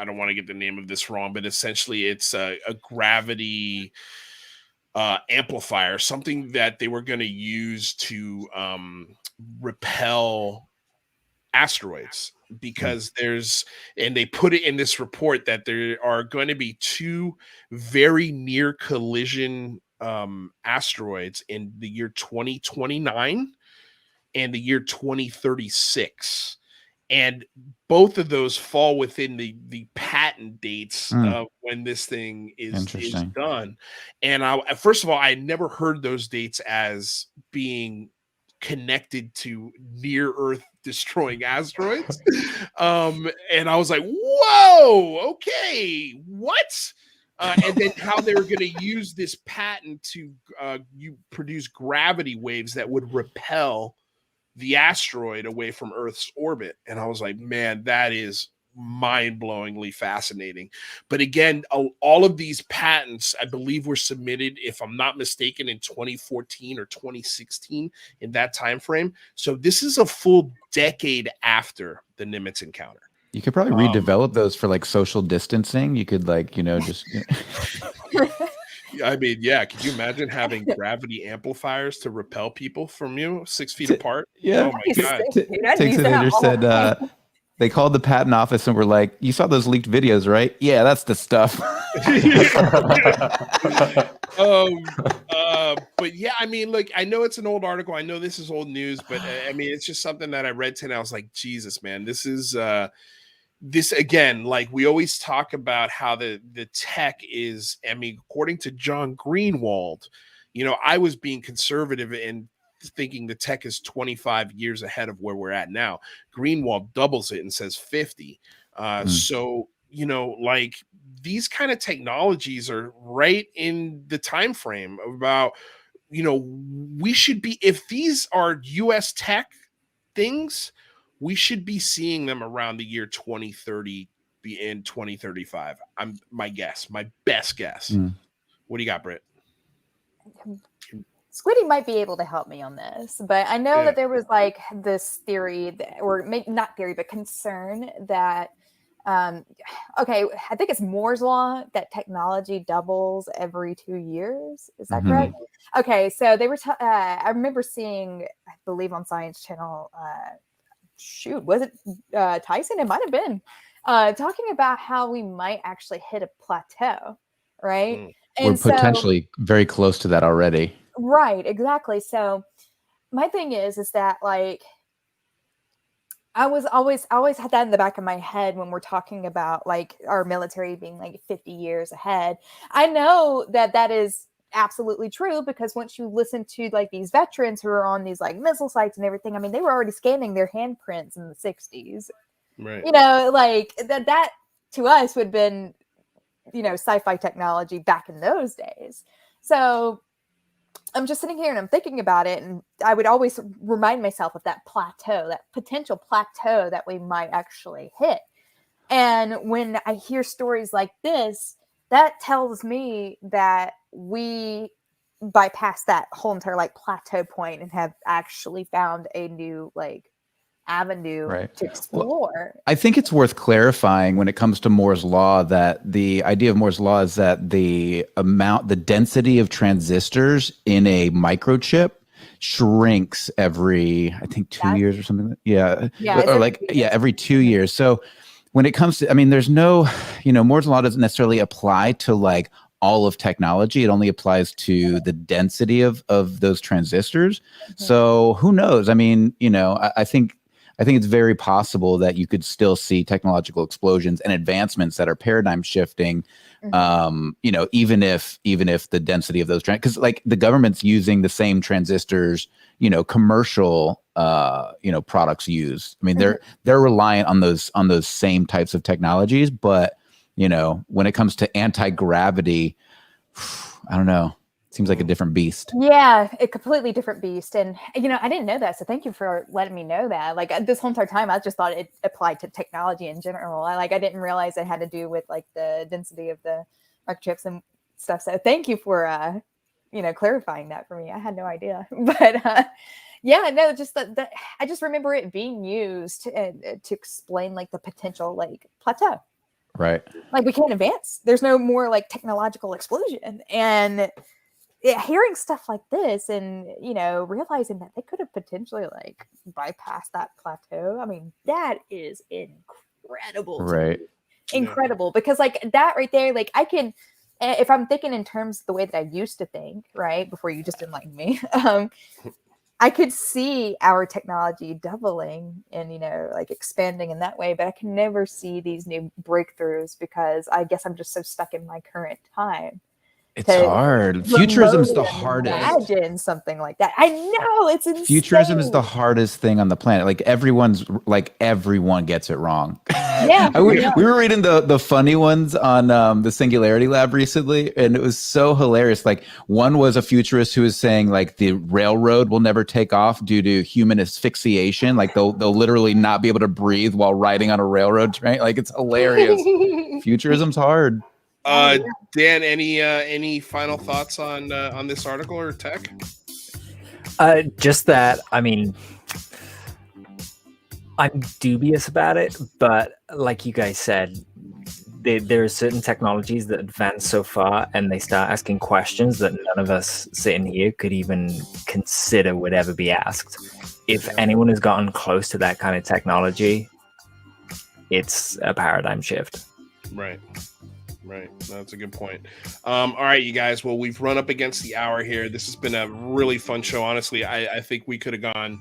don't want to get the name of this wrong, but essentially it's a gravity amplifier, something that they were going to use to repel asteroids, because they put it in this report that there are going to be 2 very near collision asteroids in the year 2029 and the year 2036. And both of those fall within the patent dates when this thing is done. And first of all, I had never heard those dates as being connected to near Earth destroying asteroids. And I was like, whoa, okay, what? And then how they were going to use this patent to you produce gravity waves that would repel the asteroid away from Earth's orbit. And I was like, man, that is mind-blowingly fascinating. But again, all of these patents, I believe, were submitted, if I'm not mistaken, in 2014 or 2016, in that time frame. So this is a full decade after the Nimitz encounter. You could probably redevelop those for like social distancing. You could like, just. I mean, yeah. Could you imagine having gravity amplifiers to repel people from you 6 feet apart? Yeah. Oh my God. Tick said, they called the patent office and were like, you saw those leaked videos, right? Yeah, that's the stuff. But yeah, I mean, look, I know it's an old article. I know this is old news, but I mean, it's just something that I read today. I was like, Jesus, man, this is this again, like we always talk about how the tech is, I mean, according to John Greenwald, I was being conservative and thinking the tech is 25 years ahead of where we're at now. Greenwald doubles it and says 50. So, like these kind of technologies are right in the time frame about, we should be, if these are US tech things, we should be seeing them around the year 2030, be in 2035. My best guess. What do you got, Britt? Squiddy might be able to help me on this, but I know that there was like this theory or maybe not theory, but concern that, okay, I think it's Moore's law that technology doubles every 2 years. Is that correct? Okay. So they were, I remember seeing, I believe on Science Channel, was it Tyson? It might've been talking about how we might actually hit a plateau, right? We're potentially very close to that already. Right, exactly. So my thing is that like I always had that in the back of my head when we're talking about like our military being like 50 years ahead. I know that is absolutely true because once you listen to like these veterans who are on these like missile sites and everything, I mean, they were already scanning their handprints in the 60s. Right. Like that to us would have been, sci-fi technology back in those days. So I'm just sitting here and I'm thinking about it, and I would always remind myself of that plateau, that potential plateau that we might actually hit. And when I hear stories like this, that tells me that we bypassed that whole entire like plateau point and have actually found a new like avenue to explore. Well, I think it's worth clarifying when it comes to Moore's law that the idea of Moore's law is that the density of transistors in a microchip shrinks every, I think 2 years or something. Every 2 years. So when it comes to, I mean, there's no, Moore's law doesn't necessarily apply to like all of technology. It only applies to the density of those transistors. So who knows? I mean, I think it's very possible that you could still see technological explosions and advancements that are paradigm shifting, even if the density of those, because like the government's using the same transistors, commercial, products use. I mean, they're reliant on those same types of technologies, but when it comes to anti-gravity, I don't know. Seems like a different beast. Yeah, a completely different beast. And, I didn't know that. So thank you for letting me know that. Like this whole entire time, I just thought it applied to technology in general. I didn't realize it had to do with like the density of the microchips and stuff. So thank you for, clarifying that for me. I had no idea. But just that I just remember it being used to explain like the potential like plateau. Right. Like we can't advance. There's no more like technological explosion. And hearing stuff like this and, realizing that they could have potentially like bypassed that plateau. I mean, that is incredible. Right. Incredible. Because like that right there, like I can, if I'm thinking in terms of the way that I used to think, right, before you just enlightened me, I could see our technology doubling and, like expanding in that way, but I can never see these new breakthroughs because I guess I'm just so stuck in my current time. It's hard. Futurism is the hardest. Imagine something like that. I know, it's insane. Futurism is the hardest thing on the planet. Like everyone gets it wrong. Yeah, We were reading the funny ones on the Singularity Lab recently, and it was so hilarious. Like one was a futurist who was saying like the railroad will never take off due to human asphyxiation. Like they'll literally not be able to breathe while riding on a railroad train. Like it's hilarious. Futurism's hard. Dan, any final thoughts on this article or tech? Just that, I mean, I'm dubious about it, but like you guys said, there are certain technologies that advance so far and they start asking questions that none of us sitting here could even consider would ever be asked. If anyone has gotten close to that kind of technology, it's a paradigm shift. Right. That's a good point. All right, you guys. Well, we've run up against the hour here. This has been a really fun show. Honestly, I think we could have gone.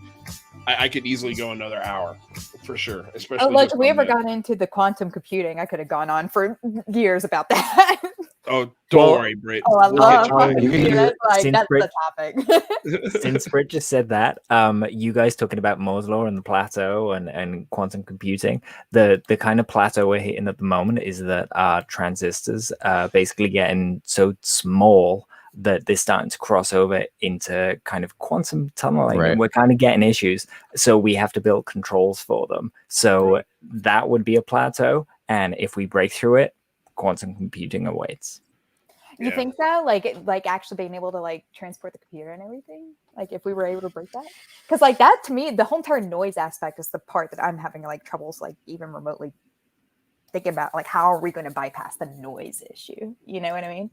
I could easily go another hour for sure. Especially. Like we ever got into the quantum computing, I could have gone on for years about that. Oh, don't worry, Britt. Oh, I love quantum you computing. That's the topic. Since Britt just said that, you guys talking about Moore's law and the plateau and quantum computing, the kind of plateau we're hitting at the moment is that our transistors are basically getting so small that they're starting to cross over into kind of quantum tunneling. Right. And we're kind of getting issues. So we have to build controls for them. So that would be a plateau. And if we break through it, quantum computing awaits. You think so? Like actually being able to like transport the computer and everything? Like if we were able to break that? Because like that to me, the whole entire noise aspect is the part that I'm having like troubles like even remotely thinking about. Like how are we going to bypass the noise issue? You know what I mean?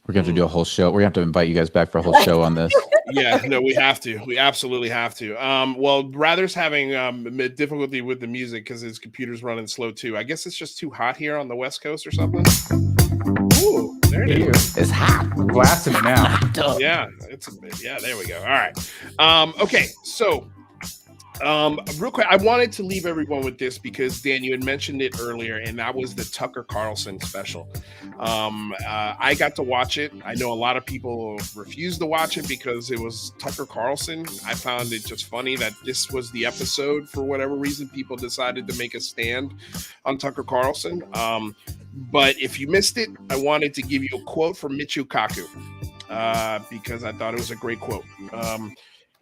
We're going to have to do a whole show. We're going to have to invite you guys back for a whole show on this. Yeah, no, we have to. We absolutely have to. Well, Rather's having difficulty with the music because his computer's running slow too. I guess it's just too hot here on the West Coast or something. Ooh, there it is. It's hot. We're blasting it now. Yeah, there we go. All right. Okay, so real quick, I wanted to leave everyone with this because Dan, you had mentioned it earlier, and that was the Tucker Carlson special. I got to watch it. I know a lot of people refused to watch it because it was Tucker Carlson. I found it just funny that this was the episode. For whatever reason, people decided to make a stand on Tucker Carlson. But if you missed it, I wanted to give you a quote from Michio Kaku because I thought it was a great quote.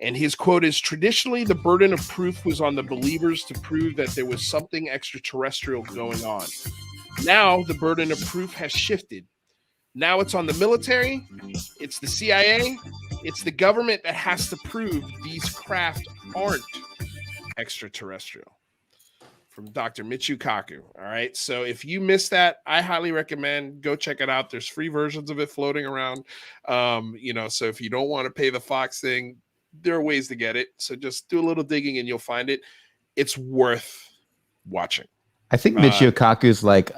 And his quote is, "Traditionally, the burden of proof was on the believers to prove that there was something extraterrestrial going on. Now the burden of proof has shifted. Now it's on the military, it's the CIA, it's the government that has to prove these craft aren't extraterrestrial." From Dr. Michio Kaku. All right. So if you missed that, I highly recommend go check it out. There's free versions of it floating around. So if you don't want to pay the Fox thing, there are ways to get it. So just do a little digging and you'll find it. It's worth watching. I think Michio Kaku's like,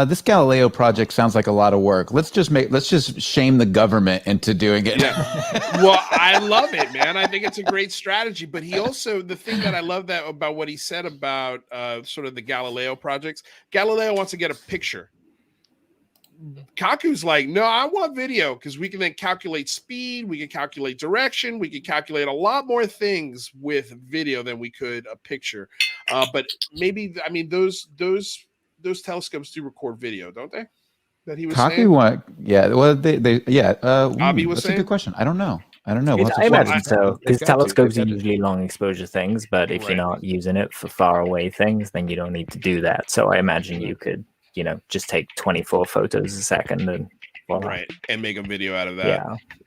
this Galileo project sounds like a lot of work. Let's just shame the government into doing it. Yeah. Well, I love it, man. I think it's a great strategy. But he also, the thing that I love about what he said about sort of the Galileo projects, Galileo wants to get a picture. Kaku's like, no, I want video because we can then calculate speed, we can calculate direction, we can calculate a lot more things with video than we could a picture. But maybe, I mean, those telescopes do record video, don't they? That he was saying. Well, Bobby was that's saying? a good question. I don't know. I imagine so, because telescopes are usually long exposure things, but if you're not using it for far away things, then you don't need to do that. So I imagine you could, just take 24 photos a second and and make a video out of that.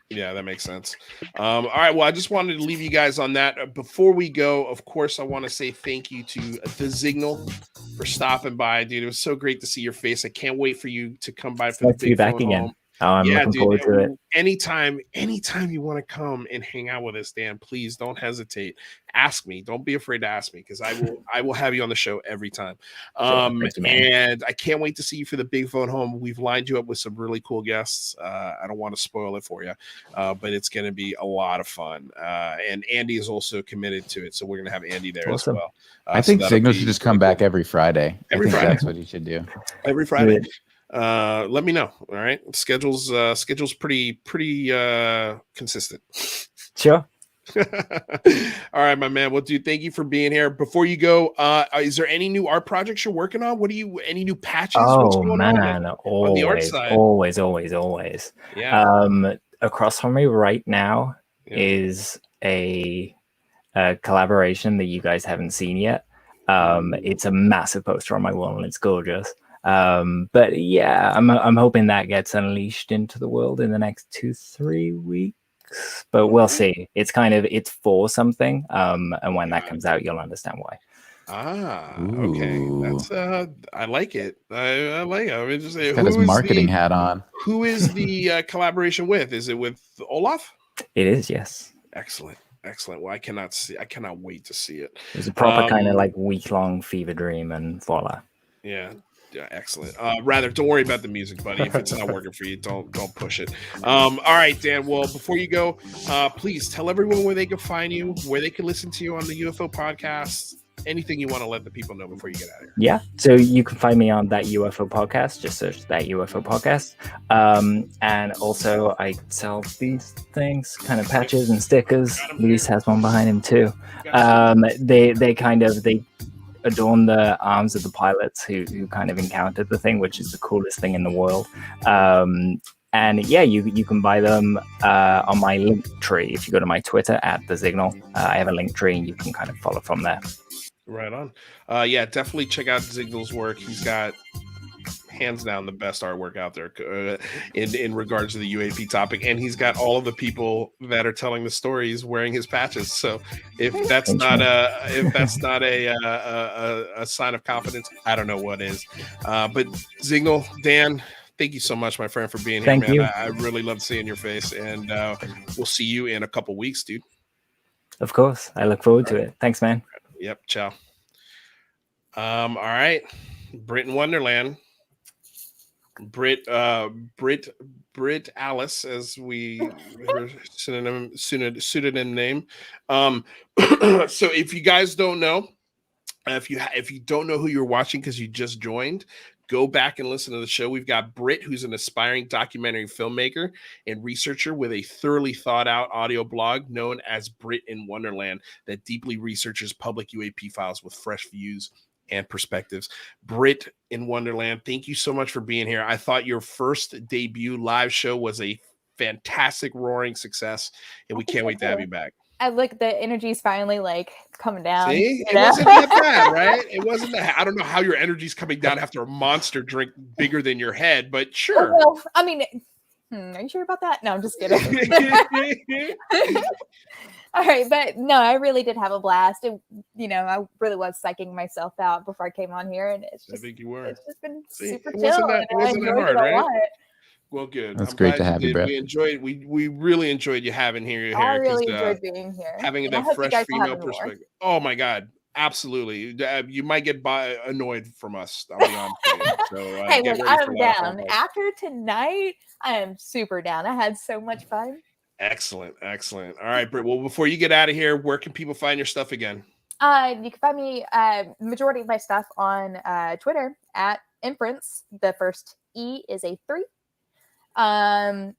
Yeah, that makes sense. All right, well, I just wanted to leave you guys on that. Before we go, of course, I want to say thank you to the Zignal for stopping by, dude. It was so great to see your face. I can't wait for you to come by for the big back again. Home. I'm looking forward to it. Anytime you want to come and hang out with us, Dan, please don't hesitate. Ask me. Don't be afraid to ask me because I will have you on the show every time. And I can't wait to see you for the big phone home. We've lined you up with some really cool guests. I don't want to spoil it for you, but it's going to be a lot of fun. And Andy is also committed to it, so we're going to have Andy there as well. I think Zignal should just come back every Friday. Friday. That's what he should do. Every Friday. Let me know. All right. Schedule's pretty consistent. Sure. All right, my man. Well, dude, thank you for being here. Before you go, is there any new art projects you're working on? Any new patches? What's Oh going man, on the art side? always. Yeah. Across from me right now Yeah. is a collaboration that you guys haven't seen yet. It's a massive poster on my wall and it's gorgeous. But yeah, I'm hoping that gets unleashed into the world in the next 2-3 weeks. But we'll see. It's for something. And when that comes out, you'll understand why. Okay. That's I like it. I like it. I mean, just say, got his marketing hat on. Who is the collaboration with? Is it with Olaf? It is, yes. Excellent. Well, I cannot wait to see it. It's a proper kind of like week-long fever dream and voila. Yeah, excellent. Don't worry about the music, buddy. If it's not working for you, don't push it. All right, Dan. Well, before you go, please tell everyone where they can find you, where they can listen to you on the UFO podcast. Anything you want to let the people know before you get out of here. Yeah, so you can find me on That UFO Podcast. Just search That UFO Podcast. And also I sell these things, kind of patches and stickers. Luis has one behind him too. They adorn the arms of the pilots who kind of encountered the thing, which is the coolest thing in the world. And yeah, you can buy them on my link tree. If you go to my Twitter at the Zignal, I have a link tree and you can kind of follow from there. Right on. Yeah, definitely check out Zignal's work. He's got hands down the best artwork out there in regards to the UAP topic, and he's got all of the people that are telling the stories wearing his patches. So if that's not a sign of confidence, I don't know what is. But Zignal, Dan, thank you so much, my friend, for being here. Thank man. you. I really love seeing your face, and we'll see you in a couple weeks, dude. Of course, I look forward to it. Thanks, man. Yep. Ciao. All right. Britt in Wonderland. Britt Alice, as we her pseudonym name. So if you guys don't know, if you don't know who you're watching because you just joined, go back and listen to the show. We've got Britt, who's an aspiring documentary filmmaker and researcher with a thoroughly thought out audio blog known as Britt in Wonderland that deeply researches public UAP files with fresh views and perspectives. Britt in Wonderland, thank you so much for being here. I thought your first debut live show was a fantastic, roaring success, and we can't wait to have you back. The energy's finally like coming down. See, it wasn't that bad, right? It wasn't that. I don't know how your energy's coming down after a monster drink bigger than your head, but sure. Oh, well, I mean, are you sure about that? No, I'm just kidding. All right, but no, I really did have a blast. I really was psyching myself out before I came on here, and it's just, I think you were. It's just been super it chill. It wasn't that hard, right? Well, good. That's great to have you, Britt. We really enjoyed you having here. I really enjoyed being here. Having that fresh female perspective. Oh my God. Absolutely. You might get annoyed from us. I'll be honest with you. So, hey, look, I'm down. After tonight, I am super down. I had so much fun. Excellent. All right, Britt. Well, before you get out of here, where can people find your stuff again? You can find me, majority of my stuff on Twitter at Inference. The first E is a 3. But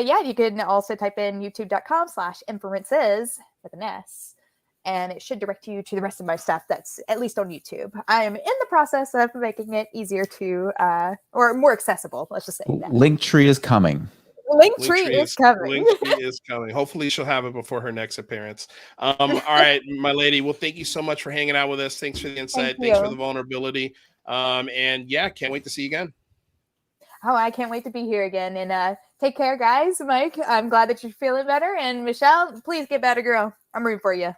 yeah, you can also type in youtube.com/inferences with an S, and it should direct you to the rest of my stuff that's at least on YouTube. I am in the process of making it easier to, or more accessible. Let's just say that. Linktree is coming. Linktree is coming. Linktree is coming. Hopefully she'll have it before her next appearance. All right, my lady. Well, thank you so much for hanging out with us. Thanks for the insight. Thanks for the vulnerability. And yeah, can't wait to see you again. Oh, I can't wait to be here again. And take care, guys. Mike, I'm glad that you're feeling better. And Michelle, please get better, girl. I'm rooting for you.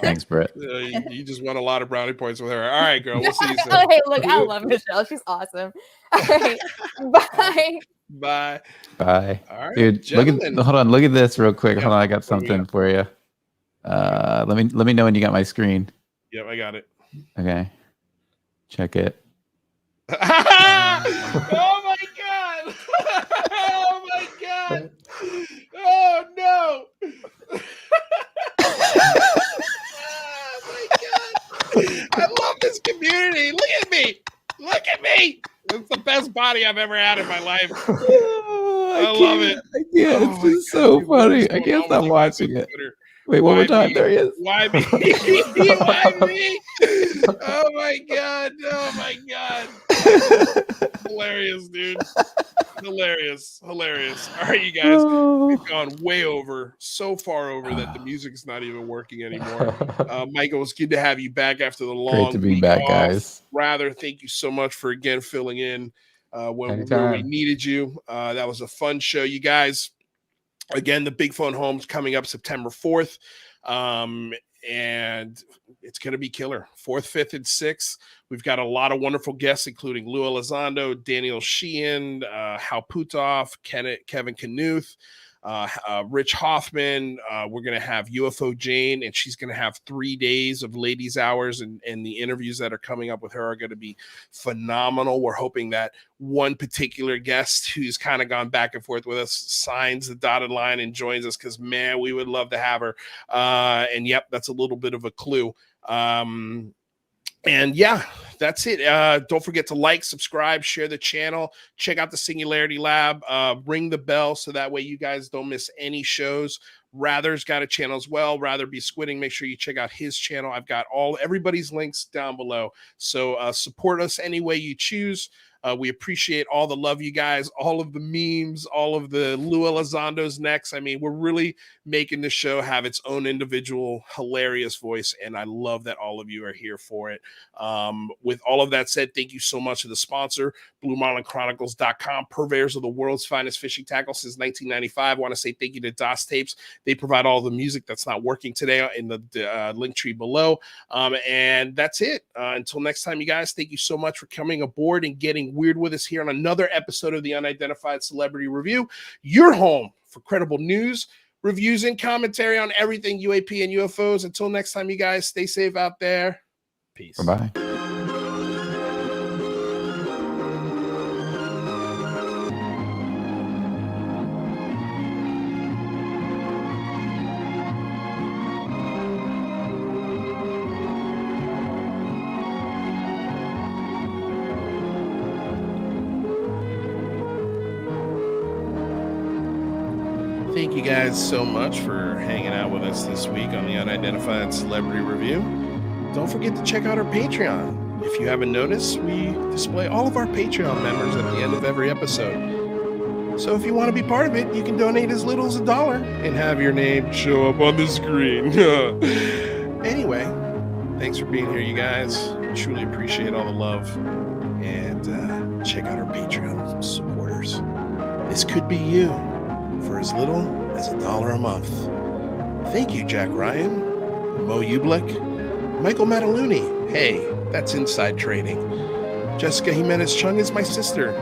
Thanks, Britt. You just won a lot of brownie points with her. All right, girl. We'll see you soon. Hey, look, I love Michelle. She's awesome. All right. Bye. Bye. All right, dude. gentlemen. Hold on. Look at this real quick. Yeah, hold on. I got something for you. Let me know when you got my screen. Yep, I got it. Okay. Check it. Oh my God. Oh my God. Oh no. Oh my God. I love this community. Look at me. It's the best body I've ever had in my life. I love it. Yeah, it's Oh my just God, so dude, what is funny. I going can't on stop with you guys watching on it. Twitter? Wait, one more Why time. me? There he is. Why me? Why me? Oh my God. Oh my God. Hilarious, dude. Hilarious. All right, you guys. We've gone way over, so far over that the music's not even working anymore. Michael, it's good to have you back after the long Great to be week back, off. guys. Rather, thank you so much for again filling in when we Anytime. needed you. That was a fun show, you guys. Again, the Big Phone Home's coming up September 4th. And it's going to be killer. 4th, 5th, and 6th. We've got a lot of wonderful guests, including Lou Elizondo, Daniel Sheehan, Hal Putoff, Kevin Knuth, Rich Hoffman. We're going to have UFO Jane, and she's going to have 3 days of ladies' hours, and the interviews that are coming up with her are going to be phenomenal. We're hoping that one particular guest who's kind of gone back and forth with us signs the dotted line and joins us, because, man, we would love to have her. And, yep, that's a little bit of a clue. And yeah, that's it. Don't forget to like, subscribe, share the channel, check out the Singularity Lab, ring the bell so that way you guys don't miss any shows. Rather's got a channel as well. Rather be squidding. Make sure you check out his channel. I've got everybody's links down below. So support us any way you choose. We appreciate all the love, you guys, all of the memes, all of the Lou Elizondo's next. I mean, we're really making the show have its own individual hilarious voice, and I love that all of you are here for it. With all of that said, thank you so much to the sponsor, BlueMarlinChronicles.com, purveyors of the world's finest fishing tackle since 1995. I want to say thank you to DOS Tapes. They provide all the music that's not working today in the link tree below. And that's it. Until next time, you guys, thank you so much for coming aboard and getting weird with us here on another episode of the Unidentified Celebrity Review. Your home for credible news, reviews, and commentary on everything UAP and UFOs. Until next time, you guys, stay safe out there. Peace. Bye-bye. Thank you guys so much for hanging out with us this week on the Unidentified Celebrity Review. Don't forget to check out our Patreon. If you haven't noticed, we display all of our Patreon members at the end of every episode. So if you want to be part of it, you can donate as little as $1 and have your name show up on the screen. Anyway, thanks for being here, you guys. Truly appreciate all the love. And check out our Patreon supporters. This could be you for as little as $1 a month. Thank you, Jack Ryan, Mo Ublick, Michael Mataluni. Hey, that's inside trading. Jessica Jimenez Chung is my sister.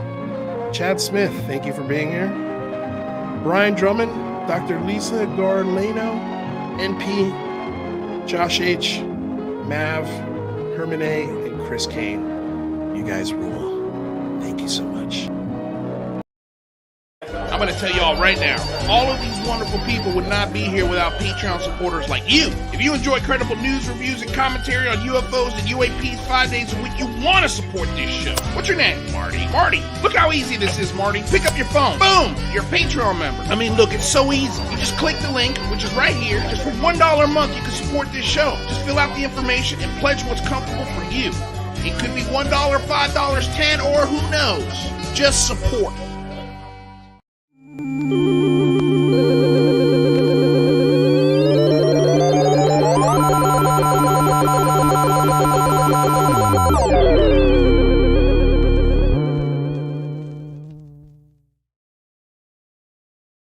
Chad Smith, thank you for being here. Brian Drummond, Dr. Lisa Garlano, NP, Josh H, Mav, Herman A, and Chris Kane. You guys rule. Thank you so much. I'm going to tell y'all right now, all of these wonderful people would not be here without Patreon supporters like you. If you enjoy credible news, reviews, and commentary on UFOs and UAP's 5 days a week, you want to support this show. What's your name? Marty. Marty, look how easy this is, Marty. Pick up your phone. Boom! You're a Patreon member. I mean, look, it's so easy. You just click the link, which is right here. Just for $1 a month, you can support this show. Just fill out the information and pledge what's comfortable for you. It could be $1, $5, $10, or who knows. Just support.